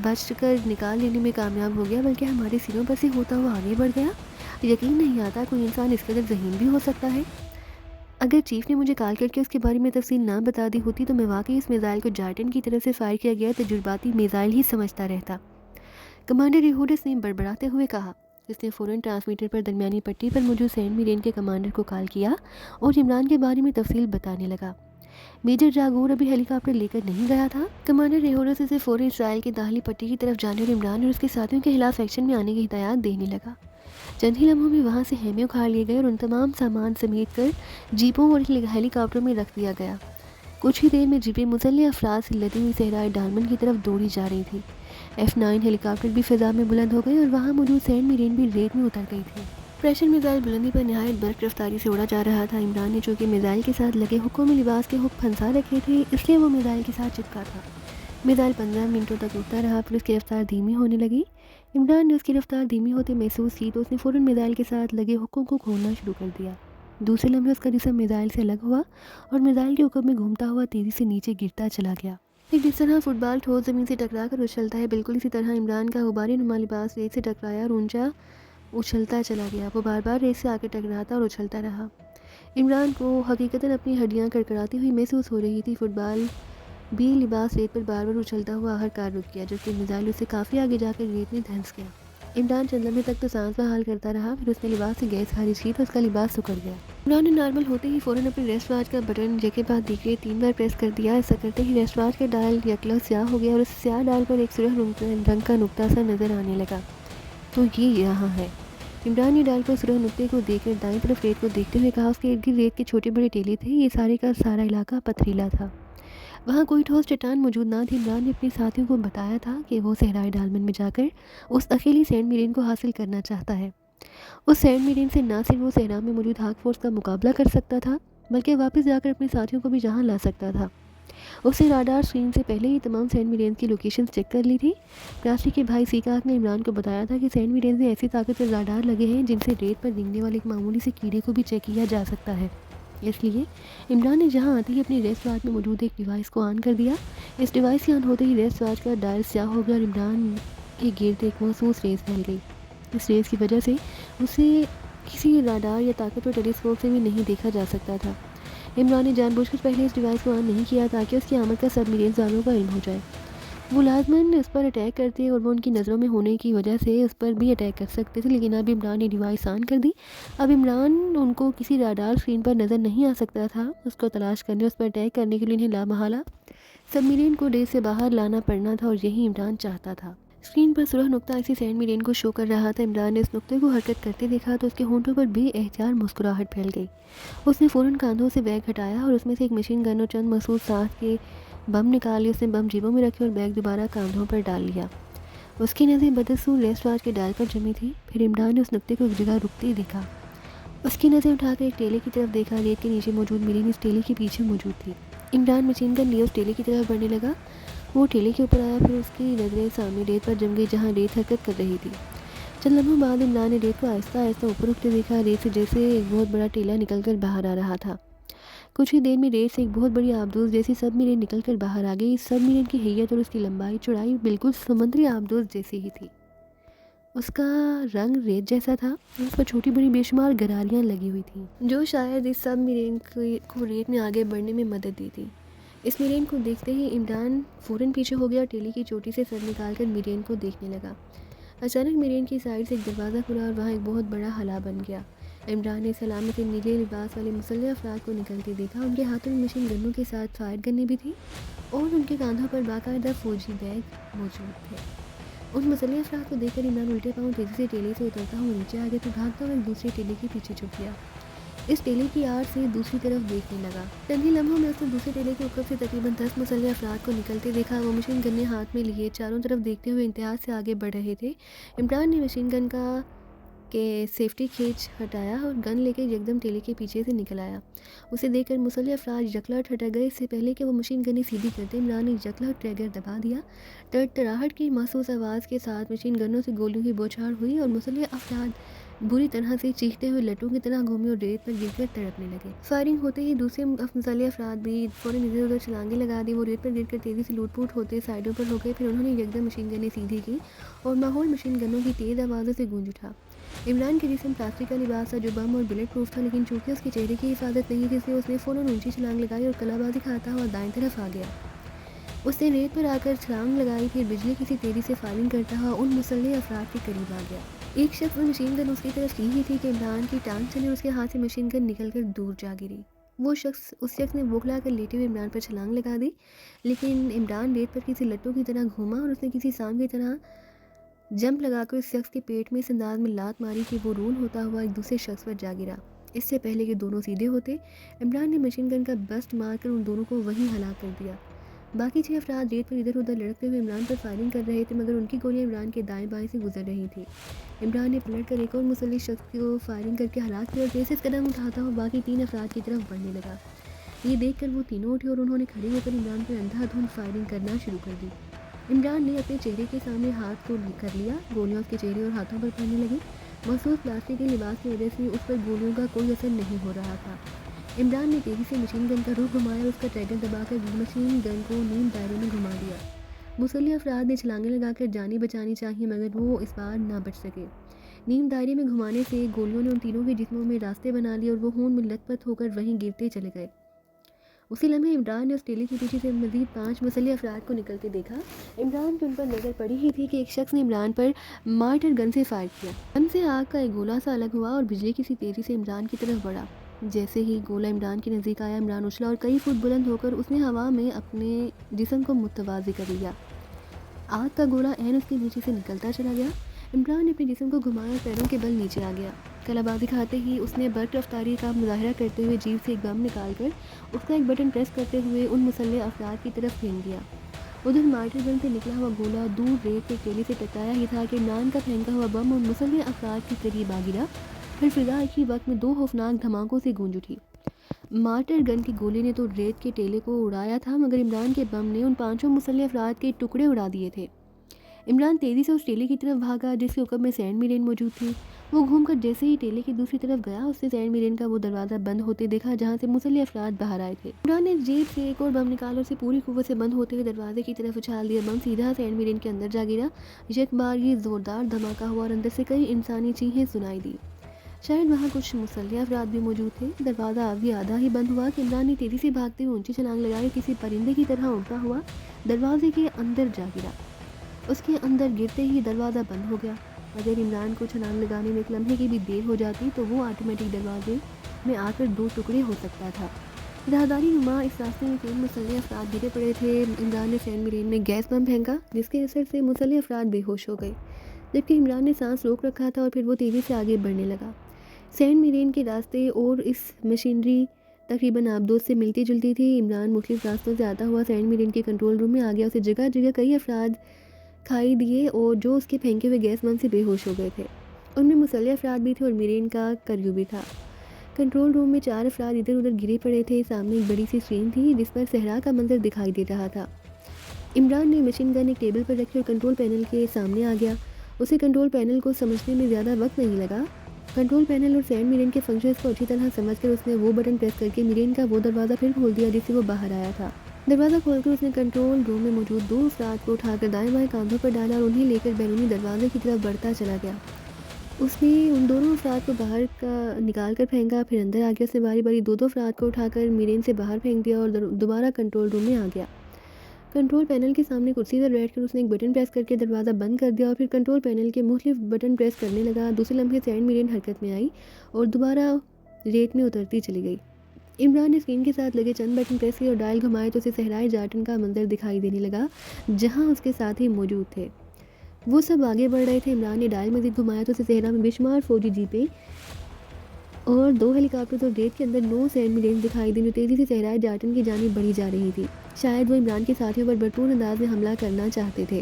بچ کر نکال لینے میں کامیاب ہو گیا، بلکہ ہمارے سروں پر سے ہوتا ہوا آگے بڑھ گیا۔ یقین نہیں آتا کوئی انسان اس قدر ذہین بھی ہو سکتا ہے۔ اگر چیف نے مجھے کال کر کے اس کے بارے میں تفصیل نہ بتا دی ہوتی تو میں واقعی اس میزائل کو جارٹن کی طرف سے فائر کیا گیا تجرباتی میزائل ہی سمجھتا رہتا، کمانڈر یہودس نے بڑبڑاتے ہوئے کہا۔ اس نے فوراً ٹرانسمیٹر پر درمیانی پٹی پر موجود سینٹ میرین کے کمانڈر کو کال کیا اور عمران کے بارے میں تفصیل بتانے لگا۔ میجر جاگور ابھی ہیلی کاپٹر لے کر نہیں گیا تھا؟ کمانڈر یہودس اسے فوراً اسرائیل کی داخلی پٹی کی طرف جانے اور عمران اور اس کے ساتھیوں کے خلاف ایکشن میں آنے کی ہدایات دینے لگا۔ چند ہی لمحوں میں وہاں سے خیمے اکھاڑ لیے گئے اور ان تمام سامان سمیٹ کر جیپوں اور ہیلی کاپٹروں میں رکھ دیا گیا۔ کچھ ہی دیر میں جیپیں مسلح افراد سے لدی ہوئی صحرائے ڈالمن کی طرف دوڑی جا رہی تھی۔ F9 ہیلی کاپٹر بھی فضا میں بلند ہو گئے اور وہاں موجود سینٹ میرین بھی ریت میں اتر گئی تھی۔ پریشر میزائل بلندی پر نہایت برق رفتاری سے اڑا جا رہا تھا۔ عمران نے چونکہ میزائل کے ساتھ لگے حکوں میں لباس کے حک پھنسا رکھے تھے، اس لیے وہ میزائل کے ساتھ چپکا تھا۔ میزائل 15 منٹوں تک اڑتا رہا، پھر اس کی رفتار دھیمی ہونے لگی۔ عمران نے اس کی رفتار دھیمی ہوتے محسوس کی تو اس نے فوراً میزائل کے ساتھ لگے حکوں کو کھولنا شروع کر دیا۔ دوسرے لمحے اس کا جسم میزائل سے الگ ہوا اور میزائل کے حکم میں گھومتا ہوا تیزی سے نیچے گرتا چلا گیا۔ جس طرح فٹ بال ٹھوس زمین سے ٹکرا کر اچھلتا ہے، بالکل اسی طرح عمران کا غبارے نما لباس ریت سے ٹکرایا اور اونچا اچھلتا چلا گیا۔ وہ بار بار ریت سے آ کے ٹکراتا اور اچھلتا رہا۔ عمران کو حقیقتاً اپنی ہڈیاں کڑکڑاتی ہوئی محسوس ہو رہی تھی۔ فٹ بال بھی لباس ریت پر بار بار اچھلتا ہوا آخرکار رک گیا، جبکہ میزائل اس سے کافی آگے جا کر ریت میں دھنس گیا۔ عمران چند لمحے تک تو سانس بحال کرتا رہا، پھر اس نے لباس سے گیس خارج کی تو اس کا لباس سکڑ گیا۔ عمران نے نارمل ہوتے ہی فوراً اپنے ریسٹ واچ کا بٹن ایک کے بعد دیگرے 3 بار پریس کر دیا۔ ایسا کرتے ہی ریسٹ واچ کا ڈائل یکلو سیاہ ہو گیا اور اس سیاہ ڈائل پر ایک سرخ رنگ کا نقطہ سا نظر آنے لگا۔ تو یہ یہاں ہے۔ عمران نے ڈائل پر سرخ نقطے کو دیکھ کر دائیں طرف ریت کو دیکھتے ہوئے کہا۔ اس کے ارد گرد ریت کے چھوٹے بڑے ٹیلے تھے، یہ سارے کا سارا علاقہ پتھریلا تھا، وہاں کوئی ٹھوس چٹان موجود نہ تھی۔ عمران نے اپنے ساتھیوں کو بتایا تھا کہ وہ صحرائے ڈالمن میں جا کر اس اکیلی سینٹ میرین کو حاصل کرنا چاہتا ہے۔ اس سینٹ میرین سے نہ صرف وہ صحرا میں موجود ہاک فورس کا مقابلہ کر سکتا تھا، بلکہ واپس جا کر اپنے ساتھیوں کو بھی جہاں لا سکتا تھا۔ اس نے راڈار اسکرین سے پہلے ہی تمام سینٹ میرینز کی لوکیشنز چیک کر لی تھی۔ پلاسٹک کے بھائی سیکاک نے عمران کو بتایا تھا کہ سینٹ میرینز میں ایسی طاقتور راڈار لگے ہیں جن سے ریت پر رینگنے والے ایک معمولی سے کیڑے کو بھی چیک کیا جا سکتا ہے۔ اس لیے عمران نے جہاں آتے ہی اپنی ریسٹ واچ میں موجود ایک ڈیوائس کو آن کر دیا۔ اس ڈیوائس کے آن ہوتے ہی ریسٹ واچ کا ڈائل سیاہ ہو گیا اور عمران کے گرد ایک محسوس ریس پھیل گئی۔ اس ریس کی وجہ سے اسے کسی راڈار یا طاقتور ٹیلیسکوپ سے بھی نہیں دیکھا جا سکتا تھا۔ عمران نے جان بوجھ کر پہلے اس ڈیوائس کو آن نہیں کیا تاکہ اس کی آمد کا سب میرینز والوں کا علم ہو جائے۔ وہ لازماً اس پر اٹیک کرتے اور وہ ان کی نظروں میں ہونے کی وجہ سے اس پر بھی اٹیک کر سکتے تھے، لیکن اب عمران نے ڈیوائس آن کر دی۔ اب عمران ان کو کسی راڈار اسکرین پر نظر نہیں آ سکتا تھا۔ اس کو تلاش کرنے، اس پر اٹیک کرنے کے لیے انہیں لامحالہ سب مرین کو ریت سے باہر لانا پڑنا تھا اور یہی عمران چاہتا تھا۔ اسکرین پر سرخ نقطہ اسی سینڈ مرین کو شو کر رہا تھا۔ عمران نے اس نقطے کو حرکت کرتے دیکھا تو اس کے ہونٹوں پر بے احتیاط مسکراہٹ پھیل گئی۔ اس نے فوراً کاندھوں سے بیگ ہٹایا اور اس میں سے ایک مشین گن اور چند مخصوص ساخت کے بم نکال لیے۔ اس نے بم جیبوں میں رکھے اور بیگ دوبارہ کاندھوں پر ڈال لیا۔ اس کی نظریں بدسور ریسٹورانٹ کے ڈائل پر جمی تھی۔ پھر عمران نے اس نقطے کو ایک جگہ رکتے دیکھا۔ اس کی نظریں اٹھا کر ایک ٹیلے کی طرف دیکھا۔ ریت کے نیچے موجود مرین اس ٹیلے کے پیچھے موجود تھی۔ عمران مشین گن لیے اس ٹیلے کی طرف بڑھنے لگا۔ وہ ٹیلے کے اوپر آیا، پھر اس کی نظریں سامنے ریت پر جم گئی جہاں ریت حرکت کر رہی تھی۔ چند لمحوں بعد عمران نے ریت کو آہستہ آہستہ اوپر اٹھتے دیکھا۔ ریت سے جیسے ایک بہت بڑا ٹیلا نکل کر باہر آ رہا تھا۔ کچھ ہی دیر میں ریت سے ایک بہت بڑی آبدوز جیسی سب مرین نکل کر باہر آ گئی۔ سب مرین کی ہیئت اور اس کی لمبائی چوڑائی بالکل سمندری آبدوز جیسی ہی تھی۔ اس کا رنگ ریت جیسا تھا اور اس پر چھوٹی بڑی بے شمار گراریاں لگی ہوئی تھیں جو شاید اس سب مرین کو ریت میں آگے بڑھنے میں مدد دی تھی۔ اس مرین کو دیکھتے ہی عمران فوراً پیچھے ہو گیا اور ٹیلی کی چوٹی سے سر نکال کر مرین کو دیکھنے لگا۔ اچانک مرین کی سائڈ سے ایک دروازہ کھلا اور وہاں ایک بہت بڑا حلا بن گیا۔ عمران نے سلامت نیلے لباس والے مسلح افراد کو نکلتے دیکھا۔ ان کے ہاتھوں میں مشین گنوں کے ساتھ فائر گنیں بھی تھیں اور ان کے کاندھوں پر باقاعدہ فوجی بیگ موجود تھے۔ ان مسلح افراد کو دیکھ کر عمران الٹے پاؤں تیزی سے ٹیلے سے اترتا ہوا نیچے آ گیا تو بھاگتا ہوا ایک دوسرے ٹیلے کے پیچھے چھپ گیا۔ اس ٹیلے کی آڑ سے دوسری طرف دیکھنے لگا۔ چند ہی لمحوں میں اس نے دوسرے ٹیلے کے اوپر سے تقریباً 10 مسلح افراد کو نکلتے دیکھا۔ وہ مشین گنیں ہاتھ میں لیے چاروں طرف دیکھتے ہوئے انتہا سے آگے بڑھ رہے تھے۔ عمران نے مشین گن کے سیفٹی کھینچ ہٹایا اور گن لے کے یکدم ٹیلے کے پیچھے سے نکل آیا۔ اسے دیکھ کر مسلح افراد یکلہٹ ہٹک گئے۔ اس سے پہلے کہ وہ مشین گنیں سیدھی کرتے عمران نے یکلہٹ ٹریگر دبا دیا۔ تڑتڑاہٹ کی محسوس آواز کے ساتھ مشین گنوں سے گولیوں کی بوچھاڑ ہوئی اور مسلح افراد بری طرح سے چیختے ہوئے لٹوں کی طرح گھومے اور ریت پر گر کر تڑپنے لگے۔ فائرنگ ہوتے ہی دوسرے مسلح افراد بھی فوراً ادھر ادھر چھلانگیں لگا دی۔ وہ ریت پر گر کر تیزی سے لوٹ پوٹ ہوتے سائڈوں پر ہو گئے۔ پھر انہوں نے یکدم مشین گنیں سیدھی کی اور ماحول مشین گنوں کی تیز آوازوں سے گونج اٹھا۔ عمران کے جسم پلاسٹک کا لباس تھا جو بم اور بلیٹ پروف تھا، لیکن چونکہ اس کے چہرے کی حفاظت نہیں تھی اس لیے اس نے فوراً اونچی چھلانگ لگائی اور کلا بازی کھاتا ہوا دائیں طرف آ گیا۔ اس نے ریت پر آ کر چھلانگ لگائی، پھر بجلی کی سی تیزی سے فائرنگ کرتا ہوا ان مسلح افراد کے قریب آ گیا۔ ایک شخص میں مشین گن اس کی طرف کی ہی تھی کہ عمران کی ٹانگ چلی اور اس کے ہاتھ سے مشین گن نکل کر دور جا گری۔ اس شخص نے بوکھلا کر لیٹے ہوئے عمران پر چھلانگ لگا دی، لیکن عمران ریت پر کسی لٹو کی طرح گھوما اور اس نے کسی سانپ کی طرح جمپ لگا کر اس شخص کے پیٹ میں اس انداز میں لات ماری کہ وہ رون ہوتا ہوا ایک دوسرے شخص پر جا گرا۔ اس سے پہلے کہ دونوں سیدھے ہوتے، عمران نے مشین گن کا بسٹ مار کر ان دونوں کو وہیں ہلاک کر دیا۔ باقی 6 افراد ریت پر ادھر ادھر لڑکتے ہوئے عمران پر فائرنگ کر رہے تھے، مگر ان کی گولیاں عمران کے دائیں بائیں سے گزر رہی تھیں۔ عمران نے پلٹ کر ایک اور مسلح شخص کو فائرنگ کر کے ہلاک کیا اور تیز قدم اٹھاتا ہوا باقی 3 افراد کی طرف بڑھنے لگا۔ یہ دیکھ کر وہ تینوں اٹھے اور انہوں نے کھڑے ہو کر عمران پر اندھا دھند فائرنگ کرنا شروع کر دی۔ عمران نے اپنے چہرے کے سامنے ہاتھ کو کر لیا۔ گولیاں اس کے چہرے اور ہاتھوں پر پڑنے لگیں۔ مخصوص پلاسٹک کے لباس کی وجہ سے اس پر گولیوں کا کوئی اثر نہیں ہو رہا تھا۔ عمران نے تیزی سے مشین گن کا رخ گھمایا اور اس کا ٹریگر دبا کر مشین گن کو نیم دائرے میں گھما دیا۔ مسلح افراد نے چھلانگیں لگا کر جانیں بچانی چاہیے، مگر وہ اس بار نہ بچ سکے۔ نیم دائرے میں گھمانے سے گولیوں نے ان تینوں کے جسموں میں راستے بنا لیے اور وہ خون میں لت پت ہو کر وہیں گرتے چلے گئے۔ اسی لمحے عمران نے اس ٹیلے کے پیچھے سے مزید 5 مسلح افراد کو نکلتے دیکھا۔ عمران کی ان پر نظر پڑی ہی تھی کہ ایک شخص نے عمران پر مارٹر گن سے فائر کیا۔ گن سے آگ کا ایک گولا سا الگ ہوا اور بجلی کی سی تیزی سے عمران کی طرف بڑھا۔ جیسے ہی گولا عمران کے نزدیک آیا، عمران اچھلا اور کئی فٹ بلند ہو کر اس نے ہوا میں اپنے جسم کو متوازی کر لیا۔ آگ کا گولا عین اس کے نیچے سے نکلتا چلا گیا۔ عمران نے اپنے جسم کو گھمایا اور پیروں کے بل نیچے آ گیا۔ کلا بازی کھاتے ہی اس نے برق رفتاری کا مظاہرہ کرتے ہوئے جیب سے ایک بم نکال کر اس کا ایک بٹن پریس کرتے ہوئے ان مسلح افراد کی طرف پھینک دیا۔ ادھر مارٹر گن سے نکلا ہوا گولا دور ریت کے ٹیلے سے ٹکرایا ہی تھا کہ عمران کا پھینکا ہوا بم ان مسلح افراد کے قریب آ گرا۔ پھر فضا ایک ہی وقت میں 2 خوفناک دھماکوں سے گونج اٹھی۔ مارٹر گن کی گولی نے تو ریت کے ٹیلے کو اڑایا تھا، مگر عمران کے بم نے ان 5 مسلح افراد کے ٹکڑے اڑا دیے تھے۔ عمران تیزی سے اس ٹیلے کی طرف بھاگا جس کے عقب میں سینڈ مرین موجود تھی۔ وہ گھوم کر جیسے ہی ٹیلے کی دوسری طرف گیا، اس نے سینڈ مرین کا وہ دروازہ بند ہوتے دیکھا جہاں سے مسلح افراد باہر آئے تھے۔ عمران نے جیب سے ایک اور بم نکالا اور اسے پوری قوت سے بند ہوتے ہوئے دروازے کی طرف اچھال دیا۔ بم سیدھا سینڈ مرین کے اندر جا گرا۔ یک بار یہ زوردار دھماکہ ہوا اور اندر سے کئی انسانی چیخیں سنائی دی۔ شاید وہاں کچھ مسلح افراد بھی موجود تھے۔ دروازہ ابھی آدھا ہی بند ہوا کہ عمران نے تیزی سے بھاگتے ہوئے اونچی چھلانگ لگائی اور کسی پرندے کی طرح اڑتا ہوا دروازے کے اندر جا گرا۔ اس کے اندر گرتے ہی دروازہ بند ہو گیا۔ اگر عمران کو چھلانگ لگانے میں ایک لمحے کی بھی دیر ہو جاتی تو وہ آٹومیٹک دروازے میں آ کر 2 ٹکڑے ہو سکتا تھا۔ راہداری نما اس راستے میں 3 مسلح افراد گرے پڑے تھے۔ عمران نے سینٹ میرین میں گیس بم پھینکا جس کے اثر سے مسلح افراد بے ہوش ہو گئے، جبکہ عمران نے سانس روک رکھا تھا اور پھر وہ تیزی سے آگے بڑھنے لگا۔ سینٹ میرین کے راستے اور اس مشینری تقریباً آبدوز سے ملتی جلتی تھی۔ عمران مختلف راستوں سے آتا ہوا سینٹ میرین کے کنٹرول روم میں آ گیا۔ اسے جگہ جگہ کئی افراد کھائی دیے اور جو اس کے پھینکے ہوئے گیس بم سے بے ہوش ہو گئے تھے۔ ان میں مسلح افراد بھی تھے اور میرین کا کریو بھی تھا۔ کنٹرول روم میں 4 افراد ادھر ادھر گرے پڑے تھے۔ سامنے ایک بڑی سی اسکرین تھی جس پر صحرا کا منظر دکھائی دے رہا تھا۔ عمران نے مشین گن ایک ٹیبل پر رکھی اور کنٹرول پینل کے سامنے آ گیا۔ اسے کنٹرول پینل کو سمجھنے میں زیادہ وقت نہیں لگا۔ کنٹرول پینل اور سینٹ میرین کے فنکشنز کو اچھی طرح سمجھ کر اس نے وہ بٹن پریس کر کے میرین کا وہ دروازہ پھر کھول دیا جس سے وہ باہر آیا تھا۔ دروازہ کھول کر اس نے کنٹرول روم میں موجود 2 افراد کو اٹھا کر دائیں بائیں کاندھوں پر ڈالا اور انہیں لے کر بیرونی دروازے کی طرف بڑھتا چلا گیا۔ اس نے ان دونوں افراد کو باہر نکال کر پھینکا، پھر اندر آ گیا۔ اس نے باری باری 2 افراد کو اٹھا کر میرین سے باہر پھینک دیا اور دوبارہ کنٹرول روم میں آ گیا۔ کنٹرول پینل کے سامنے کرسی پر بیٹھ کر اس نے ایک بٹن پریس کر کے دروازہ بند کر دیا اور پھر کنٹرول پینل کے مختلف بٹن پریس کرنے لگا۔ دوسرے لمحے سینٹ میرین حرکت میں آئی اور دوبارہ ریت میں اترتی چلی گئی۔ عمران نے اسکرین کے ساتھ لگے چند بٹن پریس کیے اور ڈائل گھمائے تو اسے صحرائے جارٹن کا منظر دکھائی دینے لگا جہاں اس کے ساتھی موجود تھے۔ وہ سب آگے بڑھ رہے تھے۔ عمران نے ڈائل مزید گھمایا تو اسے صحرا میں بے شمار فوجی جیپیں اور 2 ہیلی کاپٹرز اور ریت کے اندر 9 سینٹ میرین دکھائی دی جو تیزی سے صحرائے جارٹن کی جانب بڑھی جا رہی تھی۔ شاید وہ عمران کے ساتھیوں پر بھرپور انداز میں حملہ کرنا چاہتے تھے۔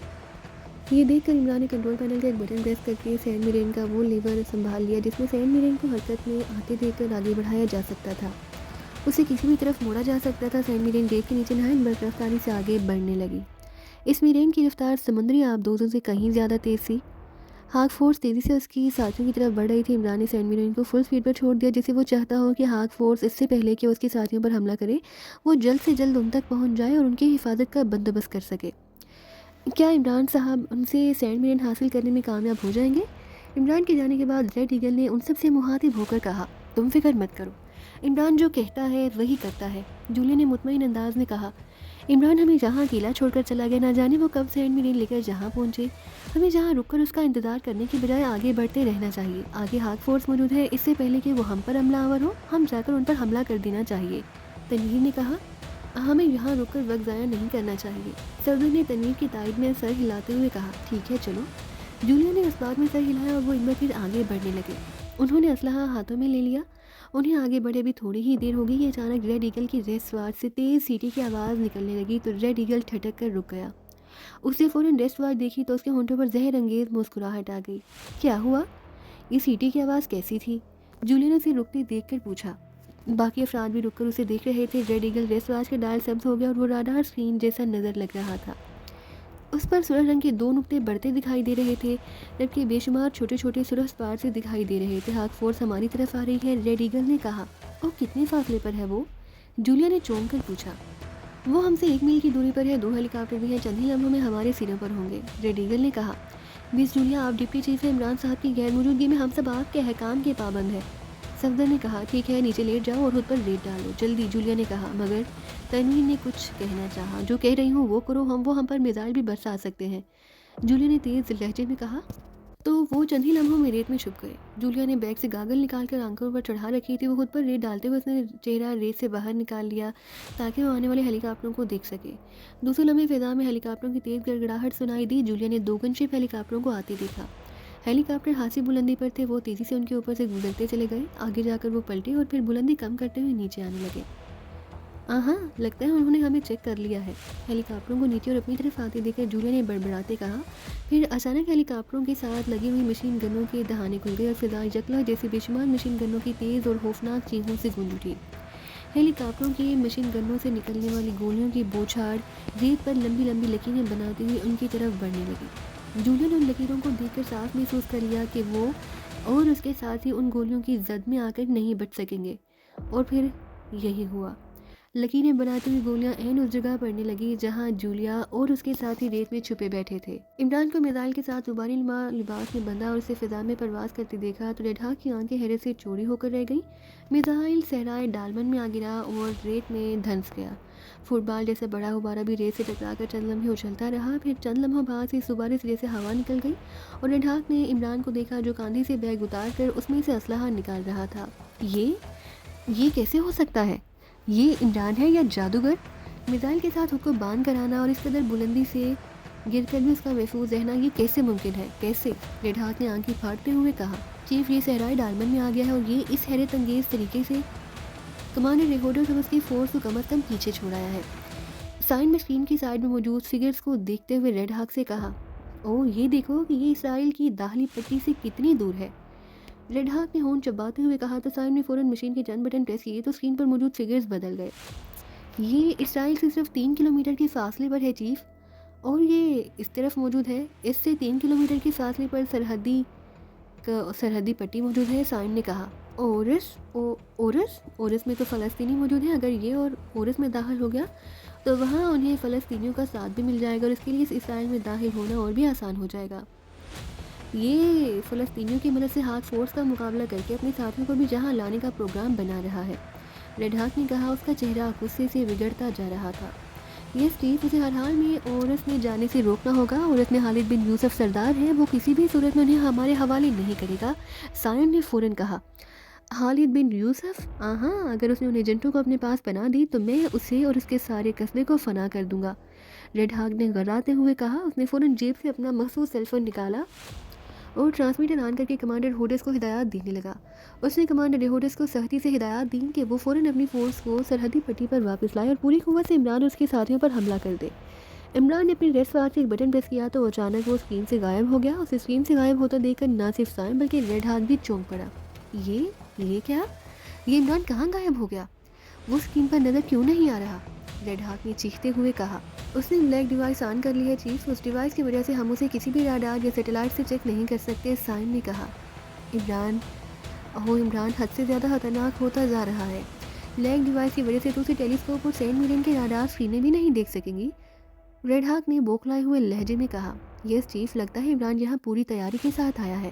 یہ دیکھ کر عمران نے کنٹرول پینل کا ایک بٹن پریس کر کے سینٹ میرین کا وہ لیور سنبھال لیا جس میں سینٹ میرین کو حرکت میں آتے دیکھ کر آگے بڑھایا جا سکتا تھا۔ اسے کسی بھی طرف موڑا جا سکتا تھا۔ سینٹ میرین ریت کے نیچے نہایت برق رفتاری سے آگے بڑھنے لگی۔ اس میرین کی رفتار سمندری آبدوزوں سے کہیں زیادہ تیز تھی۔ ہاک فورس تیزی سے اس کی ساتھیوں کی طرف بڑھ رہی تھی۔ عمران نے سینٹ میرین کو فل سپیڈ پر چھوڑ دیا جسے وہ چاہتا ہو کہ ہاک فورس اس سے پہلے کہ اس کے ساتھیوں پر حملہ کرے وہ جلد سے جلد ان تک پہنچ جائے اور ان کی حفاظت کا بندوبست کر سکے۔ کیا عمران صاحب ان سے سینٹ میرین حاصل کرنے میں کامیاب ہو جائیں گے؟ عمران کے جانے کے بعد ریڈ ایگل نے ان سب سے مخاطب ہو کر کہا، تم فکر مت کرو، عمران جو کہتا ہے وہی کرتا ہے۔ جولیا نے مطمئن انداز میں کہا، عمران ہمیں جہاں اکیلا چھوڑ کر چلا گیا، نہ جانے وہ کب سینٹ میرین لے کر جہاں پہنچے۔ ہمیں جہاں رک کر اس کا انتظار کرنے کی بجائے آگے بڑھتے رہنا چاہیے۔ آگے ہاک فورس موجود ہے، اس سے پہلے کہ وہ ہم پر حملہ آور ہو ہم جا کر ان پر حملہ کر دینا چاہیے۔ تنویر نے کہا، ہمیں یہاں رک کر وقت ضائع نہیں کرنا چاہیے۔ صدر نے تنویر کی تائید میں سر ہلاتے ہوئے کہا، ٹھیک ہے چلو۔ جولیا نے اس بات میں سر ہلایا اور وہ ایک بار پھر آگے بڑھنے لگے۔ انہوں نے اسلحہ ہاتھوں میں لے لیا۔ انہیں آگے بڑھے بھی تھوڑی ہی دیر ہو گئی کہ اچانک ریڈ ایگل کی ریس سوار سے تیز سیٹی کی آواز نکلنے لگی تو ریڈ ایگل ٹھٹک کر رک گیا۔ اس نے فوراً ریس سوار دیکھی تو اس کے ہونٹوں پر زہر انگیز مسکراہٹ آ گئی۔ کیا ہوا؟ یہ سیٹی کی آواز کیسی تھی؟ جولیا نے اسے رکتے دیکھ کر پوچھا۔ باقی افراد بھی رک کر اسے دیکھ رہے تھے۔ ریڈ ایگل ریس سوار کے ڈائل سبز ہو گیا اور وہ راڈار اسکرین جیسا نظر لگ رہا تھا۔ اس پر سرخ رنگ کے 2 نقطے بڑھتے دکھائی دے رہے تھے جبکہ بے شمار چھوٹے چھوٹے سرخ اسپار سے دکھائی دے رہے تھے۔ ہاک فورس ہماری طرف آ رہی ہے، ریڈ ایگل نے کہا۔ اور کتنے فاصلے پر ہے وہ؟ جولیا نے چونک کر پوچھا۔ وہ ہم سے 1 میل کی دوری پر ہے، 2 ہیلی کاپٹر بھی ہیں، چند ہی لمحوں میں ہمارے سروں پر ہوں گے، ریڈ ایگل نے کہا۔ مس جولیا، آپ ڈپٹی چیف ہیں، عمران صاحب کی غیر موجودگی میں ہم سب آپ کے احکام کے پابند ہیں۔ صفدر نے کہا، ٹھیک ہے، نیچے لیٹ جاؤ اور خود پر ریت ڈالو جلدی، جولیا نے کہا۔ مگر تنویر نے کچھ کہنا چاہا۔ جو کہہ رہی ہوں وہ کرو، وہ ہم پر میزائل بھی برسا سکتے ہیں، جولیا نے تیز لہجے میں کہا۔ تو وہ چند ہی لمحوں میں ریت میں چھپ گئے۔ جولیا نے بیگ سے گاگل نکال کر آنکھوں پر چڑھا رکھی تھی۔ وہ خود پر ریت ڈالتے ہوئے اس نے چہرہ ریت سے باہر نکال لیا تاکہ وہ آنے والے ہیلی کاپٹروں کو دیکھ سکے۔ دوسرے لمحے فضا میں ہیلی کاپٹروں کی تیز گڑگڑاہٹ سنائی دی۔ جولیا نے 2 گن شپ ہیلی کاپٹروں کو آتے دیکھا۔ ہیلی کاپٹر خاصی بلندی پر تھے، وہ تیزی سے ان کے اوپر سے گزرتے چلے گئے۔ آگے جا کر وہ پلٹے اور پھر بلندی کم کرتے ہوئے نیچے آنے لگے۔ ہاں، لگتا ہے انہوں نے ہمیں چیک کر لیا ہے، ہیلی کاپٹروں کو نیچے اور اپنی طرف آتے دیکھ کر جولیا نے بڑبڑاتے کہا۔ پھر اچانک ہیلی کاپٹروں کے ساتھ لگی ہوئی مشین گنوں کے دہانے کھل گئے اور فضا یکلا جیسے بے شمار مشین گنوں کی تیز اور خوفناک چیخوں سے گونج اٹھی۔ ہیلی کاپٹروں کی مشین گنوں سے نکلنے والی گولیوں کی بوچھاڑ ریت پر لمبی لمبی لکیریں بناتی ہوئی ان کی طرف بڑھنے لگی۔ جولیا نے ان لکیروں کو دیکھ کر صاف محسوس کر لیا کہ وہ اور اس کے ساتھی ان گولیوں کی زد میں آ کر نہیں بچ سکیں گے، اور پھر یہی ہوا۔ لکیریں بناتی ہوئی گولیاں عین اس جگہ پڑنے لگی جہاں جولیا اور اس کے ساتھی ریت میں چھپے بیٹھے تھے۔ عمران کو میزائل کے ساتھ زبانی لباس میں بندھا اور اسے فضا میں پرواز کرتے دیکھا تو ریڈ ہاک کی آنکھیں حیرت سے چوڑی ہو کر رہ گئیں۔ میزائل صحرائے ڈالمن میں آ گرا اور ریت میں دھنس گیا۔ فٹ بال جیسا بڑا غبارہ بھی ریت سے ٹکرا کر چند لمحے اچھلتا رہا۔ پھر چند لمحوں بعد سے اس غبارے سے جیسے ہوا نکل گئی اور ریڈ ہاک نے عمران کو دیکھا جو کاندھے سے بیگ اتار کر اس میں سے اسلحہ نکال رہا تھا۔ یہ کیسے ہو سکتا ہے؟ یہ عمران ہے یا جادوگر؟ میزائل کے ساتھ خود کو باندھ کر آنا اور اس قدر بلندی سے گر کر بھی اس کا محفوظ رہنا، یہ کیسے ممکن ہے؟ کیسے؟ ریڈ ہاک نے آنکھیں پھاڑتے ہوئے کہا، چیف یہ صحرائے ڈالمن میں آ گیا ہے اور یہ اس حیرت انگیز طریقے سے کمانڈر ریہوڈس اور اس کی فورس کو کم از کم پیچھے چھوڑایا ہے۔ سائن میں اسکرین کی سائڈ میں موجود فگرز کو دیکھتے ہوئے ریڈ ہاک سے کہا، او یہ دیکھو کہ یہ اسرائیل کی داخلی پٹی سے کتنی دور ہے۔ ریڈ ہاک نے ہون چباتے ہوئے کہا تو سائن نے فوراً مشین کے چند بٹن پریس کیے تو اسکرین پر موجود فگرز بدل گئے۔ یہ اسرائیل سے صرف 3 کلومیٹر کے فاصلے پر ہے چیف، اور یہ اس طرف موجود ہے، اس سے 3 کلومیٹر کے فاصلے پر سرحدی پٹی موجود ہے۔ سائن نے کہا، اورس میں تو فلسطینی موجود ہیں، اگر یہ اور اورس میں داخل ہو گیا تو وہاں انہیں فلسطینیوں کا ساتھ بھی مل جائے گا اور اس کے لیے اسرائیل میں داخل ہونا اور بھی آسان ہو جائے گا۔ یہ فلسطینیوں کی مدد سے ہاتھ فورس کا مقابلہ کر کے اپنے ساتھیوں کو بھی جہاں لانے کا پروگرام بنا رہا ہے، ریڈ ہاک نے کہا، اس کا چہرہ غصے سے بگڑتا جا رہا تھا۔ یہ اسٹیو اسے ہر حال میں اورس میں جانے سے روکنا ہوگا، اورس میں خالد بن یوسف سردار ہے، وہ کسی بھی صورت میں انہیں ہمارے حوالے نہیں کرے گا۔ سائن نے فوراً کہا، خالد بن یوسف؟ ہاں، اگر اس نے ان ایجنٹوں کو اپنے پاس پناہ دی تو میں اسے اور اس کے سارے قصبے کو فنا کر دوں گا، ریڈ ہاک نے غراتے ہوئے کہا۔ اس نے فوراً جیب سے اپنا مخصوص سیل فون نکالا اور ٹرانسمیٹر آن کر کے کمانڈر ریہوڈس کو ہدایات دینے لگا۔ اس نے کمانڈر ریہوڈس کو سختی سے ہدایات دیں کہ وہ فوراً اپنی فورس کو سرحدی پٹی پر واپس لائے اور پوری قوت سے عمران اور اس کے ساتھیوں پر حملہ کر دے۔ عمران نے اپنی ریسٹ بار سے ایک بٹن پریس کیا تو اچانک وہ اسکرین سے غائب ہو گیا۔ اسے اسکرین سے غائب ہوتا دیکھ کر نہ صرف سائن بلکہ ریڈ ہاک بھی چونک پڑا۔ یہ کیا؟ یہ عمران کہاں غائب ہو گیا؟ وہ اسکرین پر نظر کیوں نہیں آ رہا؟ ریڈ ہاک نے چیختے ہوئے کہا، اس نے بلیک ڈیوائس آن کر لی ہے چیف، اس ڈیوائس کی وجہ سے ہم اسے کسی بھی راڈار یا سیٹلائٹ سے چیک نہیں کر سکتے، سائن نے کہا۔ عمران حد سے زیادہ خطرناک ہوتا جا رہا ہے، بلیک ڈیوائس کی وجہ سے تو اسے ٹیلیسکوپ اور سینٹ میرین کے راڈار اسکرینیں بھی نہیں دیکھ سکیں گی، ریڈ ہاک نے بوکھلائے ہوئے لہجے میں کہا۔ یس چیف، لگتا ہے عمران یہاں پوری تیاری کے ساتھ آیا ہے،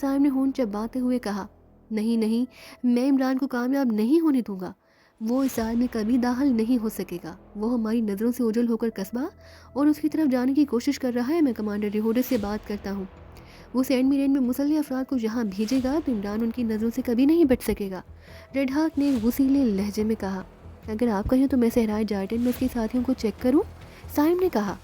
سائن نے ہونٹ چباتے ہوئے کہا۔ نہیں، میں عمران کو کامیاب نہیں ہونے دوں گا، وہ اسرائیل میں کبھی داخل نہیں ہو سکے گا، وہ ہماری نظروں سے اوجھل ہو کر قصبہ اور اس کی طرف جانے کی کوشش کر رہا ہے۔ میں کمانڈر ریہوڈس سے بات کرتا ہوں، وہ سینٹ میرین میں مسلح افراد کو یہاں بھیجے گا تو عمران ان کی نظروں سے کبھی نہیں بچ سکے گا، ریڈ ہاک نے غصیلے لہجے میں کہا۔ اگر آپ کہیں تو میں صحرائے جارڈن میں اس کے ساتھیوں کو چیک کروں، سائن نے کہا۔